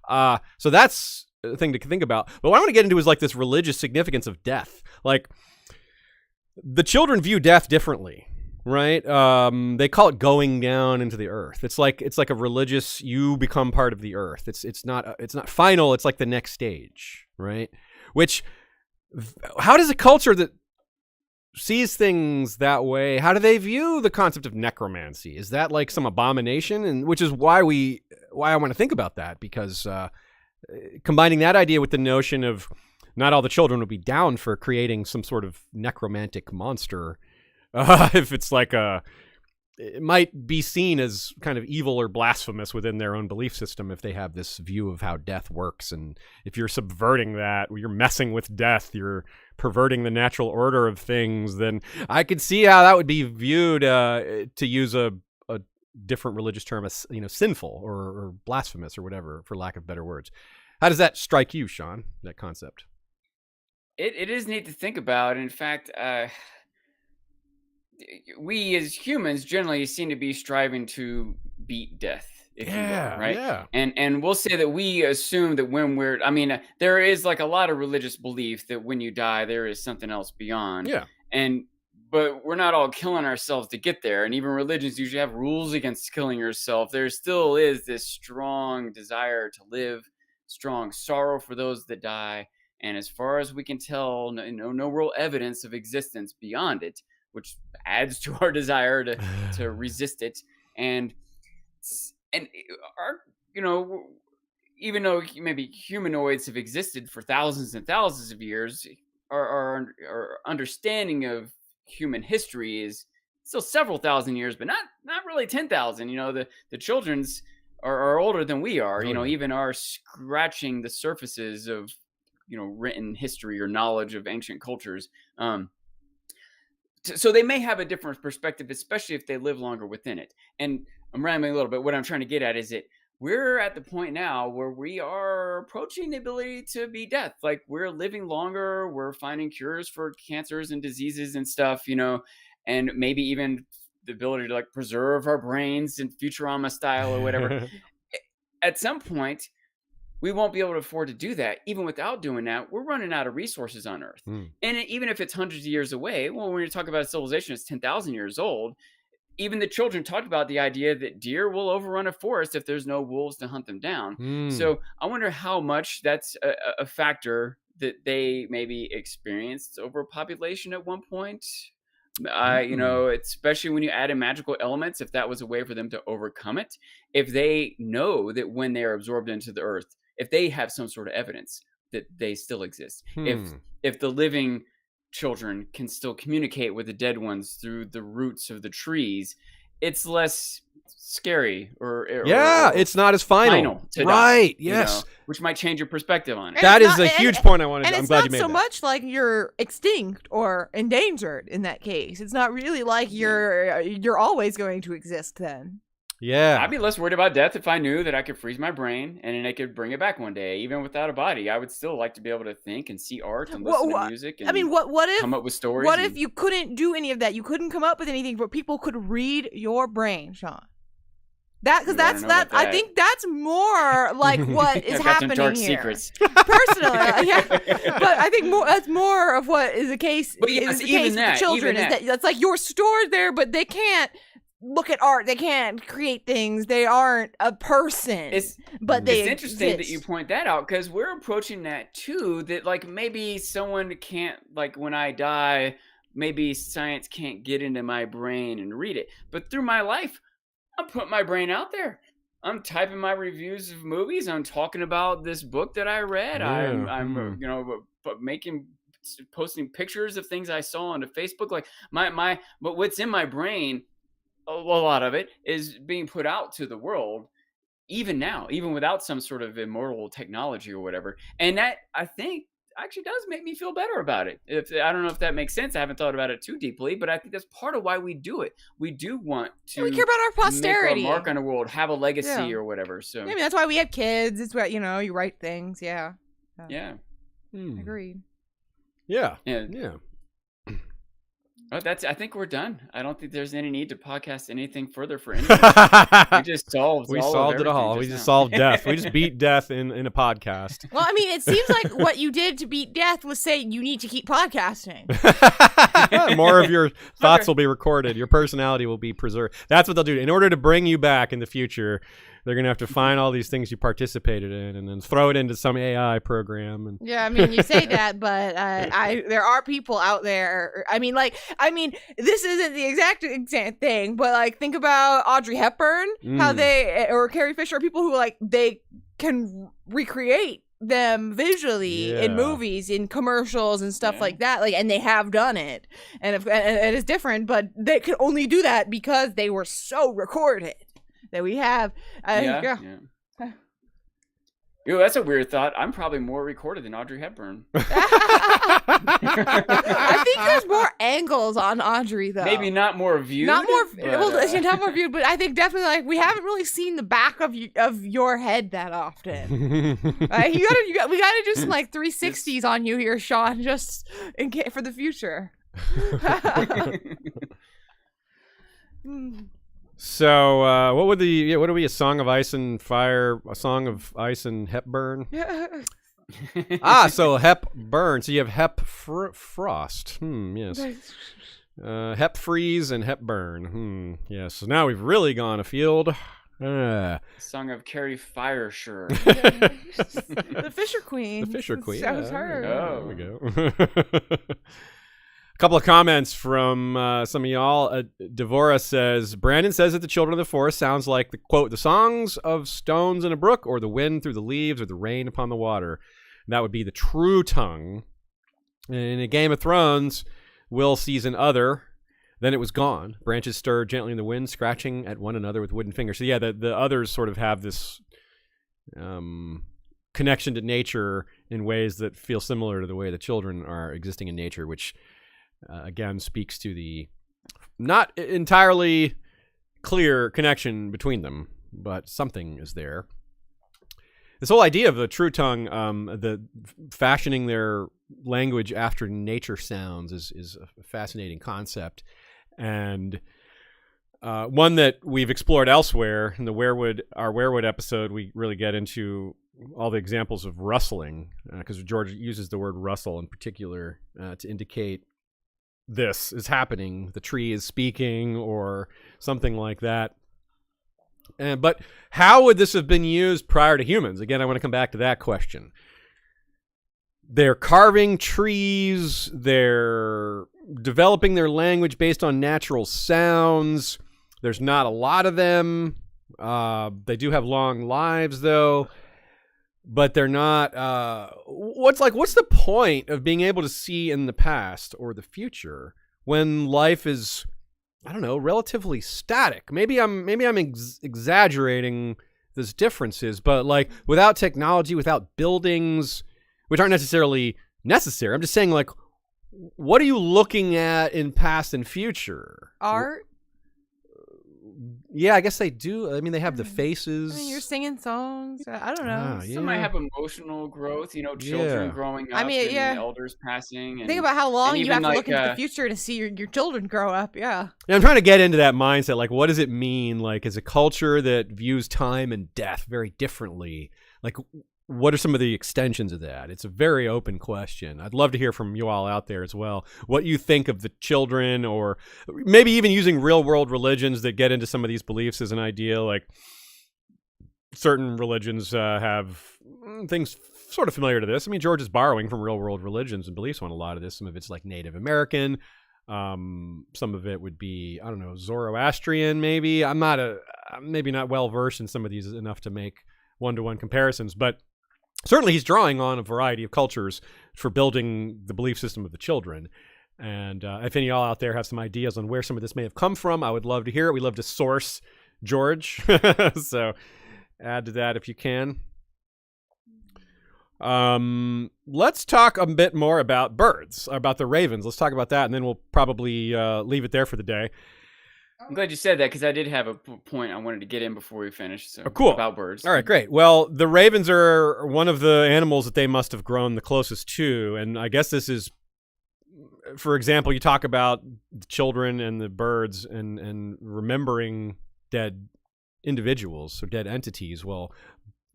So that's a thing to think about. But what I want to get into is like this religious significance of death. Like, the children view death differently, right? They call it going down into the earth. It's like a religious, you become part of the earth. It's not final. It's like the next stage, right? Which, how does a culture that sees things that way, how do they view the concept of necromancy? Is that like some abomination? And which is why I want to think about that, because combining that idea with the notion of not all the children would be down for creating some sort of necromantic monster, if it's like it might be seen as kind of evil or blasphemous within their own belief system if they have this view of how death works. And if you're subverting that, you're messing with death, you're perverting the natural order of things, then I could see how that would be viewed, to use a different religious term, as sinful or blasphemous or whatever, for lack of better words. How does that strike you, Sean, that concept? It is neat to think about. In fact, we as humans generally seem to be striving to beat death, if you will, right? Yeah. And we'll say that we assume that when there is like a lot of religious belief that when you die, there is something else beyond. Yeah. But we're not all killing ourselves to get there. And even religions usually have rules against killing yourself. There still is this strong desire to live, strong sorrow for those that die. And as far as we can tell, no real evidence of existence beyond it, which adds to our desire to resist it. And our, even though maybe humanoids have existed for thousands and thousands of years, our understanding of human history is still several thousand years, but not really 10,000. The children's are older than we are. Even are scratching the surfaces of written history or knowledge of ancient cultures. So they may have a different perspective, especially if they live longer within it. And I'm rambling a little bit. What I'm trying to get at is that we're at the point now where we are approaching the ability to beat death. Like, we're living longer. We're finding cures for cancers and diseases and stuff, and maybe even the ability to like preserve our brains in Futurama style or whatever. At some point, we won't be able to afford to do that. Even without doing that, we're running out of resources on Earth. And even if it's hundreds of years away, well, when you talk about a civilization that's 10,000 years old, even the children talked about the idea that deer will overrun a forest if there's no wolves to hunt them down. So I wonder how much that's a factor that they maybe experienced overpopulation at one point. Especially when you add in magical elements, if that was a way for them to overcome it, if they know that when they are absorbed into the earth, if they have some sort of evidence that they still exist, if the living children can still communicate with the dead ones through the roots of the trees, it's less scary or it's not as final to right die, yes, which might change your perspective on it. That is a huge point I wanted. I'm glad you made that. And it's not so much like you're extinct or endangered in that case. It's not really like you're always going to exist then. Yeah, I'd be less worried about death if I knew that I could freeze my brain and then I could bring it back one day, even without a body. I would still like to be able to think and see art and listen to music. And what if come up with stories? What if you couldn't do any of that? You couldn't come up with anything, but people could read your brain, Sean. I think that's more like what is I've got some happening dark here. secrets. Personally, yeah. But I think that's more of what is the case. But yes, is the even case with that, the children even is that that's like you're stored there, but they can't look at art. They can't create things. They aren't a person. It's interesting that you point that out, because we're approaching that too. That like maybe someone can't, like when I die, maybe science can't get into my brain and read it. But through my life, I'm putting my brain out there. I'm typing my reviews of movies. I'm talking about this book that I read. Yeah. I'm posting pictures of things I saw onto Facebook. Like but what's in my brain, a lot of it is being put out to the world, even now, even without some sort of immortal technology or whatever. And that, I think, actually does make me feel better about it. I don't know if that makes sense. I haven't thought about it too deeply, but I think that's part of why we do it. We do want to. We care about our posterity, make our mark on the world, have a legacy Yeah. or whatever. So I mean, that's why we have kids. It's what you write things. Yeah. yeah. Agreed. Yeah. Yeah. Oh, I think we're done. I don't think there's any need to podcast anything further for anything. We just solved. We all solved of it all. everything We just just now. solved death. We just beat death in a podcast. Well, I mean, it seems like what you did to beat death was say you need to keep podcasting. More of your thoughts will be recorded. Your personality will be preserved. That's what they'll do. In order to bring you back in the future, they're going to have to find all these things you participated in and then throw it into some AI program. And Yeah, I mean, you say that, but there are people out there. I mean, this isn't the exact thing, but like, think about Audrey Hepburn, how or Carrie Fisher, people who like they can recreate them visually in movies, in commercials and stuff like that, like, and they have done it, and it is different, but they could only do that because they were so recorded that we have. Yo, that's a weird thought. I'm probably more recorded than Audrey Hepburn. I think there's more angles on Audrey, though. Maybe not more viewed. Not more. But, not more viewed, but I think definitely like we haven't really seen the back of your head that often. We gotta do some like 360s on you here, Sean, just for the future. so, what would what are we? A Song of Ice and Fire, a Song of Ice and Hepburn. So Hepburn. So you have Frost. Yes. Hep Freeze and Hepburn. Yes. So now we've really gone afield. Song of Carrie Fisher. The Fisher Queen. The Fisher Queen. That was her. Oh. There we go. A couple of comments from some of y'all. Devora says, Brandon says that the Children of the Forest sounds like the quote, the songs of stones in a brook, or the wind through the leaves, or the rain upon the water. And that would be the true tongue. In a Game of Thrones, Will sees an other. Then it was gone. Branches stirred gently in the wind, scratching at one another with wooden fingers. So yeah, the others sort of have this connection to nature in ways that feel similar to the way the children are existing in nature, which again speaks to the not entirely clear connection between them, but something is there. This whole idea of the true tongue, the fashioning their language after nature sounds is a fascinating concept, and one that we've explored elsewhere in the our Werewood episode. We really get into all the examples of rustling, because George uses the word rustle in particular to indicate this is happening. The tree is speaking or something like that. But how would this have been used prior to humans? Again, I want to come back to that question. They're carving trees. They're developing their language based on natural sounds. There's not a lot of them. They do have long lives, though. But they're not. What's the point of being able to see in the past or the future when life is, I don't know, relatively static? Maybe I'm exaggerating those differences, but like without technology, without buildings, which aren't necessarily necessary. I'm just saying, like, what are you looking at in past and future? Art. Yeah, I guess they do. I mean, they have the I faces. mean, you're singing songs. I don't know. Ah, Some might yeah. have emotional growth, children Yeah. growing up I mean, and yeah. elders passing. And, Think about how long and you even have to look like, into the future to see your children grow up. Yeah. Yeah, I'm trying to get into that mindset. Like, what does it mean? Like, as a culture that views time and death very differently, like, what are some of the extensions of that? It's a very open question. I'd love to hear from you all out there as well. What you think of the children, or maybe even using real world religions that get into some of these beliefs as an idea. Like, certain religions have things sort of familiar to this. I mean, George is borrowing from real world religions and beliefs on a lot of this. Some of it's like Native American. Some of it would be, I don't know, Zoroastrian maybe. I'm maybe not well versed in some of these enough to make one-to-one comparisons, but certainly he's drawing on a variety of cultures for building the belief system of the children. And if any of y'all out there have some ideas on where some of this may have come from, I would love to hear it. We love to source George. So add to that if you can. Let's talk a bit more about birds, about the ravens. Let's talk about that, and then we'll probably leave it there for the day. I'm glad you said that, because I did have a point I wanted to get in before we finish. So Cool. About birds. All right, great. Well, the ravens are one of the animals that they must have grown the closest to, and I guess this is, for example, you talk about the children and the birds and remembering dead individuals or dead entities. Well,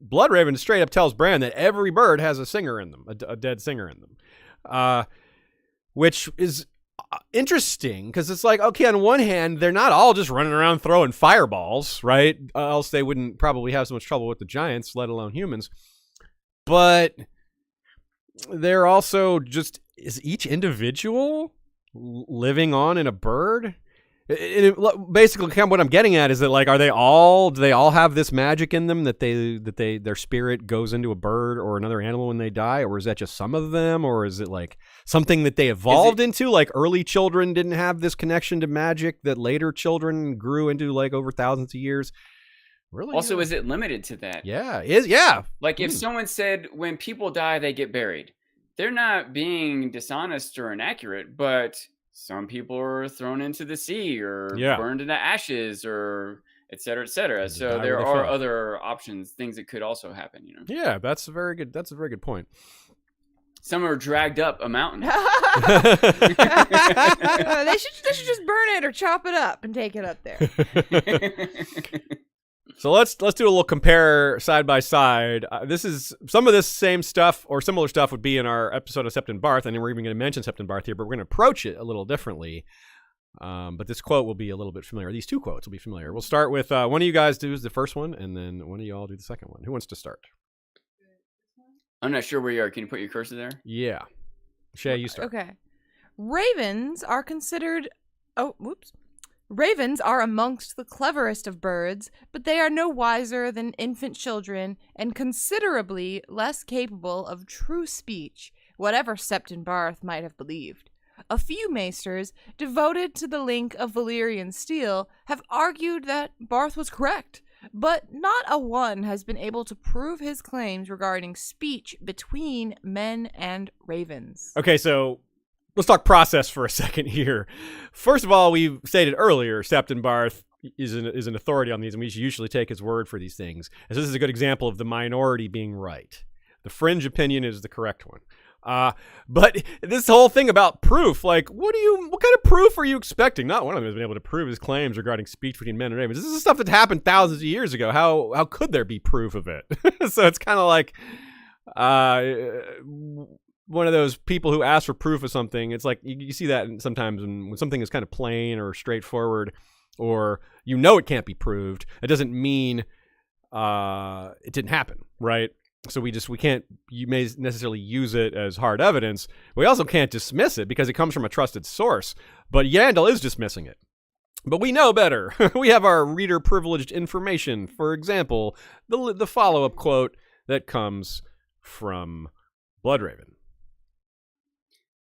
Blood Raven straight up tells Bran that every bird has a singer in them, a dead singer in them, which is interesting, because it's like, okay, on one hand, they're not all just running around throwing fireballs, right? Else they wouldn't probably have so much trouble with the giants, let alone humans. But they're also just, is each individual living on in a bird? Basically, kind of what I'm getting at is that, like, do they all have this magic in them that their spirit goes into a bird or another animal when they die, or is that just some of them, or is it like something that they evolved into? Like, early children didn't have this connection to magic that later children grew into, like, over thousands of years. Really? Also, is it limited to that? Yeah. Like, if someone said when people die, they get buried, they're not being dishonest or inaccurate, but some people are thrown into the sea or burned into ashes, or et cetera, et cetera. So there are other options, things that could also happen, Yeah, that's a very good point. Some are dragged up a mountain. They should just burn it or chop it up and take it up there. So let's do a little compare side by side. This is some of this same stuff or similar stuff would be in our episode of Septon Barth, and we're even going to mention Septon Barth here, but we're going to approach it a little differently. But this quote will be a little bit familiar. These two quotes will be familiar. We'll start with one of you guys do the first one, and then one of y'all do the second one. Who wants to start? I'm not sure where you are. Can you put your cursor there? Yeah. Shay, you start. Okay. Ravens are considered... Oh, whoops. Ravens are amongst the cleverest of birds, but they are no wiser than infant children and considerably less capable of true speech, whatever Septon Barth might have believed. A few maesters, devoted to the link of Valyrian steel, have argued that Barth was correct, but not a one has been able to prove his claims regarding speech between men and ravens. Okay, so let's talk process for a second here. First of all, we stated earlier, Septon Barth is an authority on these, and we should usually take his word for these things. And so this is a good example of the minority being right. The fringe opinion is the correct one. But this whole thing about proof, like, what kind of proof are you expecting? Not one of them has been able to prove his claims regarding speech between men and ravens. This is stuff that happened thousands of years ago. How could there be proof of it? So it's kind of like one of those people who ask for proof of something. It's like you see that sometimes when something is kind of plain or straightforward, or it can't be proved. It doesn't mean it didn't happen, right? So we can't, you may necessarily use it as hard evidence. We also can't dismiss it because it comes from a trusted source. But Yandel is dismissing it. But we know better. We have our reader privileged information. For example, the follow-up quote that comes from Bloodraven.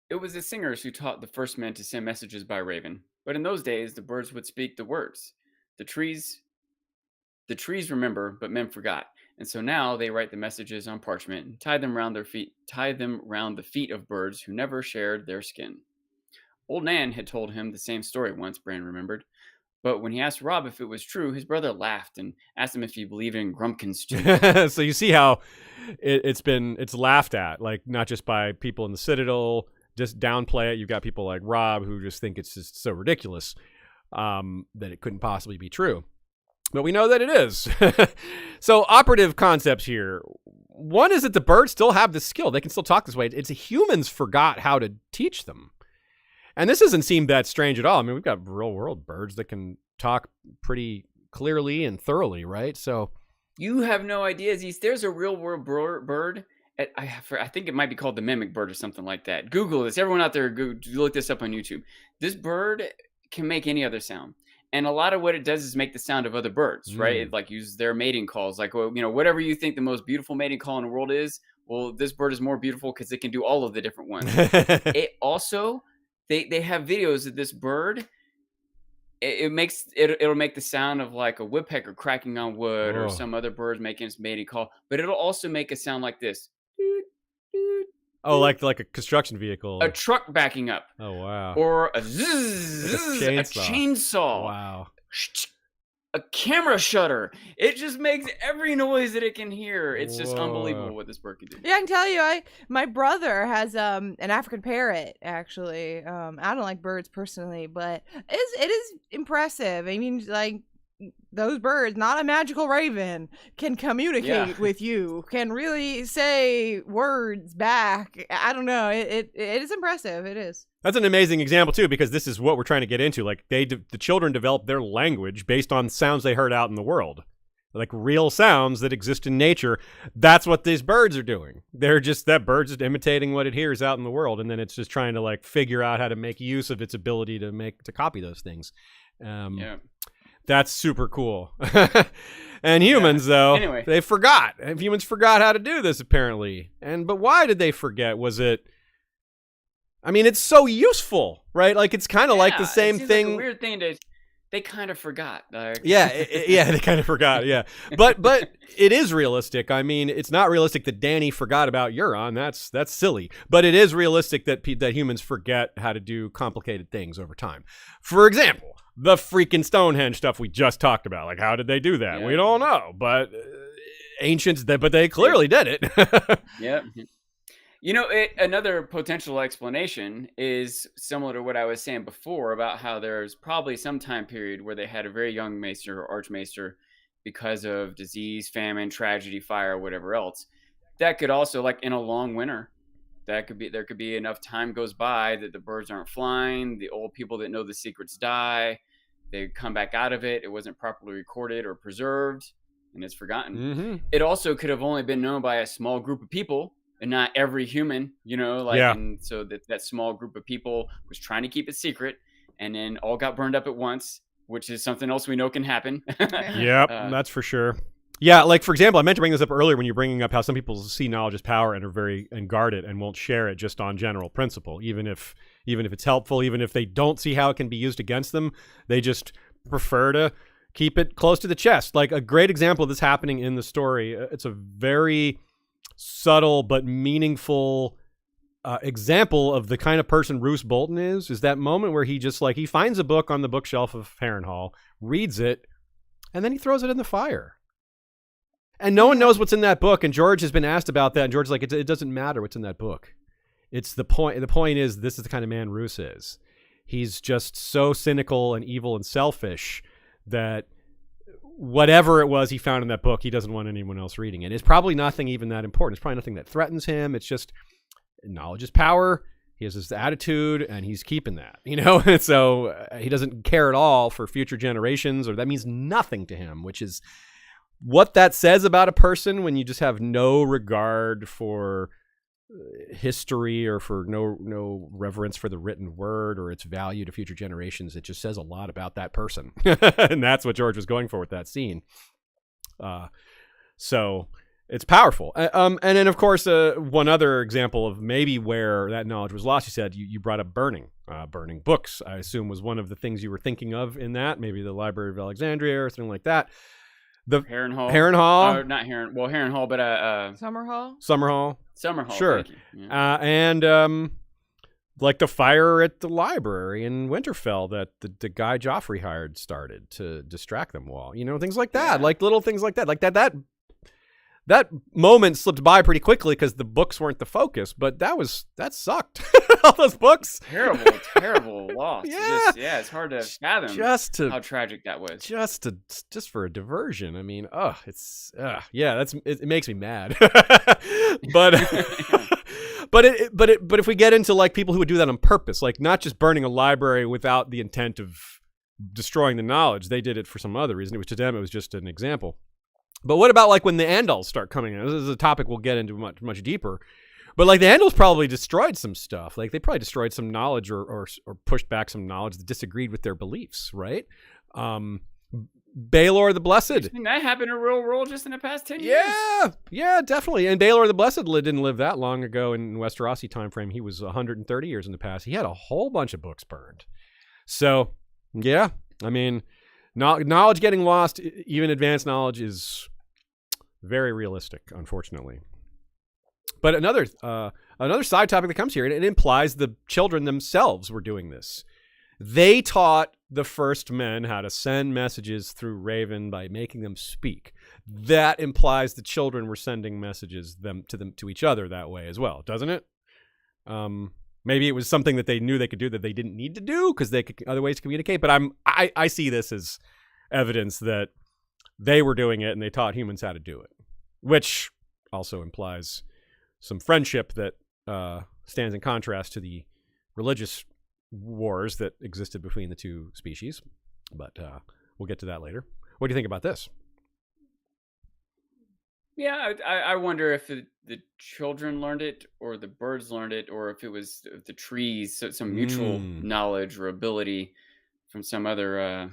It was the singers who taught the first men to send messages by raven. But in those days, the birds would speak the words. The trees remember, but men forgot. And so now they write the messages on parchment and tie them round the feet of birds who never shared their skin. Old Nan had told him the same story once, Bran remembered. But when he asked Robb if it was true, his brother laughed and asked him if he believed in Grumpkin's too. So you see how it's laughed at, like not just by people in the Citadel, just downplay it. You've got people like Robb who just think it's just so ridiculous that it couldn't possibly be true. But we know that it is. So operative concepts here. One is that the birds still have this skill. They can still talk this way. It's humans forgot how to teach them. And this doesn't seem that strange at all. I mean, we've got real world birds that can talk pretty clearly and thoroughly, right? So You have no idea, Zeus. There's a real world bird. I think it might be called the mimic bird or something like that. Google this. Everyone out there, look this up on YouTube. This bird can make any other sound. And a lot of what it does is make the sound of other birds, right? It like uses their mating calls. Like, well, whatever you think the most beautiful mating call in the world is, well, this bird is more beautiful because it can do all of the different ones. It also, they have videos of this bird. It'll make the sound of like a woodpecker cracking on wood or some other bird making its mating call, but it'll also make a sound like this. Oh, like a construction vehicle. A truck backing up. Oh, wow. Or a zzz, a chainsaw. Wow. A camera shutter. It just makes every noise that it can hear. It's just unbelievable what this bird can do. Yeah, I can tell you, my brother has an African parrot, actually. I don't like birds personally, but it is impressive. I mean, like, those birds, not a magical raven, can communicate with you, can really say words back. I don't know. It is impressive. It is. That's an amazing example, too, because this is what we're trying to get into. Like, the children develop their language based on sounds they heard out in the world. Like, real sounds that exist in nature. That's what these birds are doing. That bird's just imitating what it hears out in the world, and then it's just trying to, like, figure out how to make use of its ability to copy those things. That's super cool. And humans, though, anyway. they forgot. Humans forgot how to do this, apparently. But why did they forget? Was it... I mean, it's so useful, right? Like, it's kind of like the same thing. Like a weird thing they kind of forgot. Like. Yeah, they kind of forgot, yeah. But it is realistic. I mean, it's not realistic that Dany forgot about Euron. That's silly. But it is realistic that humans forget how to do complicated things over time. For example, the freaking Stonehenge stuff we just talked about. Like, how did they do that? Yeah. We don't know. But ancients, but they clearly did it. Yeah. Another potential explanation is similar to what I was saying before about how there's probably some time period where they had a very young maester or archmaester because of disease, famine, tragedy, fire, whatever else. That could also, like in a long winter, there could be enough time goes by that the birds aren't flying, the old people that know the secrets die, they come back out of it, it wasn't properly recorded or preserved, and it's forgotten. Mm-hmm. It also could have only been known by a small group of people, and not every human, and so that small group of people was trying to keep it secret, and then all got burned up at once, which is something else we know can happen. Yep, that's for sure. Yeah, like, for example, I meant to bring this up earlier when you're bringing up how some people see knowledge as power and are very guarded and won't share it just on general principle, even if it's helpful, even if they don't see how it can be used against them, they just prefer to keep it close to the chest. Like, a great example of this happening in the story, it's a very subtle but meaningful example of the kind of person Roose Bolton is that moment where he just he finds a book on the bookshelf of Harrenhal, reads it, and then he throws it in the fire. And no one knows what's in that book, and George has been asked about that, and George's like, it doesn't matter what's in that book. It's the point. The point is, this is the kind of man Roose is. He's just so cynical and evil and selfish that whatever it was he found in that book, he doesn't want anyone else reading it. It's probably nothing even that important. It's probably nothing that threatens him. It's just knowledge is power. He has this attitude, and he's keeping that, And so he doesn't care at all for future generations, or that means nothing to him, which is what that says about a person when you just have no regard for history or for no reverence for the written word or its value to future generations. It just says a lot about that person. And that's what George was going for with that scene. So it's powerful. And then, of course, one other example of maybe where that knowledge was lost, you said you brought up burning books, I assume was one of the things you were thinking of in that, maybe the Library of Alexandria or something like that. The Harrenhal. Not Harrenhal, but Summerhall. Summerhall. Sure. Thank you. Yeah. And like the fire at the library in Winterfell that the guy Joffrey hired started to distract them all. Things like that, like little things like that. Like that moment slipped by pretty quickly because the books weren't the focus, but that sucked. All those books. Terrible loss. Yeah. It's hard to fathom how tragic that was. Just for a diversion. I mean, it makes me mad. But if we get into like people who would do that on purpose, like not just burning a library without the intent of destroying the knowledge, they did it for some other reason. To them, it was just an example. But what about like when the Andals start coming in? This is a topic we'll get into much deeper. But like the Andals probably destroyed some stuff. Like they probably destroyed some knowledge or pushed back some knowledge that disagreed with their beliefs, right? Baelor the Blessed. That happened in real world just in the past 10 years. Yeah, definitely. And Baelor the Blessed didn't live that long ago in Westerosi time frame. He was 130 years in the past. He had a whole bunch of books burned. So, yeah, I mean, knowledge getting lost, even advanced knowledge, is very realistic, unfortunately. But another side topic that comes here, and it implies the children themselves were doing this. They taught the first men how to send messages through Raven by making them speak. That implies the children were sending messages to each other that way as well, doesn't it? Maybe it was something that they knew they could do that they didn't need to do because they could other ways to communicate. But I see this as evidence that they were doing it and they taught humans how to do it, which also implies some friendship that stands in contrast to the religious wars that existed between the two species. But we'll get to that later. What do you think about this? Yeah, I wonder if the children learned it or the birds learned it, or if it was the trees, so some mutual knowledge or ability from some other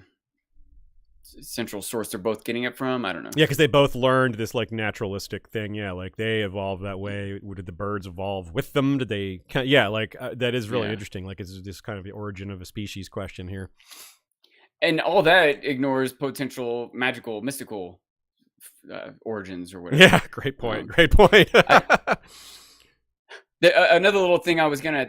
central source they're both getting it from. I don't know. Yeah, because they both learned this like naturalistic thing. Yeah, like they evolved that way. Did the birds evolve with them? Did they? Yeah, like that is really interesting. Like it's this kind of the origin of a species question here. And all that ignores potential magical, mystical origins or whatever. Yeah, great point. Great point. Another little thing I was gonna.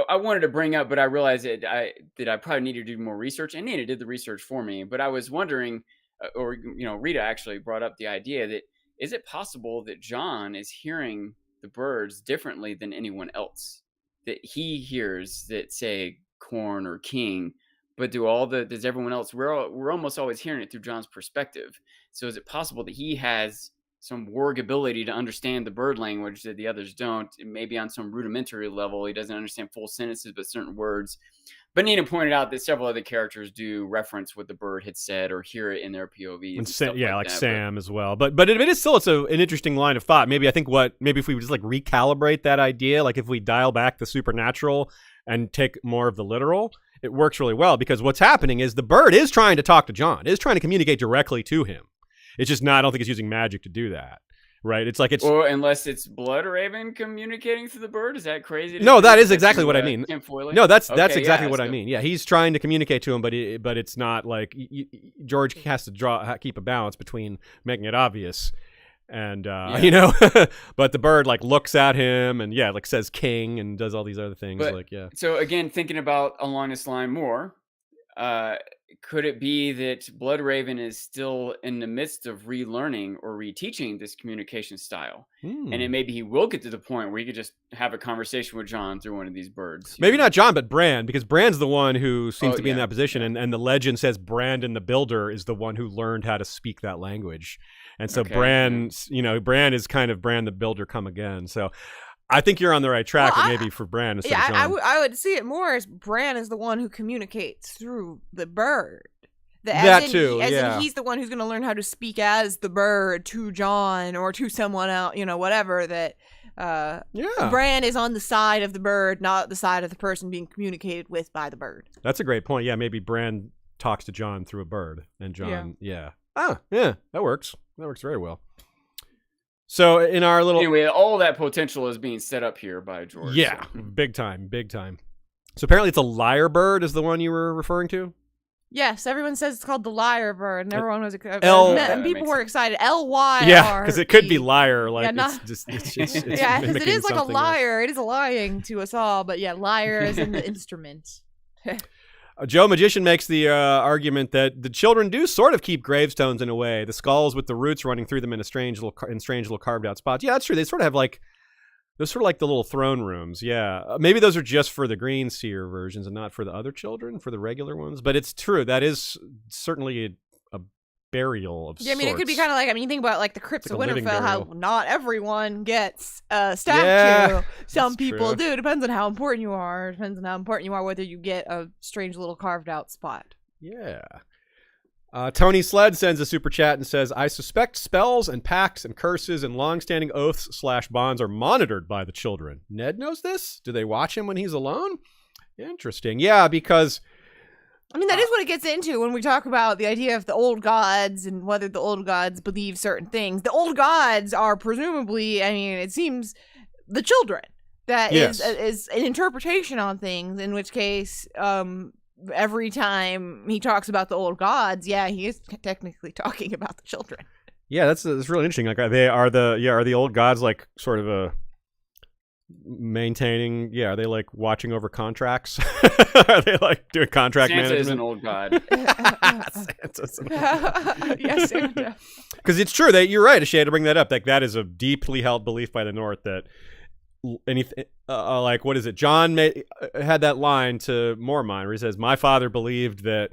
I wanted to bring up, but I realized that I probably needed to do more research, and Nina did the research for me. But I was wondering, or Rita actually brought up the idea that is it possible that Jon is hearing the birds differently than anyone else? That he hears that say corn or king, but does everyone else? We're almost always hearing it through Jon's perspective. So is it possible that he has some warg ability to understand the bird language that the others don't? Maybe on some rudimentary level, he doesn't understand full sentences, but certain words. But Nina pointed out that several other characters do reference what the bird had said or hear it in their POV. And like Sam as well. But it is still an interesting line of thought. Maybe if we just like recalibrate that idea, like if we dial back the supernatural and take more of the literal, it works really well, because what's happening is the bird is trying to talk to Jon, is trying to communicate directly to him. It's just not, I don't think it's using magic to do that, right? Or unless it's Blood Raven communicating through the bird. Is that crazy? No, that is exactly what I mean. No, that's exactly what I mean. mean. Yeah, he's trying to communicate to him, but it's not like George has to keep a balance between making it obvious and but the bird like looks at him and like says king and does all these other things. So again, thinking about along this line more. Could it be that Blood Raven is still in the midst of relearning or reteaching this communication style? And then maybe he will get to the point where he could just have a conversation with Jon through one of these birds. Maybe not Jon, but Bran, because Bran's the one who seems to be in that position. And the legend says Brandon the Builder is the one who learned how to speak that language. And so Bran is kind of Bran the Builder come again. So I think you're on the right track, maybe for Bran instead of Jon. I would see it more as Bran is the one who communicates through the bird. In he's the one who's going to learn how to speak as the bird to Jon or to someone else, whatever. That Bran is on the side of the bird, not the side of the person being communicated with by the bird. That's a great point. Yeah, maybe Bran talks to Jon through a bird, and Jon, that works. That works very well. So in our anyway, all that potential is being set up here by George. Yeah, big time. So apparently it's a lyre bird is the one you were referring to? Yes, everyone says it's called the lyre bird, and everyone was L- and people were excited. LYR. Yeah, because it could be liar. Like, Yeah, it's yeah, because it is like a something liar. It is lying to us all, but yeah, lyre is in the instrument. Joe Magician makes the argument that the children do sort of keep gravestones in a way. The skulls with the roots running through them in strange little carved out spots. Yeah, that's true. They sort of have like, those sort of like the little throne rooms. Yeah, maybe those are just for the green seer versions and not for the other children, for the regular ones. But it's true. That is certainly a burial of sorts. Yeah, I mean, it could be kind of like, I mean, you think about like the crypts of like a living Winterfell, how burial. not everyone gets a statue. Yeah, Some that's people true. do. Depends on how important you are. Depends on how important you are, whether you get a strange little carved out spot. Yeah. Tony Sled sends a super chat and says, I suspect spells and pacts and curses and long-standing oaths/bonds are monitored by the children. Ned knows this? Do they watch him when he's alone? Interesting. Yeah, because... I mean, that is what it gets into when we talk about the idea of the old gods and whether the old gods believe certain things. The old gods are presumably, I mean, it seems, the children. That Yes. is an interpretation on things, in which case... every time he talks about the old gods, yeah, he is technically talking about the children. Yeah, that's really interesting. Like, are the old gods like sort of maintaining? Yeah, are they like watching over contracts? Are they like doing contract Santa management? is an old god. Santa's an Yes, Santa. Because it's true that you're right, Ashay, to bring that up. Like, that is a deeply held belief by the North that anything like, what is it? John had that line to Mormont where he says, "My father believed that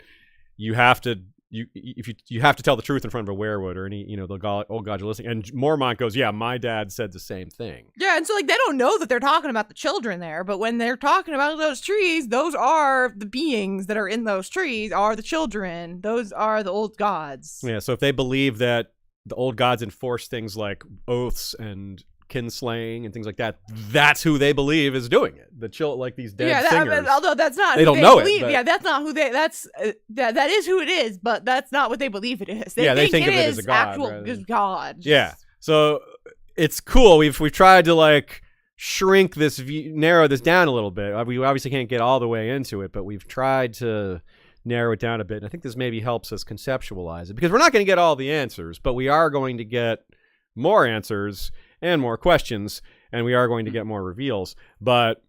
you have to tell the truth in front of a werewood or any the old gods are listening." And Mormont goes, "Yeah, my dad said the same thing." Yeah, and so like they don't know that they're talking about the children there, but when they're talking about those trees, those are the beings that are in those trees, are the children. Those are the old gods. Yeah, so if they believe that the old gods enforce things like oaths and kinslaying and things like that, that's who they believe is doing it. Like these dead singers. Although that's not They who don't they know it, believe. but- Yeah, that's not who they. That is who it is, but that's not what they believe it is. They Yeah, they think think of it is as a god, actual rather than- god. Yeah, so it's cool. We've tried to like shrink this narrow this down a little bit. We obviously can't get all the way into it, but we've tried to narrow it down a bit. And I think this maybe helps us conceptualize it, because we're not going to get all the answers, but we are going to get more answers and more questions, and we are going to get more reveals. But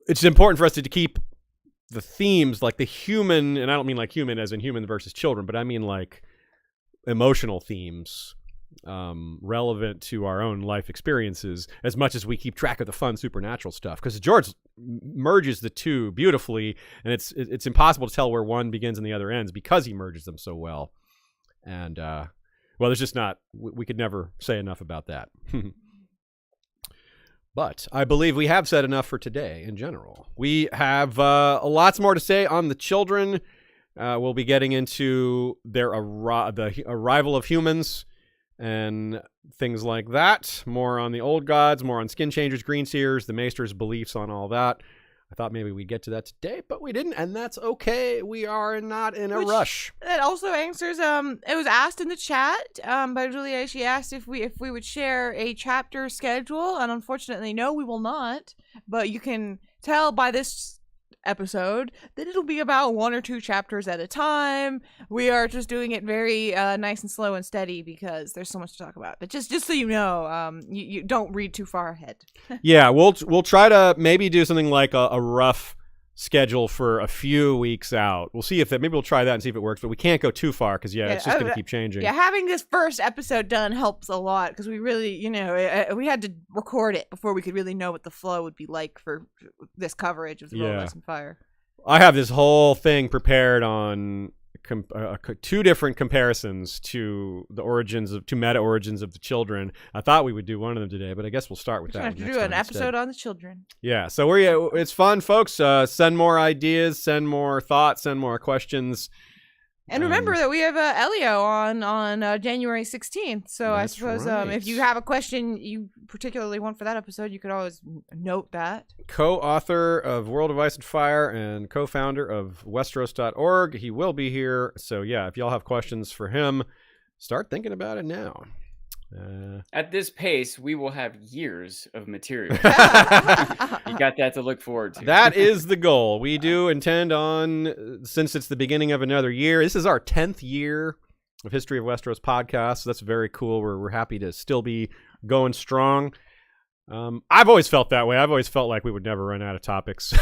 it's important for us to keep the themes, like the human, and I don't mean like human as in human versus children, but I mean like emotional themes relevant to our own life experiences, as much as we keep track of the fun supernatural stuff, because George merges the two beautifully, and it's impossible to tell where one begins and the other ends because he merges them so well. And well, there's just not, we could never say enough about that. But I believe we have said enough for today in general. We have lots more to say on the children. We'll be getting into their the arrival of humans and things like that. More on the old gods, more on skin changers, green seers, the Maesters' beliefs on all that. I thought maybe we'd get to that today, but we didn't, and that's okay. We are not in a rush. That also answers. It was asked in the chat by Julia. She asked if we would share a chapter schedule, and unfortunately, no, we will not. But you can tell by this episode that it'll be about 1 or 2 chapters at a time. We are just doing it very nice and slow and steady because there's so much to talk about. But just so you know, you don't read too far ahead. Yeah, we'll try to maybe do something like a rough schedule for a few weeks out. We'll see if maybe we'll try that and see if it works, but we can't go too far because it's just going to keep changing. Yeah, having this first episode done helps a lot because we really, we had to record it before we could really know what the flow would be like for this coverage of the World of Ice and Fire. I have this whole thing prepared on 2 different comparisons to the meta origins of the children. I thought we would do one of them today, but I guess we'll start with that. Have to do an episode on the children. Yeah, so it's fun, folks. Send more ideas, send more thoughts, send more questions. And remember that we have Elio on January 16th. So I suppose if you have a question you particularly want for that episode, you could always note that. Co-author of World of Ice and Fire and co-founder of Westeros.org. He will be here. So yeah, if y'all have questions for him, start thinking about it now. At this pace, we will have years of material. You got that to look forward to. That is the goal. We do intend on, since it's the beginning of another year, this is our 10th year of History of Westeros podcast, so that's very cool. We're happy to still be going strong. I've always felt that way. I've always felt like we would never run out of topics.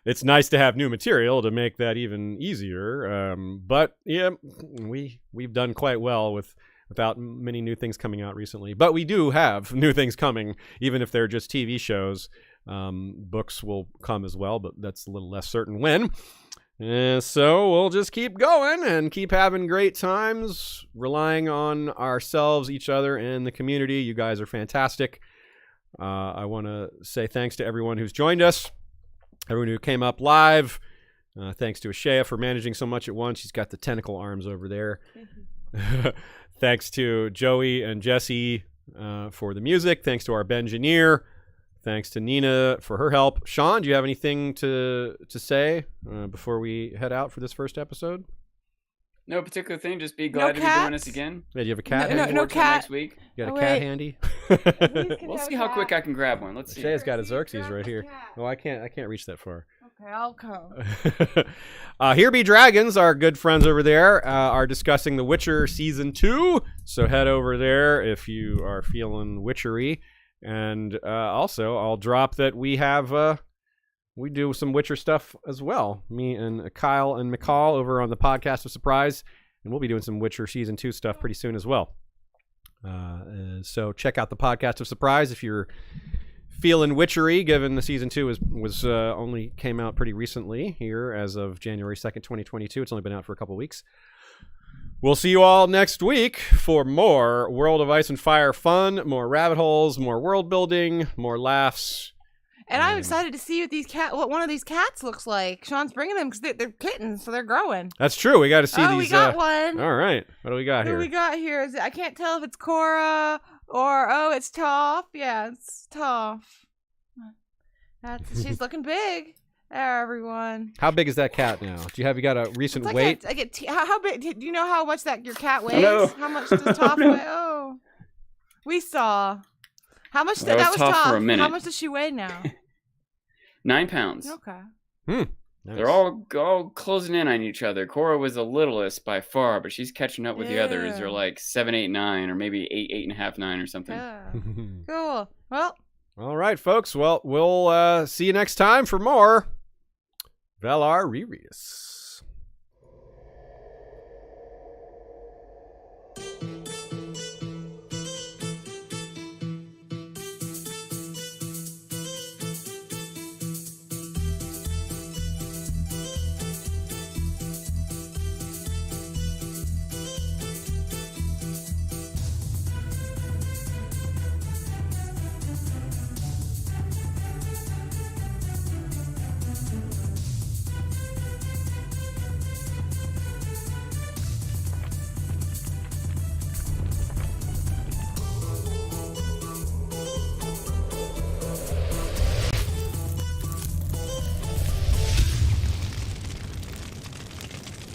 It's nice to have new material to make that even easier. But yeah, we've done quite well without many new things coming out recently. But we do have new things coming, even if they're just TV shows. Books will come as well, but that's a little less certain when. So we'll just keep going and keep having great times, relying on ourselves, each other, and the community. You guys are fantastic. I want to say thanks to everyone who's joined us, everyone who came up live. Thanks to Ashea for managing so much at once. She's got the tentacle arms over there. Thanks to Joey and Jesse for the music. Thanks to our Bengineer. Thanks to Nina for her help. Sean, do you have anything to say before we head out for this first episode? No particular thing. Just be glad to be doing this again. Yeah, do you have a cat? No cat. Next week. You got a cat handy? We'll see how quick I can grab one. Let's see. Shaya's got a Xerxes right here. Oh, I can't reach that far. Okay, I'll come. Here Be Dragons, our good friends over there, are discussing The Witcher Season 2. So head over there if you are feeling witchery. And also, I'll drop that we do some Witcher stuff as well. Me and Kyle and McCall over on the Podcast of Surprise. And we'll be doing some Witcher Season 2 stuff pretty soon as well. So check out the Podcast of Surprise if you're feeling witchery, given the Season 2 was only came out pretty recently here as of January 2nd, 2022. It's only been out for a couple weeks. We'll see you all next week for more World of Ice and Fire fun, more rabbit holes, more world building, more laughs. And I'm excited to see what one of these cats looks like. Sean's bringing them because they're kittens, so they're growing. That's true. We got to see these. Oh, we got one. All right. What do we got here? Who we got here? I can't tell if it's Cora or, it's Toph. Yeah, it's Toph. She's looking big. There, everyone. How big is that cat now? You got a recent weight? How big? Do you know how much your cat weighs? No. How much does Toph weigh? Oh, we saw. How much? That was Toph for a Toph. minute. How much does she weigh now? 9 pounds. Okay. Nice. They're all closing in on each other. Cora was the littlest by far, but she's catching up with the others. They're like 7, 8, 9, or maybe 8, 8.5, 9, or something. Yeah. Cool. Well. All right, folks. Well, we'll see you next time for more Valar Rereadis.